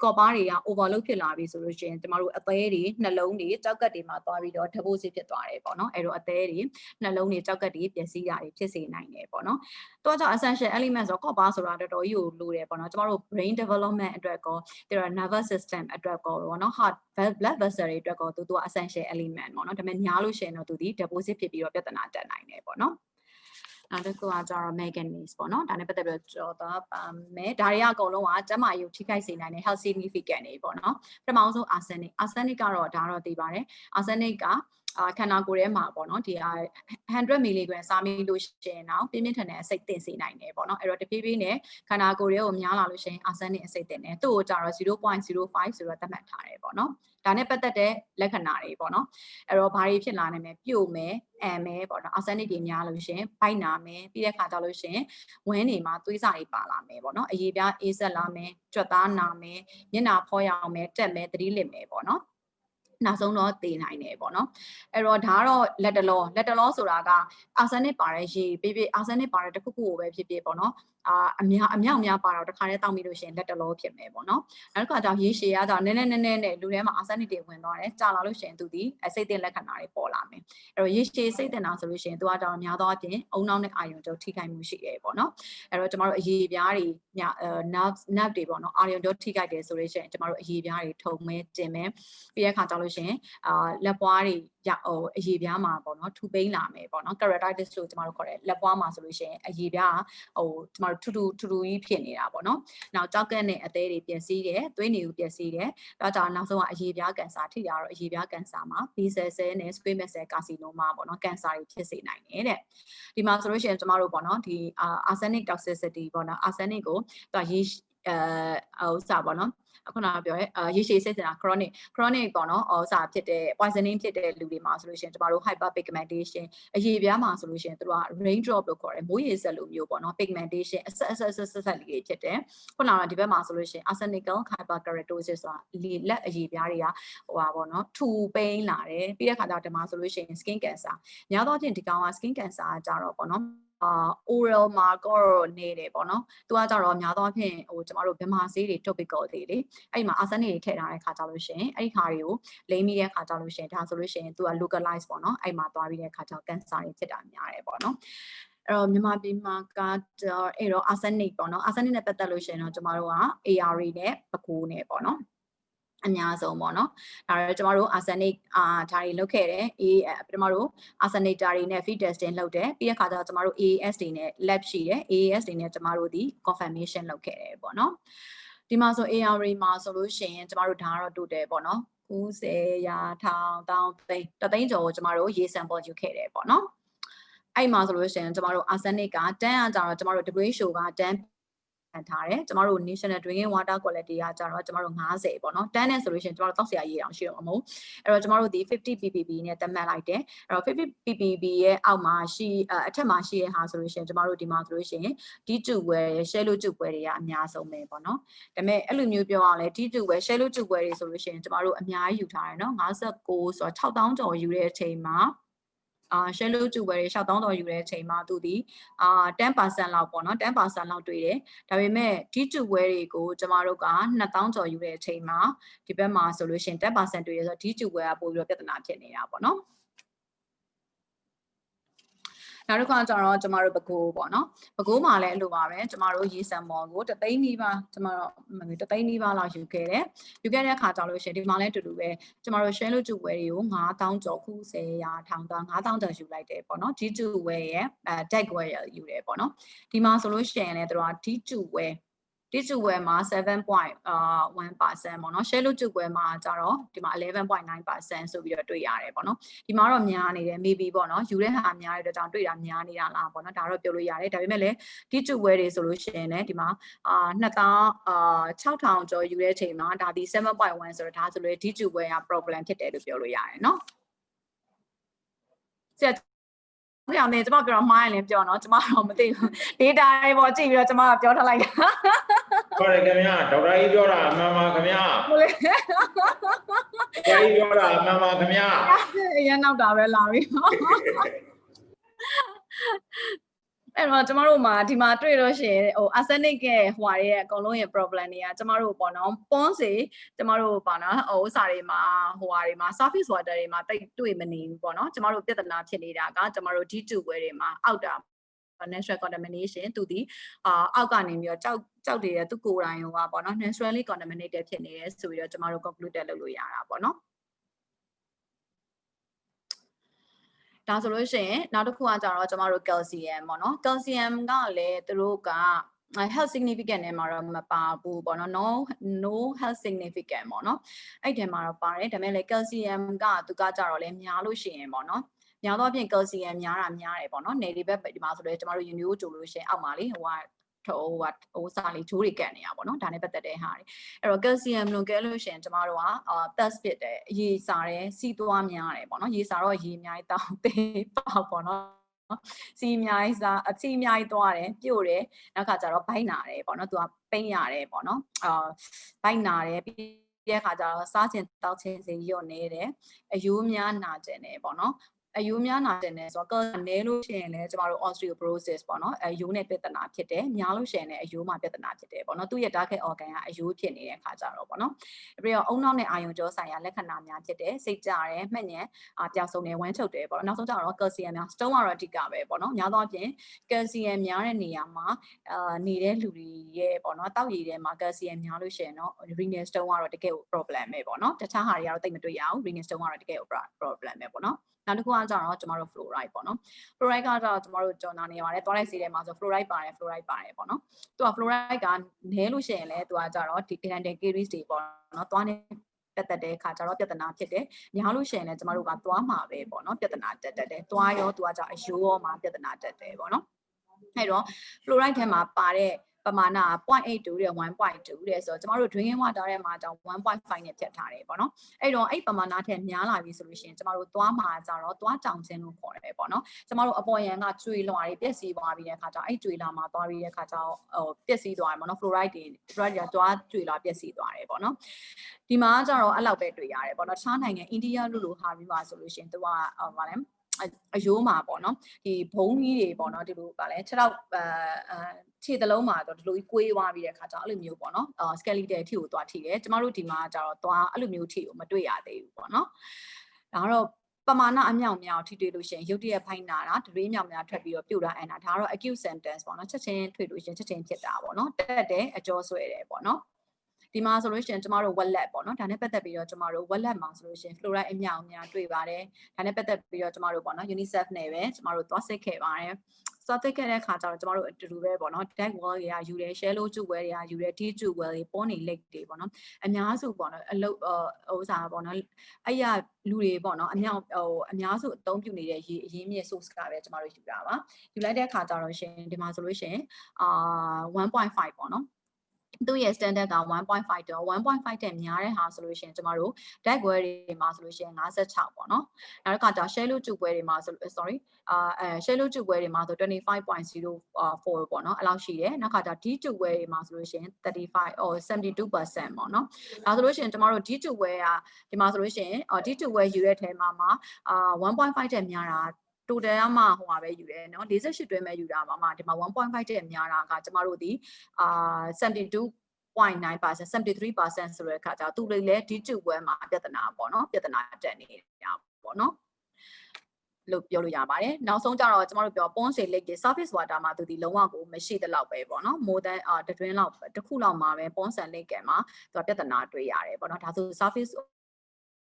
copper တွေက overload ဖြစ်လာပြီဆိုလို့ရှိရင်ကျမတို့အသေးတွေနှလုံးတွေကြောက်ကတ်တွေမှာသွားပြီးတော့ deposit ဖြစ်သွားတယ်ပေါ့နော်အဲ့တော့အသေးတွေနှလုံးတွေကြောက်ကတ်တွေပျက်စီးတာတွေဖြစ်စေနိုင်တယ်ပေါ့နော်သူကကြ essential elements ဆို copper ဆိုတာတော်တော်ကြီးကိုလိုတယ်ပေါ့နော်ကျမတို့ brain development အတွက်ကောသူက nervous system အတွက်ကောပေါ့နော် heart blood vessel တွေအတွက်ကောသူက essential element ပေါ့နော်ဒါပေမဲ့များလို့ရှိရင်တော့သူဒီ deposit ဖြစ်ပြီးတော့ပြဿနာတက်နိုင်တယ်ပေါ့နော်နောက်တစ်ခုကကြတော့ manganese ပေါ့နော်ဒါနဲ့ပတ်သက်ပြီးတော့တော့ပါမယ်ဒါတွေကအကုန်လုံးကကျန်းမာရေးကိုထိခိုက်စေနိုင်တဲ့ health significant တွေပေါ့နော်ပထမဆုံး arsenic ကတော့ဒါတော့သိပါတယ် arsenic ကခန္ဓာကိုယ်ထဲမှာပေါ့နော်ဒီ100 mg စားမိလို့ရှိရင်တော့ပြင်းပြင်းထန်ထန်အဆိပ်တင်စေနိုင်တယ်ပေါ့နော်အဲ့တော့တဖြည်းဖြည်းနဲ့ခန္ဓာကိုယ်ထဲကိုများလာလို့ရှိရင် arsenic အဆိပ်တင်တယ်သူ့ကိုကြတော့ 0.05 ဆိုတော့သတ်မှတ်ထားတယ်ပေါ့နော်ဒါနဲ့ပတ်သက်တဲ့လက္ခဏာတွေပေါ့နော်အဲ့တော့ဘာတွေဖြစ်လာနိုင်မလဲပြုတ်မယ်အန်မယ်ပေါ့နော် arsenic တွေများလို့ရှိရင်ပိုက်နာမယ်ပြီးတဲ့ခါကျလို့ရှိရင်ဝမ်းတွေမှာသွေးစာတွေပါလာမယ်ပေါ့နော်အရေပြားအေးဆက်လာမယ်ကြွက်သားနာမယ်မျက်နှာဖောရောင်မယ်တက်မယ်သတိလစ်မယ်ပေါ့နော်နောက်ဆုံးတော့သေနိုင်တယ်ပေါ့နော်အဲ့တော့ဒါကတော့လက်တလောဆိုတာကအာဆန်နစ်ပါတဲ့ရေပြအာဆန်နစ်ပါတဲ့တစ်ခုခုကိုပဲဖြစ်ဖြစ်ပေါ့နော်အမြောက်ပါတော့တခါတည်းတောက်မိလို့ရှိရင်လက်တလောဖြစ်မယ်ပေါ့နော်နောက်တစ်ခါကျရေရှည်ကကြောင့်နည်းနဲ့လူထဲမှာအာဆန်နစ်တွေဝင်သွားတယ်ကြာလာလို့ရှိရင်သူဒီစိတ်တင်လက္ခဏာတွေပေါ်လာမယ်အဲ့တော့ရေရှည်စိတ်တင်တာဆိုလို့ရှိရင်သူကကြောင့်များသောအားဖြင့်အုံနောက်နဲ့အာယုံကြောထိခိုက်မှုရှိတယ်ပေါ့နော်အဲ့တော့ကျမတို့အရေပြားတွေ nerve တွေပေါ့နော်အာယုံကြောထိခိုက်တယ်ဆိုလို့ရှိရင်ကျမတို့အရေပြားတွေထုံမဲတင်မဲပြီးတဲ့အခါကျလို့ရှိရင်လက်ပွားတွေအရေပြားမှာပေါ့နော်ထူပိန်းလာမယ်ပေါ့နော် keratitis လို့ကျမတို့ခေါ်တယ်လက်ပွားမှာဆိုလို့ရှိရင်အရေပြားကျမတို့ထူကြီးဖြစ်နေတာပေါ့နော်နောက်ကြောက်ကက်နဲ့အသေးတွေပျက်စီးတယ်သွေးနေကိုပျက်စီးတယ်ဒါကြောင့်နောက်ဆုံးကအရေပြားကင်ဆာထိတာတော့အရေပြားကင်ဆာမှာ B cell နဲ့ squamous cell carcinoma ပေါ့နော်ကင်ဆာတွေဖြစ်စေနိုင်တယ်တဲ့ဒီမှာဆိုလို့ရှိရင်ကျမတို့ပေါ့နော်ဒီ arsenic toxicity ပေါ့နော် arsenic ကိုသူကရေစာပေါ့နော်ခုနကပြောရဲရေရှည်စိတ်တင်တာ chronic ပေါ့နော်ဖြစ်တဲ့ poisoning ဖြစ်တဲ့လူတွေမှာဆိုလို့ရှိရင်ကျမတို့ hyperpigmentation အရေပြားမှာဆိုလို့ရှိရင်တို့က raindrop လို့ခေါ်တယ်မိုးရေစက်လိုမျိုးပေါ့နော် pigmentation အဆက်လေးဖြစ်တယ်ခုနကဒီဘက်မှာဆိုလို့ရှိရင် arsenical hyperkeratosis ဆိုတာလက်အရေပြားတွေကပေါ့နော်ထူပိန်းလာတယ်ပြီးတဲ့ခါကျတော့ဒီမှာဆိုလို့ရှိရင် skin cancer များသောအားဖြင့်ဒီကောင်က skin cancer ကြတော့ပေါ့နော်oral marker နေတယ်ပေါ့နော်သူကကြတော့များသောအားဖြင့်ကျမတို့ဗမာဆေးတွေ topical တွေလေအဲ့မှာ arsenic တွေထည့်ထားတဲ့ခါကြလို့ရှိရင်အဲ့ဒီခါတွေကိုလိမ့်ပြီးတဲ့ခါကြလို့ရှိရင်ဒါဆိုလို့ရှိရင်သူက localize ပေါ့နော်အဲ့မှာသွားပြီးတဲ့ခါကျတော့ cancer တွေဖြစ်တာများတယ်ပေါ့နော်အဲ့တော့မြန်မာပြည်မှာကတော့အဲ့တော့ arsenic ပေါ့နော် arsenic နဲ့ပတ်သက်လို့ရှိရင်တော့ကျမတို့က AR နဲ့ပကိုးနဲ့ပေါ့နော်အများဆုံးပေါ့နော်ဒါတော့ကျမတို့ arsenic ဒါတွေလုပ်ခဲ့တယ်ကျမတို့ arsenic ဓာတွေနဲ့ feed testing လုပ်တယ်ပြီးတဲ့ခါကျတော့ကျမတို့ AAS တွေနဲ့ lab ရှိတယ် AAS တွေနဲ့ကျမတို့ဒီ confirmation လုပ်ခဲ့တယ်ပေါ့နော်ဒီမှာဆို AR မှာဆိုလို့ရှိရင်ကျမတို့ဒါကတော့ total ပေါ့နော်90ရာထောင်တောင်းသိန်းတသိန်းကျော်ကိုကျမတို့ရေ sample ယူခဲ့တယ်ပေါ့နော်အဲ့မှာဆိုလို့ရှိရင်ကျမတို့ arsenic က10ကကြတော့ကျမတို့ WHO က10 ထားတယ်ကျမတို့ national drinking water quality ကကြတော့ကျမတို့50ပေါ့နော်10နဲ့ဆိုလို့ရှိရင်ကျမတို့တောက်စရာရေအောင်ရှိတော့မဟုတ်အဲ့တော့ကျမတို့ဒီ50 ppb နဲ့သတ်မှတ်လိုက်တယ်အဲ့တော့50 ppb ရဲ့အောက်မှာရှိအထက်မှာရှိတဲ့ဟာဆိုလို့ရှိရင်ကျမတို့ဒီမှာဆိုလို့ရှိရင်ဒီကျူပွဲ share လို့ကျူပွဲတွေကအများဆုံးပဲပေါ့နော်ဒါပေမဲ့အဲ့လိုမျိုးပြောအောင်လဲဒီကျူပွဲ share လို့ကျူပွဲတွေဆိုလို့ရှိရင်ကျမတို့အများကြီးယူထားတယ်နော်59ဆိုတော့6000ကျော်ယူတဲ့အချိန်မှာshare လို့ကျူပွဲတွေ6000ကျော်ယူတဲ့အချိန်မှာသူဒီ10% လောက်ပေါ့နော်10% လောက်တွေ့တယ်ဒါပေမဲ့ဒီကျူပွဲတွေကိုကျမတို့က2000ကျော်ယူတဲ့အချိန်မှာဒီဘက်မှာဆိုလို့ရှိရင်10% တွေ့ရဆိုတော့ဒီကျူပွဲကပို့ပြီးတော့ပြဿနာဖြစ်နေတာပေါ့နော်နောက်တစ်ခါကျတော့ကျမတို့ပဲခူးပေါ့နော်ပဲခူးမှာလည်းအဲ့လိုပါပဲကျမတို့ရေစံမော်ကို3သိန်းနီးပါးကျမတို့3သိန်းနီးပါးလောက်ယူခဲ့တဲ့အခါကျလို့ရှိရင်ဒီမှာလည်းတူတူပဲကျမတို့ share လို့ကျူဝဲတွေကို9000ကျော်ခု10ရာထောင်တော့9000ကျော်ယူလိုက်တယ်ပေါ့နော်ဒီကျူဝဲရဲ့deck ဝဲရယူတယ်ပေါ့နော်ဒီမှာဆိုလို့ရှိရင်လည်းတို့ကဒီကျူဝဲဒီကျူဝဲမှာ 7.1% ပေါ့နော် share လို့ကျူဝဲမှာကျတော့ဒီမှာ 11.9% ဆိုပြီးတော့တွေ့ရတယ်ပေါ့နော်ဒီမှာတော့များနေတယ် maybe ပေါ့နော်ယူတဲ့ဟာများတဲ့အတွက်ကြောင့်တွေ့တာများနေတာလားပေါ့နော်ဒါတော့ပြောလို့ရတယ်ဒါပေမဲ့လည်းဒီကျူဝဲတွေဆိုလို့ရှိရင်လည်းဒီမှာ6000ကျော်ယူတဲ့အချိန်မှာဒါဒီ 7.1 ဆိုတော့ဒါဆိုလို့ဒီကျူဝဲက problem ဖြစ်တယ်လို့ပြောလို့ရတယ်နော်ဆရာနေကျမပြောတော့မှားရင်လည်းပြောနော်ကျမတော့မသိဘူး data တွေပေါ်ကြည့်ပြီးတော့ကျမကပြောထားလိုက်တာဟုတ်တယ်ခင်ဗျာဒေါက်တာကြီးပြောတာအမှန်ပါခင်ဗျာဟုတ်လေဒေါက်တာကြီးပြောတာအမှန်ပါခင်ဗျာအရင်နောက်တာပဲလာပြီအဲ့တော့ကျမတို့မှာဒီမှာတွေ့လို့ရှိရင်ဟို arsenic ရဲ့ဟွာရဲ့အကုန်လုံးရဲ့ problem တွေကကျမတို့ပေါ့နော်ပွန်းစီကျမတို့ပေါ့နော်ဟိုဥစားတွေမှာဟိုဟာတွေမှာ surface water တွေမှာတိတ်တွေ့မနေဘူးပေါ့နော်ကျမတို့ပြဿနာဖြစ်နေတာကကျမတို့ဒီကျူပွဲတွေမှာအောက်တာ natural contamination သူဒီအောက်ကနေပြီးတော့ကြောက်နေတဲ့သူကိုယ်တိုင်ဟိုပါပေါ့နော် naturally contaminated ဖြစ်နေတယ်ဆိုပြီးတော့ကျမတို့ conclude လုပ်လို့ရတာပေါ့နော်ဒါဆိုလို့ရှိရင်နောက်တစ်ခုကကြတော့ကျမတို့ calcium ပေါ့နော် calcium ကလည်းသူတို့ကhealth significant နဲ့မှာတော့မပါဘူးပေါ့နော် no health significant ပေါ့နော်အဲ့ဒီမှာတော့ပါတယ်ဒါပေမဲ့လည်း calcium ကသူကကြတော့လည်းများလို့ရှိရင်ပေါ့နော်များတော့ပြင် calcium များတယ်ပေါ့နော်နေဒီဘက်ဒီမှာဆိုတော့ကျမတို့ unit ကိုကြိုလို့ရှိရင်အောက်မှာလေဟိုစားလေးဂျိုးတွေကန်နေတာပေါ့နော်ဒါနဲ့ပတ်သက်တဲ့ဟာတွေအဲ့တော့ calcium လို့ပြောလို့ရှိရင်ကျမတို့ကtest ဖြစ်တယ်ရေစာတယ်စီးသွားများတယ်ပေါ့နော်ရေစာတော့ရေအများကြီးတောင်းသေးပေါ့နော်စီအများကြီးစားအစီအများကြီးသွားတယ်ပြို့တယ်နောက်ခါကျတော့ဘိုက်နာတယ်ပေါ့နော်သူကပိန်းရတယ်ပေါ့နော်ဘိုက်နာတယ်ပြီးတဲ့ခါကျတော့စားခြင်းတောက်ခြင်းစီညွတ်နေတယ်အယိုးများနာကျင်တယ်ပေါ့နော်အယိုးများနာတယ်နဲ့ဆိုတော့နဲလို့ရှိရင်လည်းကျမတို့ osteoporosis ပေါ့နော်အယိုးနဲ့ပြဿနာဖြစ်တယ်များလို့ရှိရင်လည်းအယိုးမှာပြဿနာဖြစ်တယ်ပေါ့နော်သူ့ရဲ့ target organ ကအယိုးဖြစ်နေတဲ့အခါကျတော့ပေါ့နော်ပြီးတော့အုံနောက်နဲ့အာယုံကြောဆိုင်ရာလက္ခဏာများဖြစ်တယ်စိတ်ကြတယ်မှတ်ဉဏ်ပျောက်ဆုံးတယ်ဝမ်းချုပ်တယ်ပေါ့နော်နောက်ဆုံးကျတော့ calcium များ stone ကတော့အဓိကပဲပေါ့နော်များသောအားဖြင့် calcium များတဲ့နေရာမှာနေတဲ့လူတွေရဲ့ပေါ့နော်တောက်ရည်ထဲမှာ calcium များလို့ရှိရင်တော့ renal stone ကတော့တကယ်ကို problem ပဲပေါ့နော်တခြားဟာတွေကတော့တိတ်မတွေ့ရဘူး renal stone ကတော့တကယ်ကို problem ပဲပေါ့နော်နောက်တစ်ခုကကြတော့ကျမတို့ fluoride ပေါ့နော် fluoride ကတော့ကျမတို့ကြော်နာနေပါတယ်သွားလိုက်စီထဲမှာဆို fluoride ပါတယ်ပေါ့နော်သူက fluoride ကနည်းလို့ရှိရင်လည်းသူကကြတော့ဒီ dental caries တွေပေါ့နော်သွားနေတက်တဲ့အခါကျတော့ပြဿနာဖြစ်တယ်များလို့ရှိရင်လည်းကျမတို့ကသွားမှာပဲပေါ့နော်ပြဿနာတက်တယ်သွားရောသူကကြအယိုးရောမှာပြဿနာတက်တယ်ပေါ့နော်အဲ့တော့ fluoride ထဲမှာပါတဲ့ပမာဏ 0.82 တဲ့ 1.2 တဲ့ဆိုတော့ကျမတို့ drinking water ထဲမှာကြောင့် 1.5 နဲ့ဖြတ်ထားတယ်ပေါ့နော်အဲ့တော့အဲ့ပမာဏထက်များလာပြီဆိုလို့ရှိရင်ကျမတို့သွားမှာကြတော့သွားကြောင်ခြင်းလို့ခေါ်တယ်ပေါ့နော်ကျမတို့အပေါ်ယံကကျွေလွှာတွေပျက်စီးသွားပြီးတဲ့အခါကျအဲ့ကျွေလွှာမှာသွားပြီးတဲ့အခါကျဟိုပျက်စီးသွားတယ်ပေါ့နော် fluoride တွေသွားကျွေလွှာပျက်စီးသွားတယ်ပေါ့နော်ဒီမှာကျတော့အဲ့လောက်ပဲတွေ့ရတယ်ပေါ့နော်တခြားနိုင်ငံအိန္ဒိယလို့ဟာပြီးပါဆိုလို့ရှိရင်သူကဗာလဲအယိုးမှာပေါ့နော်ဒီဘုံကြီးတွေပေါ့နော်ဒီလိုကလည်း6တော့ခြေသလုံးမှာတော့ဒီလိုကြီးကွေးသွားပြီးတဲ့ခါကျတော့အဲ့လိုမျိုးပေါ့နော်skeletal ထိကိုသွားထိတယ်ကျမတို့ဒီမှာကျတော့သွားအဲ့လိုမျိုးထိကိုမတွေ့ရသေးဘူးပေါ့နော်ဒါကတော့ပမာဏအမြောက်များထိတွေ့လို့ရှိရင်ရုတ်တရက်ဖိုင်းနာတာဒရွေးမြောက်များထွက်ပြီးတော့ပြုတ်တာအန်တာဒါကတော့ acute symptoms ပေါ့နော်ချက်ချင်းတွေ့လို့ရှိရင်ချက်ချင်းဖြစ်တာပေါ့နော်တက်တယ်အကြောဆွဲတယ်ပေါ့နော်ဒီမှာဆိုလို့ရှိရင်ကျမတို့ wallet ပေါ့နော်ဒါနဲ့ပတ်သက်ပြီးတော့ကျမတို့ wallet မှာဆိုလို့ရှိရင် fluoride အမြောက်အများတွေ့ပါတယ်ဒါနဲ့ပတ်သက်ပြီးတော့ကျမတို့ပေါ့နော် UNICEF နဲ့ပဲကျမတို့သွားစစ်ခဲ့ပါတယ် သွားသိခဲ့တဲ့ခါကျတော့ကျမတို့အတူတူပဲပေါ့နော် deck wall တွေကယူတယ် shallow ကျူဝဲတွေကယူတယ် deep ကျူဝဲတွေပေါ်နေ lake တွေပေါ့နော်အများစုပေါ့နော်အလုပ်ဥစားပေါ့နော်အဲ့ရလူတွေပေါ့နော်အများစုအသုံးပြုနေတဲ့ရေအရင်းမြစ် source ကပဲကျမတို့ယူတာပါယူလိုက်တဲ့ခါကျတော့ရှင်ဒီမှာဆိုလို့ရှင်1.5 ပေါ့နော်သူရဲ့ standard က 1.5 တော့ 1.5 တဲ့များတဲ့ဟာဆိုလို့ရှိရင်ကျမတို့ deck wall တွေမှာဆိုလို့ရှိရင်56ပေါ့နော်နောက်တစ်ခါကျ shallow ကျူပွဲတွေမှာဆို shallow ကျူပွဲတွေမှာဆို 25.04 ပေါ့နော်အဲ့လောက်ရှိတယ်နောက်ခါကျ deep ကျူပွဲတွေမှာဆိုလို့ရှိရင်35 or 72% ပေါ့နော်ဒါဆိုလို့ရှိရင်ကျမတို့ deep ကျူပွဲကဒီမှာဆိုလို့ရှိရင် deep ကျူပွဲယူတဲ့ထဲမှာ1.5 တဲ့များတာ total ကမှဟိုပါပဲယူတယ်เนาะ48တွဲမဲ့ယူတာမှာဒီမှာ 1.5 တဲ့များတာကကျမတို့ဒီ72.9% 73% ဆိုတဲ့အခါကျတော့သူတွေလည်းဒီကျုပ်ပွဲမှာပြဿနာပေါ့နော်ပြဿနာတက်နေတာပေါ့နော်လို့ပြောလို့ရပါတယ်နောက်ဆုံးကျတော့ကျမတို့ပြော pond shade lake တွေ surface water မှာသူဒီလုံးဝကိုမရှိတဲ့လောက်ပဲပေါ့နော် more than တွင်းလောက်တစ်ခုလောက်မှာပဲ pond and lake မှာသူပြဿနာတွေ့ရတယ်ပေါ့နော်ဒါဆို surface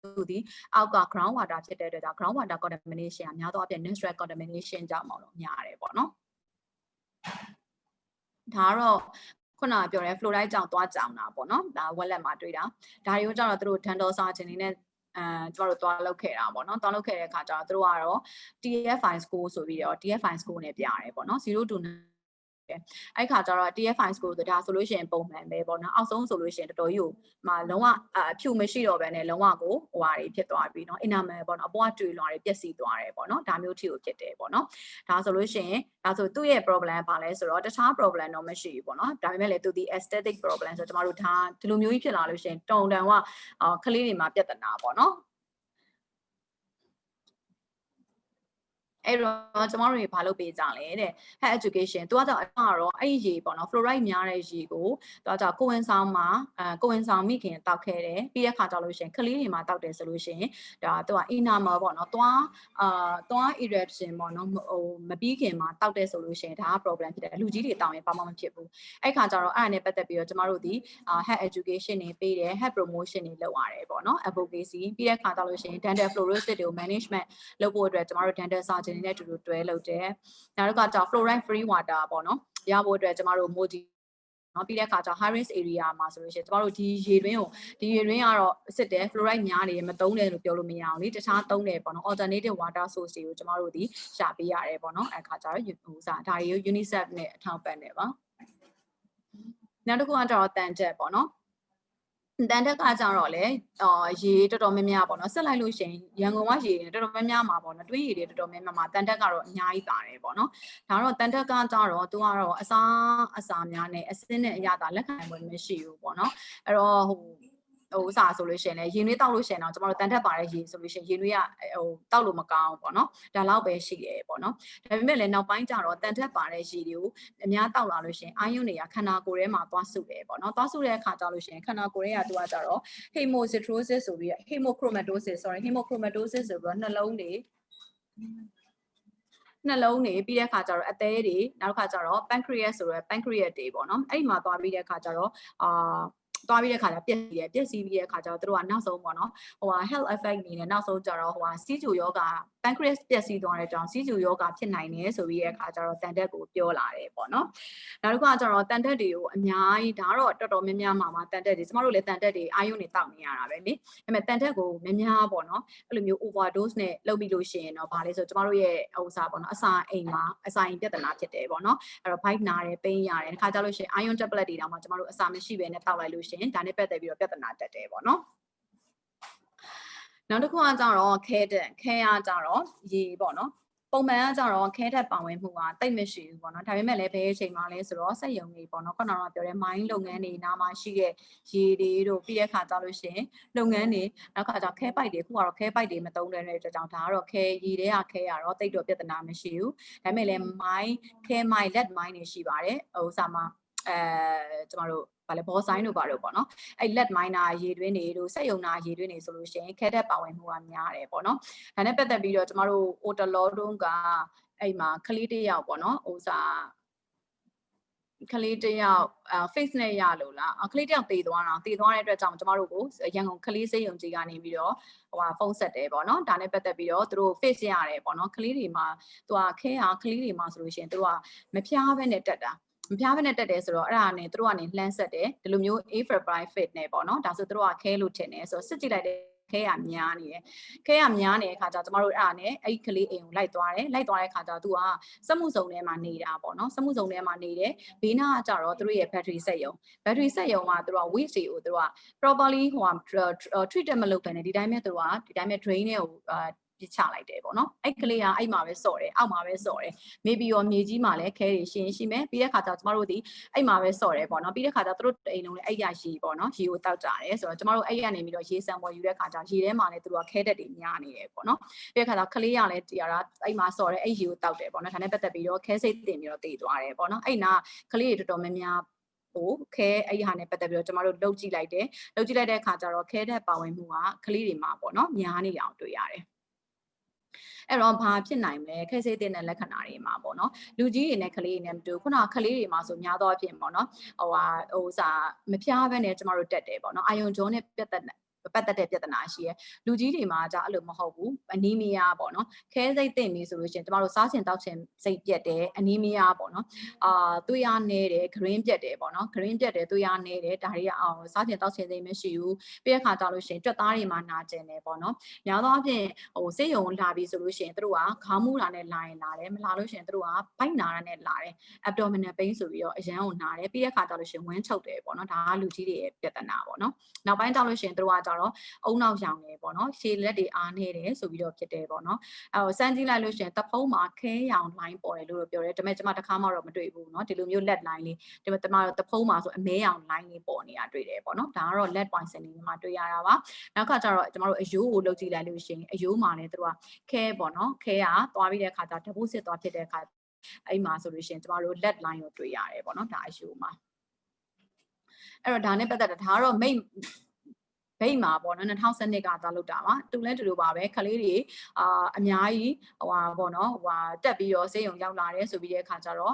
သူဒီအောက်က ground water ဖြစ်တဲ့အတွက်ကြောင့် ground water contamination ကများသောအားဖြင့် natural contamination ကြောင့်ပေါ့လို့များတယ်ပေါ့နော်ဒါကတော့ခုနပြောရဲ fluoride ကြောင့်သွားကြောင်တာပေါ့နော်ဒါဝက်လက်မှာတွေ့တာဒါတွေကိုကျတော့သူတို့ dental surgeon တွေနဲ့ကျမတို့သွားလုပ်ခဲ့တာပေါ့နော်သွားလုပ်ခဲ့တဲ့အခါကျတော့သူတို့ကတော့ TFI score ဆိုပြီးတော့ TFI score နဲ့ပြရတယ်ပေါ့နော်0 to အဲ့ခါကျတော့ TFI score ဆိုဒါဆိုလို့ရှိရင်ပုံမှန်ပဲပေါ့နော်အောက်ဆုံးဆိုလို့ရှိရင်တော်တော်ကြီးကိုလုံးဝအဖြူမရှိတော့ဘဲနဲ့လုံးဝကိုဟိုဟာတွေဖြစ်သွားပြီเนาะ enamel ပေါ့နော်အပေါ်ကတွေ့လွှာတွေပျက်စီးသွားတယ်ပေါ့နော်ဒါမျိုးထိကိုဖြစ်တယ်ပေါ့နော်ဒါဆိုလို့ရှိရင်ဒါဆိုသူ့ရဲ့ problem ပါလဲဆိုတော့တခြား problem တော့မရှိဘူးပေါ့နော်ဒါပေမဲ့လည်းသူဒီ aesthetic problem ဆိုတော့ကျမတို့ဒါဒီလိုမျိုးကြီးဖြစ်လာလို့ရှိရင်တုံတန်ကကလေးတွေမှာပြဿနာပေါ့နော်အဲ့တော့ကျမတို့တွေဘာလုပ်ပေးကြလဲတဲ့ health education သူကတော့အဲ့ရေပေါ့နော် fluoride များတဲ့ရေကိုသူကကိုဝင်ဆောင်မှာကိုဝင်ဆောင်မိခင်တောက်ခဲ့တယ်ပြီးတဲ့ခါကျလို့ရှိရင်ကလေးတွေမှာတောက်တယ်ဆိုလို့ရှိရင်ဒါသူက enamel ပေါ့နော်သွား eruption ပေါ့နော်ဟိုမပြီးခင်မှာတောက်တယ်ဆိုလို့ရှိရင်ဒါက problem ဖြစ်တယ်လူကြီးတွေတောက်ရင်ဘာမှမဖြစ်ဘူးအဲ့ခါကျတော့အဲ့ဒါနဲ့ပတ်သက်ပြီးတော့ကျမတို့ဒီ health education တွေပေးတယ် health promotion တွေလုပ်ရတယ်ပေါ့နော် advocacy ပြီးတဲ့ခါကျလို့ရှိရင် dental fluorosis တွေကို management လုပ်ဖို့အတွက်ကျမတို့ dental surgeon တွေနဲ့အတူတူတွဲလုပ်တယ်နောက်တစ်ခါကျ fluoride free water ပေါ့နော်ရဖို့အတွက်ကျမတို့ modi နော်ပြီးတဲ့အခါကျ high risk area မှာဆိုလို့ရှိရင်ကျမတို့ဒီရေတွင်းကတော့စစ်တယ် fluoride များနေမသုံးတယ်လို့ပြောလို့မရအောင်လေတခြားသုံးတယ်ပေါ့နော် alternative water source တွေကိုကျမတို့ဒီရှာပေးရတယ်ပေါ့နော်အခါကျတော့ဟိုစားဒါတွေကို UNICEF နဲ့အထောက်ပံ့တယ်ပါနောက်တစ်ခုကကျတော့တန်ချက်ပေါ့နော်တန်တက်ကကြတော့လေရေတော်တော်များများပေါ့နော်ဆက်လိုက်လို့ရှိရင်ရန်ကုန်ကရေတော်တော်များများမှာပေါ့နော်တွင်းရေတွေတော်တော်များများမှာတန်တက်ကတော့အများကြီးပါတယ်ပေါ့နော်ဒါတော့တန်တက်ကကြတော့သူကတော့အစာများနဲ့အစင်းနဲ့အရသာလက်ခံမှုမရှိဘူးပေါ့နော်အဲ့တော့ဟိုစားဆိုလို့ရှိရင်လည်းရေနွေးတောက်လို့ရှိရင်တော့ကျမတို့တန်တက်ပါတဲ့ရေဆိုလို့ရှိရင်ရေနွေးကတောက်လို့မကောင်းပေါ့နော်ဒါလောက်ပဲရှိတယ်ပေါ့နော်ဒါပေမဲ့လည်းနောက်ပိုင်းကျတော့တန်တက်ပါတဲ့ရေတွေကိုအများတောက်လာလို့ရှိရင်အာယွန်းတွေကခန္ဓာကိုယ်ထဲမှာသွားစုတယ်ပေါ့နော်သွားစုတဲ့အခါကျလို့ရှိရင်ခန္ဓာကိုယ်ထဲကသူကကြတော့ hemocytosis ဆိုပြီး hemochromatosisဆိုပြီးနှလုံးတွေပြီးတဲ့အခါကျတော့အသေးတွေနောက်တစ်ခါကျတော့ pancreas ဆိုတော့ pancreas တွေပေါ့နော်အဲ့ဒီမှာသွားပြီးတဲ့အခါကျတော့သွားပြီးတဲ့ခါကျပျက်စီးပြီးတဲ့ခါကျတော့တို့ကနောက်ဆုံးပေါ့နော်ဟိုဟာ health effect အနေနဲ့နောက်ဆုံးကျတော့ဟိုဟာစီးကျူယောဂ pancreas ပျက်စီးသွားတဲ့ကြောင့်စီးကျူယောဂဖြစ်နိုင်တယ်ဆိုပြီးတဲ့အခါကျတော့တန်တက်ကိုပြောလာတယ်ပေါ့နော်နောက်တစ်ခါကျတော့တန်တက်တွေကိုအများကြီးဒါတော့တော်တော်များများမှာတန်တက်တွေကျမတို့လည်းတန်တက်တွေအာယုန်တွေတောက်နေရတာပဲလေဒါပေမဲ့တန်တက်ကိုများပေါ့နော်အဲ့လိုမျိုး overdose နဲ့လုပ်ပြီးလို့ရှိရင်တော့ဗာလဲဆိုကျမတို့ရဲ့ဥစားပေါ့နော်အစာအိမ်ပြဿနာဖြစ်တယ်ပေါ့နော်အဲ့တော့ bite နာတယ်ပိန်းရတယ်ခါကြလို့ရှိရင် iron tablet တွေတောင်မှကျမတို့အစာမရှိဘဲနဲ့တောက်လိုက်လို့ရှိရင်ဒါနဲ့ပတ်သက်ပြီးတော့ပြဿနာတက်တယ်ပေါ့နော်နောက်တစ်ခုကကြတော့ခဲကကြတော့ရေပေါ့နော်ပုံမှန်ကကြတော့ခဲတက်ပါဝင်မှုကတိတ်မရှိဘူးပေါ့နော်ဒါပေမဲ့လည်းဘယ်အချိန်မှလဲဆိုတော့စက်ယုံတွေပေါ့နော်ခုနကပြောတဲ့ mine လုပ်ငန်းတွေနားမှာရှိတဲ့ရေတွေတို့ပြီးတဲ့ခါကြလို့ရှိရင်လုပ်ငန်းတွေနောက်ခါကျခဲပိုက်တွေခုကတော့ခဲပိုက်တွေမသုံးတဲ့အတွက်ကြောင့်ဒါကတော့ခဲရေတွေကခဲရတော့တိတ်တော့ပြဿနာမရှိဘူးဒါပေမဲ့လည်း mine ခဲ mine let mine တွေရှိပါတယ်ဟိုစာမှာကျမတို့ဗာလေဘောဆိုင်တို့ဗာလို့ပေါ့နော်အဲ့ let miner ရေတွင်းတွေတို့စက်ယုံနာရေတွင်းတွေဆိုလို့ရှိရင်ခဲတက်ပါဝင်မှုကများတယ်ပေါ့နော်ဒါနဲ့ပတ်သက်ပြီးတော့ကျမတို့ Otalo တုန်းကအဲ့မှာကလေးတစ်ယောက်ပေါ့နော်ဥစား ခလေးတယောက် face နဲ့ရလို့လားခလေးတယောက်တည်သွားတဲ့အတွက်ကြောင့်ကျမတို့ကိုရန်ကုန်ခလေးစေးရုံကြီးကနေပြီးတော့ဖုန်းဆက်တယ်ပေါ့နော်ဒါနဲ့ပတ်သက်ပြီးတော့သူတို့ face ရတယ်ပေါ့နော်ခလေးတွေမှာသူကခဲဟာခလေးတွေမှာဆိုလို့ရှိရင်သူတို့ကမဖျားဘဲနဲ့တက်တာမဖျားဘဲနဲ့တက်တယ်ဆိုတော့အဲ့ဒါနဲ့သူတို့ကနေလှမ်းဆက်တယ်ဒီလိုမျိုး A-febrile fit နဲ့ပေါ့နော်ဒါဆိုသူတို့ကခဲလို့ထင်တယ်ဆိုတော့စစ်ကြည့်လိုက်တယ်ခဲရများနေတယ်ခဲရများနေတဲ့ခါကျကျမတို့အဲ့ဒါနဲ့အဲ့ကလေးအိမ်ကိုလိုက်သွားတဲ့ခါကျသူကစက်မှုစုံထဲမှာနေတာပေါ့နော်စက်မှုစုံထဲမှာနေတယ်ဘေးနားကကြတော့သူတို့ရဲ့ battery စက်ရုံမှာသူတို့က waste တွေကိုသူတို့က properly treat မလုပ်ဘဲနဲ့ဒီတိုင်းပဲသူတို့ကဒီတိုင်းပဲ drain တွေကိုပြချလိုက်တယ်ပေါ့နော်အဲ့ကလေးကအဲ့မှာပဲစော့တယ်အောက်မှာပဲစော့တယ် maybe ရောမြေကြီးမှာလည်းခဲတွေရှိမယ်ပြီးတဲ့ခါကျကျမတို့ဒီအဲ့မှာပဲစော့တယ်ပေါ့နော်ပြီးတဲ့ခါကျသူတို့အိမ်လုံးလည်းအဲ့ရရှိပေါ့နော်ရေကိုတောက်ကြတယ်ဆိုတော့ကျမတို့အဲ့ရနေပြီးတော့ရေစံပေါ်ယူတဲ့ခါကျရေထဲမှာလည်းသူတို့ကခဲတက်တွေများနေတယ်ပေါ့နော်ပြီးတဲ့ခါကျကလေးကလည်းတရားတာအဲ့မှာစော့တယ်အဲ့ရေကိုတောက်တယ်ပေါ့နော်ဒါနဲ့ပတ်သက်ပြီးတော့ခဲစိတ်တင်ပြီးတော့တည်သွားတယ်ပေါ့နော်အဲ့နာကလေးတွေတော်တော်များများဟိုခဲအဲ့ဒီဟာနဲ့ပတ်သက်ပြီးတော့ကျမတို့လှုပ်ကြည့်လိုက်တဲ့အခါကျတော့ခဲတဲ့ပါဝင်မှုကကလေးတွေမှာပေါ့နော်များနေအောင်တွေ့ရတယ်အဲ့တော့ဘာဖြစ်နိုင်မလဲခဲစိတ်တဲ့လက္ခဏာတွေမှာပေါ့နော်လူကြီးတွေနဲ့ကလေးတွေနဲ့မတူခုနကကလေးတွေမှာဆိုများသောအဖြစ်ပေါ့နော်မဖျားဘဲနဲ့ကျမတို့တက်တယ်ပေါ့နော်အာယုံကြောနဲ့ပတ်သက်တဲ့ပြဿနာရှိရယ်လူကြီးတွေမှာじゃအဲ့လိုမဟုတ်ဘူးအနီမီယာပေါ့နော်ခဲစိတ်တင်ပြီဆိုလို့ရှိရင်ကျမတို့စားချင်တောက်ချင်စိတ်ပြက်တယ်အနီမီယာပေါ့နော်သွေးအားနည်းတယ် green ပြက်တယ်ပေါ့နော် green ပြက်တယ်သွေးအားနည်းတယ်ဒါတွေကစားချင်တောက်ချင်စိတ်မရှိဘူးပြီးတဲ့ခါကျလို့ရှိရင်ကြွက်သားတွေမှာနာကျင်တယ်ပေါ့နော်များသောအားဖြင့်ဆေးရုံလာပြီဆိုလို့ရှိရင်တို့ကခေါင်းမူတာနဲ့လာရင်လာတယ်မလာလို့ရှိရင်တို့ကဗိုက်နာတာနဲ့လာတယ် abdominal pain ဆိုပြီးတော့အရန်ကိုနာတယ်ပြီးတဲ့ခါကျလို့ရှိရင်ဝမ်းချုပ်တယ်ပေါ့နော်ဒါကလူကြီးတွေရဲ့ပြဿနာပေါ့နော်နောက်ပိုင်းကျလို့ရှိရင်တို့ကကြတော့အုံနောက်ရောင်နေပေါ့နော်ရှည်လက်တွေအားနေတယ်ဆိုပြီးတော့ဖြစ်တယ်ပေါ့နော်စမ်းကြည့်လိုက်လို့ရှိရင်တဖုံးမှာခဲရောင် line ပေါ်တယ်လို့ပြောတယ်ဒါပေမဲ့ကျွန်မတစ်ခါမှတော့မတွေ့ဘူးเนาะဒီလိုမျိုး LED line လေးဒီမှာကျွန်မတို့တဖုံးမှာဆိုအမဲရောင် line လေးပေါ်နေတာတွေ့တယ်ပေါ့နော်ဒါကတော့ LED poisoning မှာတွေ့ရတာပါနောက်ကကျတော့ကျွန်တော်တို့အယိုးကိုလုပ်ကြည့်လိုက်လို့ရှိရင်အယိုးမှာလည်းတို့ကခဲပေါ့နော်ခဲကသွားပြီးတဲ့အခါကျတပုတ်စစ်သွားဖြစ်တဲ့အခါအဲ့မှာဆိုလို့ရှိရင်ကျွန်တော်တို့ LED line ကိုတွေ့ရတယ်ပေါ့နော်ဒါအယိုးမှာအဲ့တော့ဒါနဲ့ပတ်သက်တာဒါကတော့မိတ်ဘိတ်မှာပေါ့နော်2012ကသွားလုပ်တာပါတူလဲတူပါပဲခလေးတွေအများကြီးပေါ့နော်တက်ပြီးတော့ဆေးရုံရောက်လာတယ်ဆိုပြီးတဲ့အခါကျတော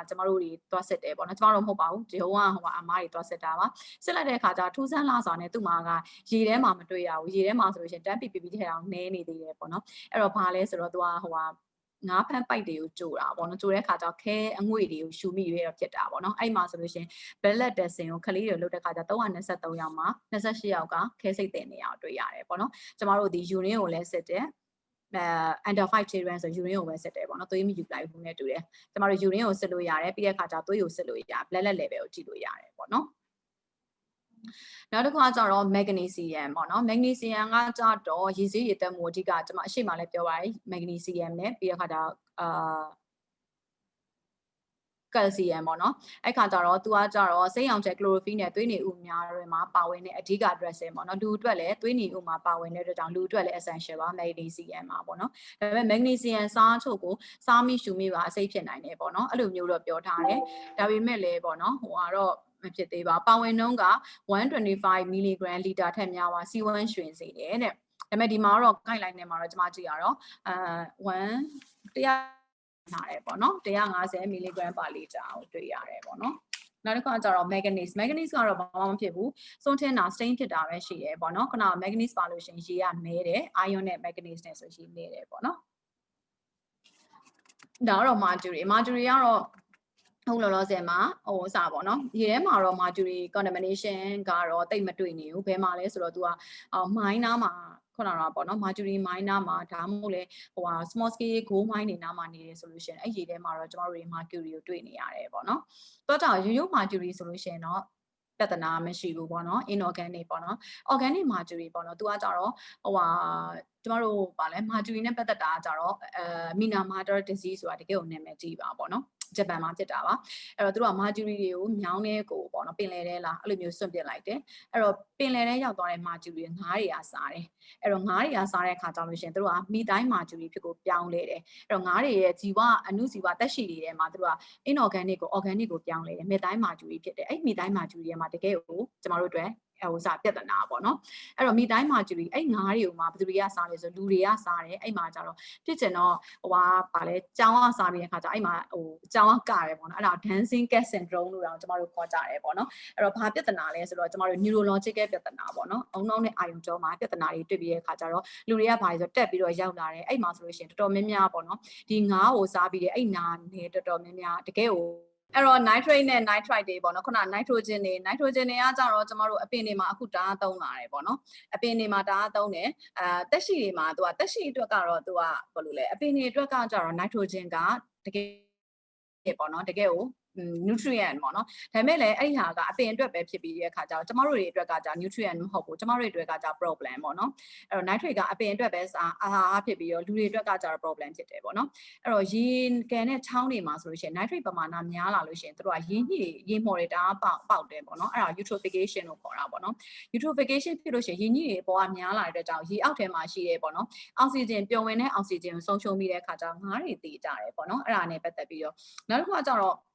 ့ကျမတို့တွေသွားစစ်တယ်ပေါ့နော်ကျမတို့မဟုတ်ပါဘူးဒီဟိုကအမားတွေသွားစစ်တာပါစစ်လိုက်တဲ့အခါကျထူးဆန်းလာစွာနဲ့သူ့မှာကရေထဲမှာမတွေ့ရဘူးရေထဲမှာဆိုလို့ရှိရင်တန်း PPP ထဲအောင်နည်းနေသေးတယ်ပေါ့နော်အဲ့တော့ဘာလဲဆိုတော့သူကငါးဖမ်းပိုက်တွေကိုကြိုတာပေါ့နော်ကြိုတဲ့ခါကျတော့ခဲအငွေ့တွေကိုရှူမိရွေးတော့ဖြစ်တာပေါ့နော်အဲ့မှာဆိုလို့ရှိရင် blood testing ကိုခလေးတွေလုပ်တဲ့ခါကျ323ယောက်မှာ28ယောက်ကခဲစိတ်တင်နေအောင်တွေ့ရတယ်ပေါ့နော်ကျမတို့ဒီ urine ကိုလည်းစစ်တယ်under 5 children ဆို urine ကိုပဲစစ်တယ်ပေါ့နော်သွေးမယူလိုက်ဘူးနဲ့တူတယ်ကျမတို့ urine ကိုစစ်လို့ရတယ်ပြီးတဲ့ခါကျသွေးကိုစစ်လို့ရတယ် blood level ကိုကြည့်လို့ရတယ်ပေါ့နော်နောက်တစ်ခါကျတော့ magnesium ပေါ့နော် magnesium ကကြတော့ရည်စည်းရည်သက်မှုအဓိကကျွန်မအရှိမလည်းပြောပါရယ် magnesium နဲ့ပြီးတဲ့ခါကျcalcium ပေါ့နော်အဲ့ခါကျတော့သူကကြတော့စိတ်အောင်ချက် chlorophyll နဲ့သွေးနေဥများတွေမှာပါဝင်တဲ့အဓိက dressing ပေါ့နော်လူအတွက်လည်းသွေးနေဥမှာပါဝင်တဲ့အတွက်ကြောင့်လူအတွက်လည်း essential ပါ magnesium မှာပေါ့နော်ဒါပေမဲ့ magnesium စားချုပ်ကိုစားမိရှူမိပါအစိတ်ဖြစ်နိုင်တယ်ပေါ့နော်အဲ့လိုမျိုးတော့ပြောထားတယ်ဒါပေမဲ့လည်းပေါ့နော်ကတော့မဖြစ်သေးပါပါဝင်နှုန်းက125 mg လီတာထက်များပါစီဝန်းရွှင်စေတယ်တဲ့ဒါပေမဲ့ဒီမှာတော့ guideline နဲ့မှာတော့ကျွန်မကြည့်ရတော့ထားတယ်ပေါ့နော်150 mg per liter ကိုတွေ့ရတယ်ပေါ့နော်နောက်တစ်ခါကျတော့ manganese ကတော့ဘာမှမဖြစ်ဘူးစွန့်ထင်းတာ stain ဖြစ်တာပဲရှိတယ်ပေါ့နော်ခဏ manganese ပါလို့ရှိရင်ရေကမဲတယ် iron နဲ့ manganese နဲ့ဆိုရင်နေတယ်ပေါ့နော်ဒါကတော့ mercury ကတော့ဟုတ်လောလောဆယ်မှာစားပေါ့နော်ရေထဲမှာတော့ mercury contamination ကတော့တိတ်မတွေ့နေဘူးဘယ်မှာလဲဆိုတော့သူကmine နားမှာခုနကတော့ပေါ့နော် mercury mine နားမှာဒါမှမဟုတ်လေsmall scale gold mine တွေနားမှာနေတယ်ဆိုလို့ရှိရင်အဲ့ရေထဲမှာတော့ကျွန်တော်တို့ mercury ကိုတွေ့နေရတယ်ပေါ့နော်တော့ကြောင့်ရိုးရိုး mercury ဆိုလို့ရှိရင်တော့ပြဿနာမရှိဘူးပေါ့နော် inorganic ပေါ့နော် organic mercury ပေါ့နော်သူကကြတော့ကျမတို့ဗာလဲ mercury နဲ့ပတ်သက်တာကြတော့Minamata disease ဆိုတာတကယ်ကိုနာမည်ကြီးပါပေါ့နော်ဂျပန်မှာဖြစ်တာပါအဲ့တော့သူတို့က mercury တွေကိုမြောင်းတဲ့ကိုပေါ့နော်ပင်လယ်ထဲလာအဲ့လိုမျိုးစွန့်ပစ်လိုက်တယ်အဲ့တော့ပင်လယ်ထဲရောက်သွားတဲ့ mercury ငါးတွေကစားတယ်အဲ့တော့ငါးတွေကစားတဲ့အခါကျလို့ရှိရင်သူတို့ကမိတိုင်း mercury ဖြစ်ကိုပြောင်းလဲတယ်အဲ့တော့ငါးတွေရဲ့ဇီဝအနုဇီဝသက်ရှိတွေထဲမှာသူတို့က inorganic ကို organic ကိုပြောင်းလဲတယ်မိတိုင်း mercury ဖြစ်တယ်အဲ့မိတိုင်း mercury ထဲမှာတကယ်ကိုကျမတို့အတွက် ဟိုစာပြဿနာပေါ့နော်အဲ့တော့မိတိုင်းမှာကြည့်ပြီးအဲ့ငါးတွေကိုမှဘယ်သူတွေကစားလဲဆိုလူတွေကစားတယ်အဲ့မှာကျတော့ဖြစ်ချင်တော့ဟိုဗာလဲကြောင်းကစားပြီးတဲ့ခါကျအဲ့မှာဟိုကြောင်းကရတယ်ပေါ့နော်အဲ့ဒါ dancing cat syndrome လို့တော့ကျမတို့ခေါ်ကြတယ်ပေါ့နော်အဲ့တော့ဘာပြဿနာလဲဆိုတော့ကျမတို့ neurological ပြဿနာပေါ့နော်အုံနောက်နဲ့အာယုံကြောမှာပြဿနာတွေတွေ့ပြီးတဲ့ခါကျတော့လူတွေကဘာလဲဆိုတက်ပြီးတော့ရောက်လာတယ်အဲ့မှာဆိုလို့ရှိရင်တော်တော်များများပေါ့နော်ဒီငါးကိုစားပြီးတဲ့အဲ့နာနေတော်တော်များများတကယ်ကိုအဲ့တော့ nitrate နဲ့ nitrite တွေပေါ့နော်ခုန nitrogen တွေကကြတော့ကျမတို့အပင်တွေမှာအခုတအားသုံးလာတယ်ပေါ့နော်အပင်တွေမှာတအားသုံးတယ်တက်ရှိတွေမှာသူကတက်ရှိအတွက်ကတော့သူကဘာလို့လဲအပင်တွေအတွက်ကကြတော့ nitrogen ကတကယ်ပေါ့နော်တကယ်ကိုnutrient ပေါ့နော်ဒါပေမဲ့လည်းအဲ့ဒီဟာကအပင်အတွက်ပဲဖြစ်ပြီးတဲ့အခါကျတော့ကျမတို့တွေအတွက်ကကြာ nutrient မဟုတ်ဘူးကျမတို့တွေအတွက်ကကြာ problem ပေါ့နော်အဲ့တော့ nitrate ကအပင်အတွက်ပဲအာဟာရဖြစ်ပြီးတော့လူတွေအတွက်ကကြာ problem ဖြစ်တယ်ပေါ့နော်အဲ့တော့ရေကန်တဲ့ချောင်းတွေမှာဆိုလို့ရှိရင် nitrate ပမာဏများလာလို့ရှိရင်တို့ကရေညှိရေမော်တွေတအားပေါက်တယ်ပေါ့နော်အဲ့ဒါ eutrophication လို့ခေါ်တာပေါ့နော် eutrophication ဖြစ်လို့ရှိရင်ရေညှိတွေပေါ်ကများလာတဲ့အတွက်ကြောင့်ရေအောက်ထဲမှာရှိတဲ့ပေါ့နော်အောက်ဆီဂျင်ပျော်ဝင်တဲ့အောက်ဆီဂျင်ကိုဆုံးရှုံးပြီးတဲ့အခါကျတော့ငါးတွေသေကြတယ်ပေါ့နော်အဲ့ဒါနဲ့ပတ်သက်ပြီးတော့နောက်တစ်ခုကကျတော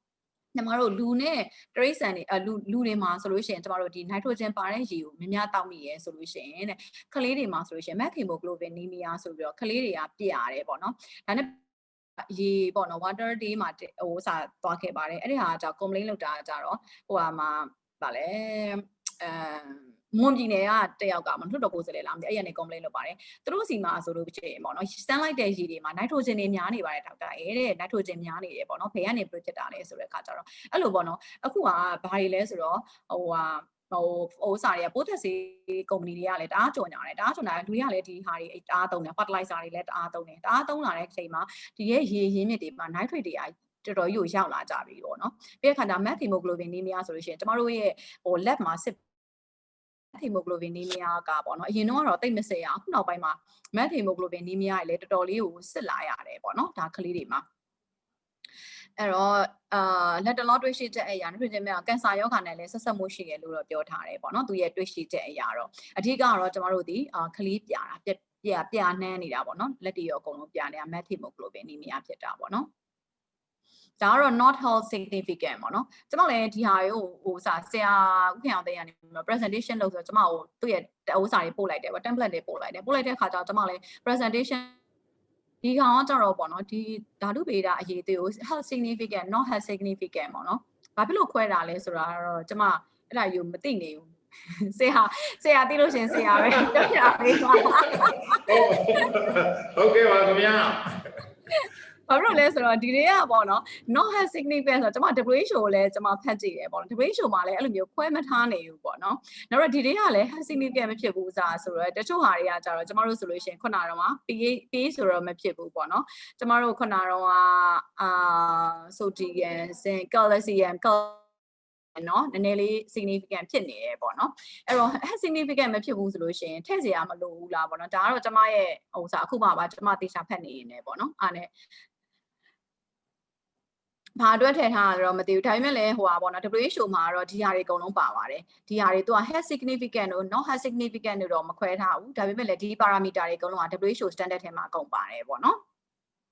့ညီမတို့လူနဲ့တရိတ်ဆန်တွေလူတွေမှာဆိုလို့ရှိရင်ကျမတို့ဒီ nitrogen ပါတဲ့ရေကိုများတောက်မိရဲဆိုလို့ရှိရင်တဲ့ကလေးတွေမှာဆိုလို့ရှိရင် methemoglobinemia ဆိုပြီးတော့ကလေးတွေကပြရတယ်ပေါ့နော်ဒါနဲ့ရေပေါ့နော် water day မှာဟိုစာသွားခဲ့ပါတယ်အဲ့ဒီဟာကကြောင့် complaint လုပ်တာကြတော့ဟိုဟာမှာဗာလဲမွန်ပြည်နယ်ကတယောက်ကမထွတ်တော်ကိုယ်စားလှယ်လားမသိအဲ့ရနေ complaint လုပ်ပါတယ်သူတို့စီမှာဆိုလို့ဖြစ်ရင်ပေါ့နော်စမ်းလိုက်တဲ့ရေတွေမှာ nitrogen တွေများနေပါတယ်ဒေါက်တာတဲ့ nitrogen များနေတယ်ပေါ့နော်ဘယ်ကနေဖြစ်တာလဲဆိုတဲ့အခါကျတော့အဲ့လိုပေါ့နော်အခုကဘာတွေလဲဆိုတော့ဟိုစာတွေကပိုးသက်ဆေးကုမ္ပဏီတွေကလည်းတအားကြော်ညာတယ်တအားကြော်ညာတယ်လူတွေကလည်းဒီဟာတွေတအားသုံးတယ် fertilizer တွေလည်းတအားသုံးတယ်တအားသုံးလာတဲ့အချိန်မှာဒီရဲ့ရေရင်းမြစ်တွေမှာ nitrate တွေကတော်တော်ကြီးရောက်လာကြပြီပေါ့နော်ပြီးတဲ့ခါကျ methemoglobinemia ဆိုလို့ရှိရင်ကျမတို့ရဲ့ဟို lab မှာစစ်methemoglobinemia ကပေါ့နော်အရင်တော့တိတ်မစရအခုနောက်ပိုင်းမှာ methemoglobinemia တွေလည်းတော်တော်လေးကိုစစ်လာရတယ်ပေါ့နော်ဒါကလေးတွေမှာအဲ့တော့လက်တလောတွေ့ရှိချက်အရာတွေ့ချင်းများကင်ဆာရောဂါနဲ့လည်းဆက်ဆက်မှုရှိတယ်လို့တော့ပြောထားတယ်ပေါ့နော်သူရဲ့တွေ့ရှိချက်အရာတော့အဓိကတော့ကျမတို့ဒီကလေးပြာတာပြနှမ်းနေတာပေါ့နော်လက်တွေရောအကုန်လုံးပြနေတာ methemoglobinemia ဖြစ်တာပေါ့နော်ဒါကတော့ not health significant ပေါ့နော်ကျမလည်းဒီဟာကိုဟိုစာဆရာဥက္ကဋ္ဌအောင်တဲ့ကနေ presentation လုပ်ဆိုတော့ကျမကိုသူ့ရဲ့ဥစားတွေပို့လိုက်တယ်ပေါ့ template တွေပို့လိုက်တဲ့အခါကျတော့ကျမလည်း presentation ဒီကောင်ကကြတော့ပေါ့နော်ဒီဓာတုဗေဒအရေးသေးကို health significant not health significant ပေါ့နော်ဘာဖြစ်လို့ခွဲတာလဲဆိုတာတော့ကျမအဲ့ဒါယူမသိနေဘူးဆရာသိလို့ရှင်ဆရာပဲပြောပြပေးပါဟုတ်ကဲ့ပါခင်ဗျာဘာလို့လဲဆိုတော့ဒီတွေကပေါ့နော် not has significant ဆိုတော့ကျွန်မ WHO ကိုလည်းကျွန်မဖတ်ကြည့်တယ်ပေါ့နော် WHO မှာလည်းအဲ့လိုမျိုးခွဲမထားနေဘူးပေါ့နော်နောက်တော့ဒီတွေကလည်း has significant မဖြစ်ဘူးစားဆိုတော့တချို့ဟာတွေကကြတော့ကျွန်မတို့ဆိုလို့ရှိရင်ခုနကတော့မှာ PA ဆိုတော့မဖြစ်ဘူးပေါ့နော်ကျွန်မတို့ခုနကတော့sodium zinc calcium နော်နည်းနည်းလေး significant ဖြစ်နေတယ်ပေါ့နော်အဲ့တော့ significant မဖြစ်ဘူးဆိုလို့ရှိရင်ထည့်စရာမလိုဘူးလားပေါ့နော်ဒါကတော့ကျွန်မရဲ့ဟိုစားအခုမှပါကျွန်မတေချာဖတ်နေနေပေါ့နော်အားနဲ့ဘာအတွက်ထည့်ထားတာတော့မသိဘူးဒါပေမဲ့လည်းဟိုပါပေါ့နော် WHO မှာတော့ဒီဟာတွေအကုန်လုံးပါပါတယ်ဒီဟာတွေသူက health significant တို့ not health significant တို့တော့မခွဲထားဘူးဒါပေမဲ့လည်းဒီ parameter တွေအကုန်လုံးက WHO standard ထဲမှာအကုန်ပါတယ်ပေါ့နော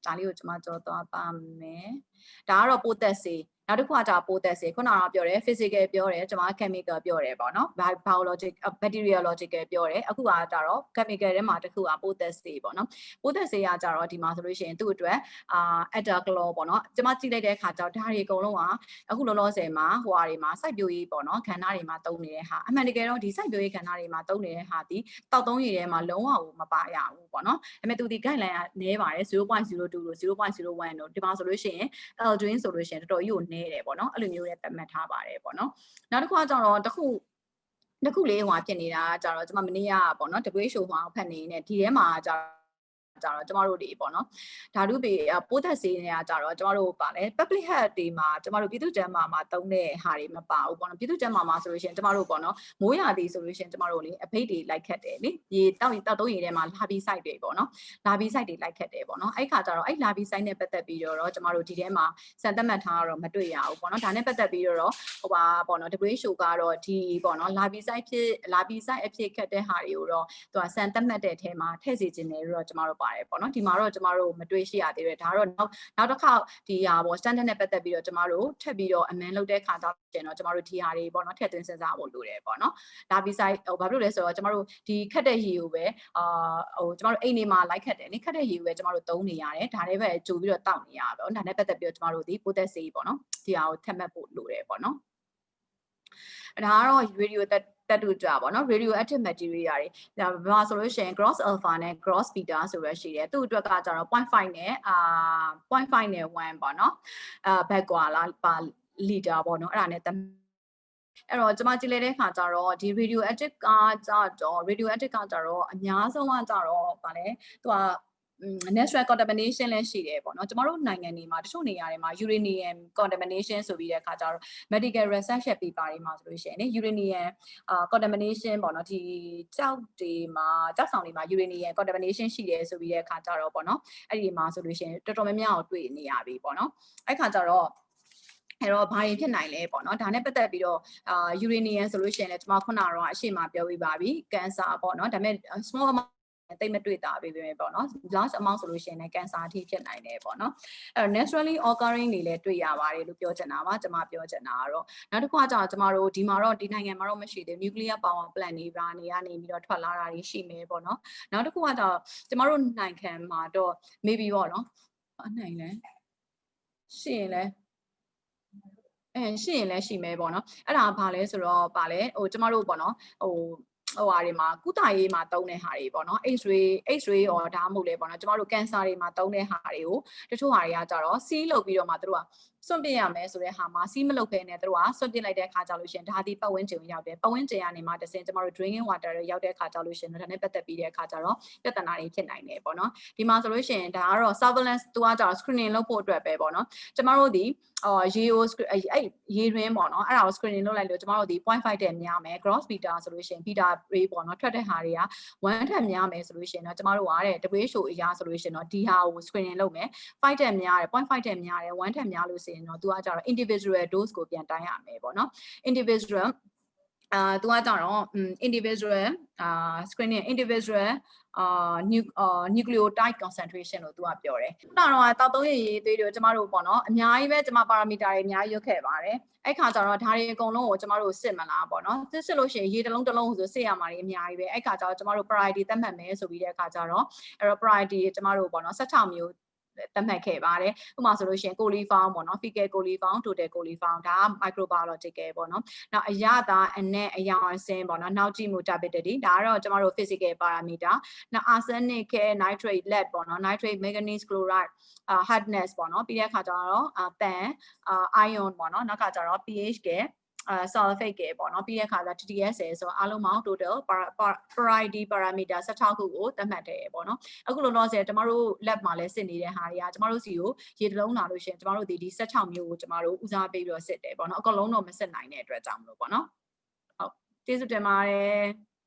်ဒါလေးကိုကျွန်မကြောသွားပါမယ်ဒါကတော့ပိုးသက်စေနောက်တစ်ခုကကြာပိုးသက်စေခုနကပြောတယ် physical ပြောတယ်ကျွန်မ chemical ပြောတယ်ပေါ့နော် biological bacteriological ပြောတယ်အခုကကြတော့ chemical ထဲမှာတစ်ခုကပိုးသက်စေပေါ့နော်ပိုးသက်စေကကြတော့ဒီမှာဆိုလို့ရှိရင်သူ့အတွက်etaclor ပေါ့နော်ကျွန်မကြည့်လိုက်တဲ့အခါကျတော့ဒါတွေအကုန်လုံးကအခုလောလောဆယ်မှာဟိုဟာတွေမှာစိုက်ပျိုးရေးပေါ့နော်ခန္ဓာတွေမှာတုံးနေတဲ့ဟာအမှန်တကယ်တော့ဒီစိုက်ပျိုးရေးခန္ဓာတွေမှာတုံးနေတဲ့ဟာဒီတောက်သုံးရည်ထဲမှာလုံးဝမပါရဘူးပေါ့နော်ဒါပေမဲ့သူဒီ guideline ကနည်းပါတယ် 0.02 လို့ 0.01 လို့ဒီမှာဆိုလို့ရှိရင် aldrin ဆိုလို့ရှိရင်တော်တော်ကြီးကိုနည်းတယ်ပေါ့နော်အဲ့လိုမျိုးနဲ့သတ်မှတ်ထားပါတယ်ပေါ့နော်နောက်တစ်ခုကကျတော့တစ်ခုလေးဟိုဖြစ်နေတာကျတော့ကျွန်မမနေ့ကပေါ့နော် WHO မှာဖတ်နေနေဒီထဲမှာကျတော့ကျမတို့တွေပေါ့နော်ဓာတုပေပိုးသက်ဆေးတွေကကြတော့ကျမတို့ပါလဲ public health တွေမှာကျမတို့ပြည်သူ့ကျန်းမာမှာတုံးတဲ့ဟာတွေမပါဘူးပေါ့နော်ပြည်သူ့ကျန်းမာမှာဆိုလို့ရှိရင်ကျမတို့ပေါ့နော်မိုးရာသီဆိုလို့ရှိရင်ကျမတို့လေအဖိတ်တွေလိုက်ခတ်တယ်လေရေတောက်သုံးရေထဲမှာလာပြီး site တွေပေါ့နော်လာပြီး site တွေလိုက်ခတ်တယ်ပေါ့နော်အဲ့ခါကျတော့အဲ့လာပြီး site နဲ့ပတ်သက်ပြီးတော့ကျမတို့ဒီထဲမှာစံသတ်မှတ်ထားတော့မတွေ့ရဘူးပေါ့နော်ဒါနဲ့ပတ်သက်ပြီးတော့ဟိုပါပေါ့နော် WHO ကတော့ဒီပေါ့နော်လာပြီး site အဖြစ်ခတ်တဲ့ဟာတွေကိုတော့သူကစံသတ်မှတ်တဲ့အထဲမှာထည့်စီခြင်းတယ်လို့တော့ကျမတို့ပါ ပါတယ်ပေါ့နော်ဒီမှာတော့ကျမတို့မတွေ့ရှိရသေးတယ်ဒါတော့နောက်တစ်ခါဒီဟာပေါ့ standard နဲ့ပတ်သက်ပြီးတော့ကျမတို့ထပ်ပြီးတော့ amend လုပ်တဲ့ခါကျတော့ကျမတို့ဒီဟာတွေပေါ့နော်ထည့်သွင်းစဉ်းစားဖို့လိုတယ်ပေါ့နော်ဒါပြီးဆိုင်ဘာဖြစ်လို့လဲဆိုတော့ကျမတို့ဒီခက်တဲ့ရေကိုပဲကျမတို့အိမ်နေမှာလိုက်ခက်တယ်နိခက်တဲ့ရေကိုပဲကျမတို့သုံးနေရတယ်ဒါလည်းပဲကြိုပြီးတော့တောက်နေရပါပေါ့ဒါနဲ့ပတ်သက်ပြီးတော့ကျမတို့ဒီပိုသက်စေးပေါ့နော်ဒီဟာကိုထပ်မှတ်ဖို့လိုတယ်ပေါ့နော်ဒါကတော့ radio တက်တူကြပါเนาะ radioactive material တွေဒါဆိုလို့ရှိရင် gross alpha နဲ့ gross beta ဆိုရရှိတယ်သူ့အတွက်ကကျတော့ 0.5 နဲ့ 0.5 နဲ့ 1ပေါ့เนาะဘက်ကွာလားပါလီတာပေါ့เนาะအဲ့ဒါနဲ့အဲ့တော့ကျွန်မကြည့်လိုက်တဲ့ခါကျတော့ဒီ radioactive ကကြတော့ radioactive ကကြတော့အများဆုံးကကြတော့ဗာလဲသူကnatural contamination လည်းရှိတယ်ပေါ့နော်ကျမတို့နိုင်ငံတွေမှာတချို့နေရာတွေမှာ uranium contamination ဆိုပြီးတဲ့အခါကျတော့ medical research paper တွေမှာဆိုလို့ရှိရင် uranium contamination ပေါ့နော်ဒီကြောက်တွေမှာကြောက်ဆောင်တွေမှာ uranium contamination ရှိတယ်ဆိုပြီးတဲ့အခါကျတော့ပေါ့နော်အဲ့ဒီမှာဆိုလို့ရှိရင်တော်တော်များများကိုတွေ့နေရပြီပေါ့နော်အဲ့ခါကျတော့အဲ့တော့ဘာတွေဖြစ်နိုင်လဲပေါ့နော်ဒါနဲ့ပတ်သက်ပြီးတော့uranium ဆိုလို့ရှိရင်လည်းကျွန်မခုနကတော့အရှိမပြောပြပါပြီ cancer ပေါ့နော်ဒါပေမဲ့ small amount တိတ်မတွေ့တာပဲပေါ့နော် large amount ဆိုလို့ရှိရင်လည်း cancer အထိဖြစ်နိုင်တယ်ပေါ့နော်အဲ့တော့ naturally occurring တွေလည်းတွေ့ရပါတယ်လို့ပြောချင်တာပါကျွန်မပြောချင်တာကတော့နောက်တစ်ခါကျတော့ကျွန်မတို့ဒီမှာတော့ဒီနိုင်ငံမှာတော့မရှိသေး nuclear power plant တွေပါနေကနေပြီးတော့ထွက်လာတာတွေရှိမယ်ပေါ့နော်နောက်တစ်ခုကတော့ကျွန်မတို့နိုင်ငံမှာတော့ maybe ပေါ့နော်အနိုင်လဲရှိရင်လဲရှိရင်လည်းရှိမယ်ပေါ့နော်အဲ့ဒါဘာလဲဆိုတော့ဘာလဲကျမတို့ပေါ့နော်ဟာတွေမှာကုသရေးမှာတုံးတဲ့ဟာတွေပေါ့နော် X-ray ရောဒါမှမဟုတ်လေပေါ့နော်ကျမတို့ cancer တွေမှာတုံးတဲ့ဟာတွေကိုတချို့ဟာတွေကကြတော့ seal လုပ်ပြီးတော့မှတို့ကစွန့်ပစ်ရမယ်ဆိုတဲ့ဟာမှာ seal မလုပ်ဘဲနဲ့တို့ကစွန့်ပစ်လိုက်တဲ့အခါကျလို့ရှိရင်ဒါဒီပတ်ဝန်းကျင်ကိုရောက်တယ်ပတ်ဝန်းကျင်ကနေမှတဆင်ကျမတို့ drinking water တွေရောက်တဲ့အခါကျလို့ရှိရင်ဒါနဲ့ပတ်သက်ပြီးတဲ့အခါကျတော့ပြဿနာတွေဖြစ်နိုင်တယ်ပေါ့နော်ဒီမှာဆိုလို့ရှိရင်ဒါကတော့ surveillance သူကကြတော့ screening လုပ်ဖို့အတွက်ပဲပေါ့နော်ကျမတို့ဒီရေကိုအဲ့ရေတွင်းပေါ့နော်အဲ့ဒါကို screening လုပ်လိုက်လို့ကျမတို့ဒီ 0.5 တဲ့များမယ် gross beta ဆိုလို့ရှိရင် beta ray ပေါ့နော်ထွက်တဲ့ဟာတွေက1ထက်များမယ်ဆိုလို့ရှိရင်တော့ကျမတို့ကတဲ့ WHO အရာဆိုလို့ရှိရင်တော့ဒီဟာကို screening လုပ်မယ်5ထက်များတယ် 0.5 ထက်များတယ်1ထက်များလို့ဆိုရင်တော့သူကကြတော့ individual dose ကိုပြန်တိုင်းရမယ်ပေါ့နော် individual သူကကြတော့ individual screening individual nucleotide concentration လို့သူကပြောတယ်။နောက်တော့တောက်သုံးရည်သွေးတွေကျမတို့ပေါ့နော်အများကြီးပဲကျမပါရာမီတာတွေအများကြီးရွတ်ခဲ့ပါတယ်။အဲ့ခါကျတော့ဒါတွေအကုန်လုံးကိုကျမတို့စစ်မလားပေါ့နော်။စစ်လို့ရှိရင်ရေတစ်လုံးဆိုစစ်ရမှာတွေအများကြီးပဲ။အဲ့ခါကျတော့ကျမတို့ priority သတ်မှတ်မယ်ဆိုပြီးတဲ့အခါကျတော့အဲ့တော့ priority ကျမတို့ပေါ့နော်16မျိုးသတ်မှတ်ခဲ့ပါတယ်ဥပမာဆိုလို့ရှိရင် coliform ပေါ့နော် fecal coliform total coliform ဒါက microbiological ပေါ့နော်နောက်အရသာအနက်အယောင်အဆင်းပေါ့နော်နောက်ကြည့်မှု morbidity ဒါကတော့ကျမတို့ physical parameter နောက် arsenic nitrate lead ပေါ့နော် nitrate manganese chloride hardness ပေါ့နော်ပြီးတဲ့အခါကျတော့သံion ပေါ့နော်နောက်ကကျတော့ pH ကsulfate ကပေါ့နော်ပြီးတဲ့အခါကျ TDS ဆိုအားလုံးပေါင်း total priority parameter 16ခုကိုသတ်မှတ်တယ်ပေါ့နော်အခုလောလောဆယ်ကျမတို့ lab မှာလည်းစစ်နေတဲ့ဟာတွေကကျမတို့စီကိုရေတလုံးလာလို့ရှိရင်ကျမတို့ဒီ16မျိုးကိုကျမတို့ဦးစားပေးပြီးတော့စစ်တယ်ပေါ့နော်အကုန်လုံးတော့မစစ်နိုင်တဲ့အတွက်ကြောင့်မလို့ပေါ့နော်ဟုတ်ကျေးဇူးတင်ပါတယ်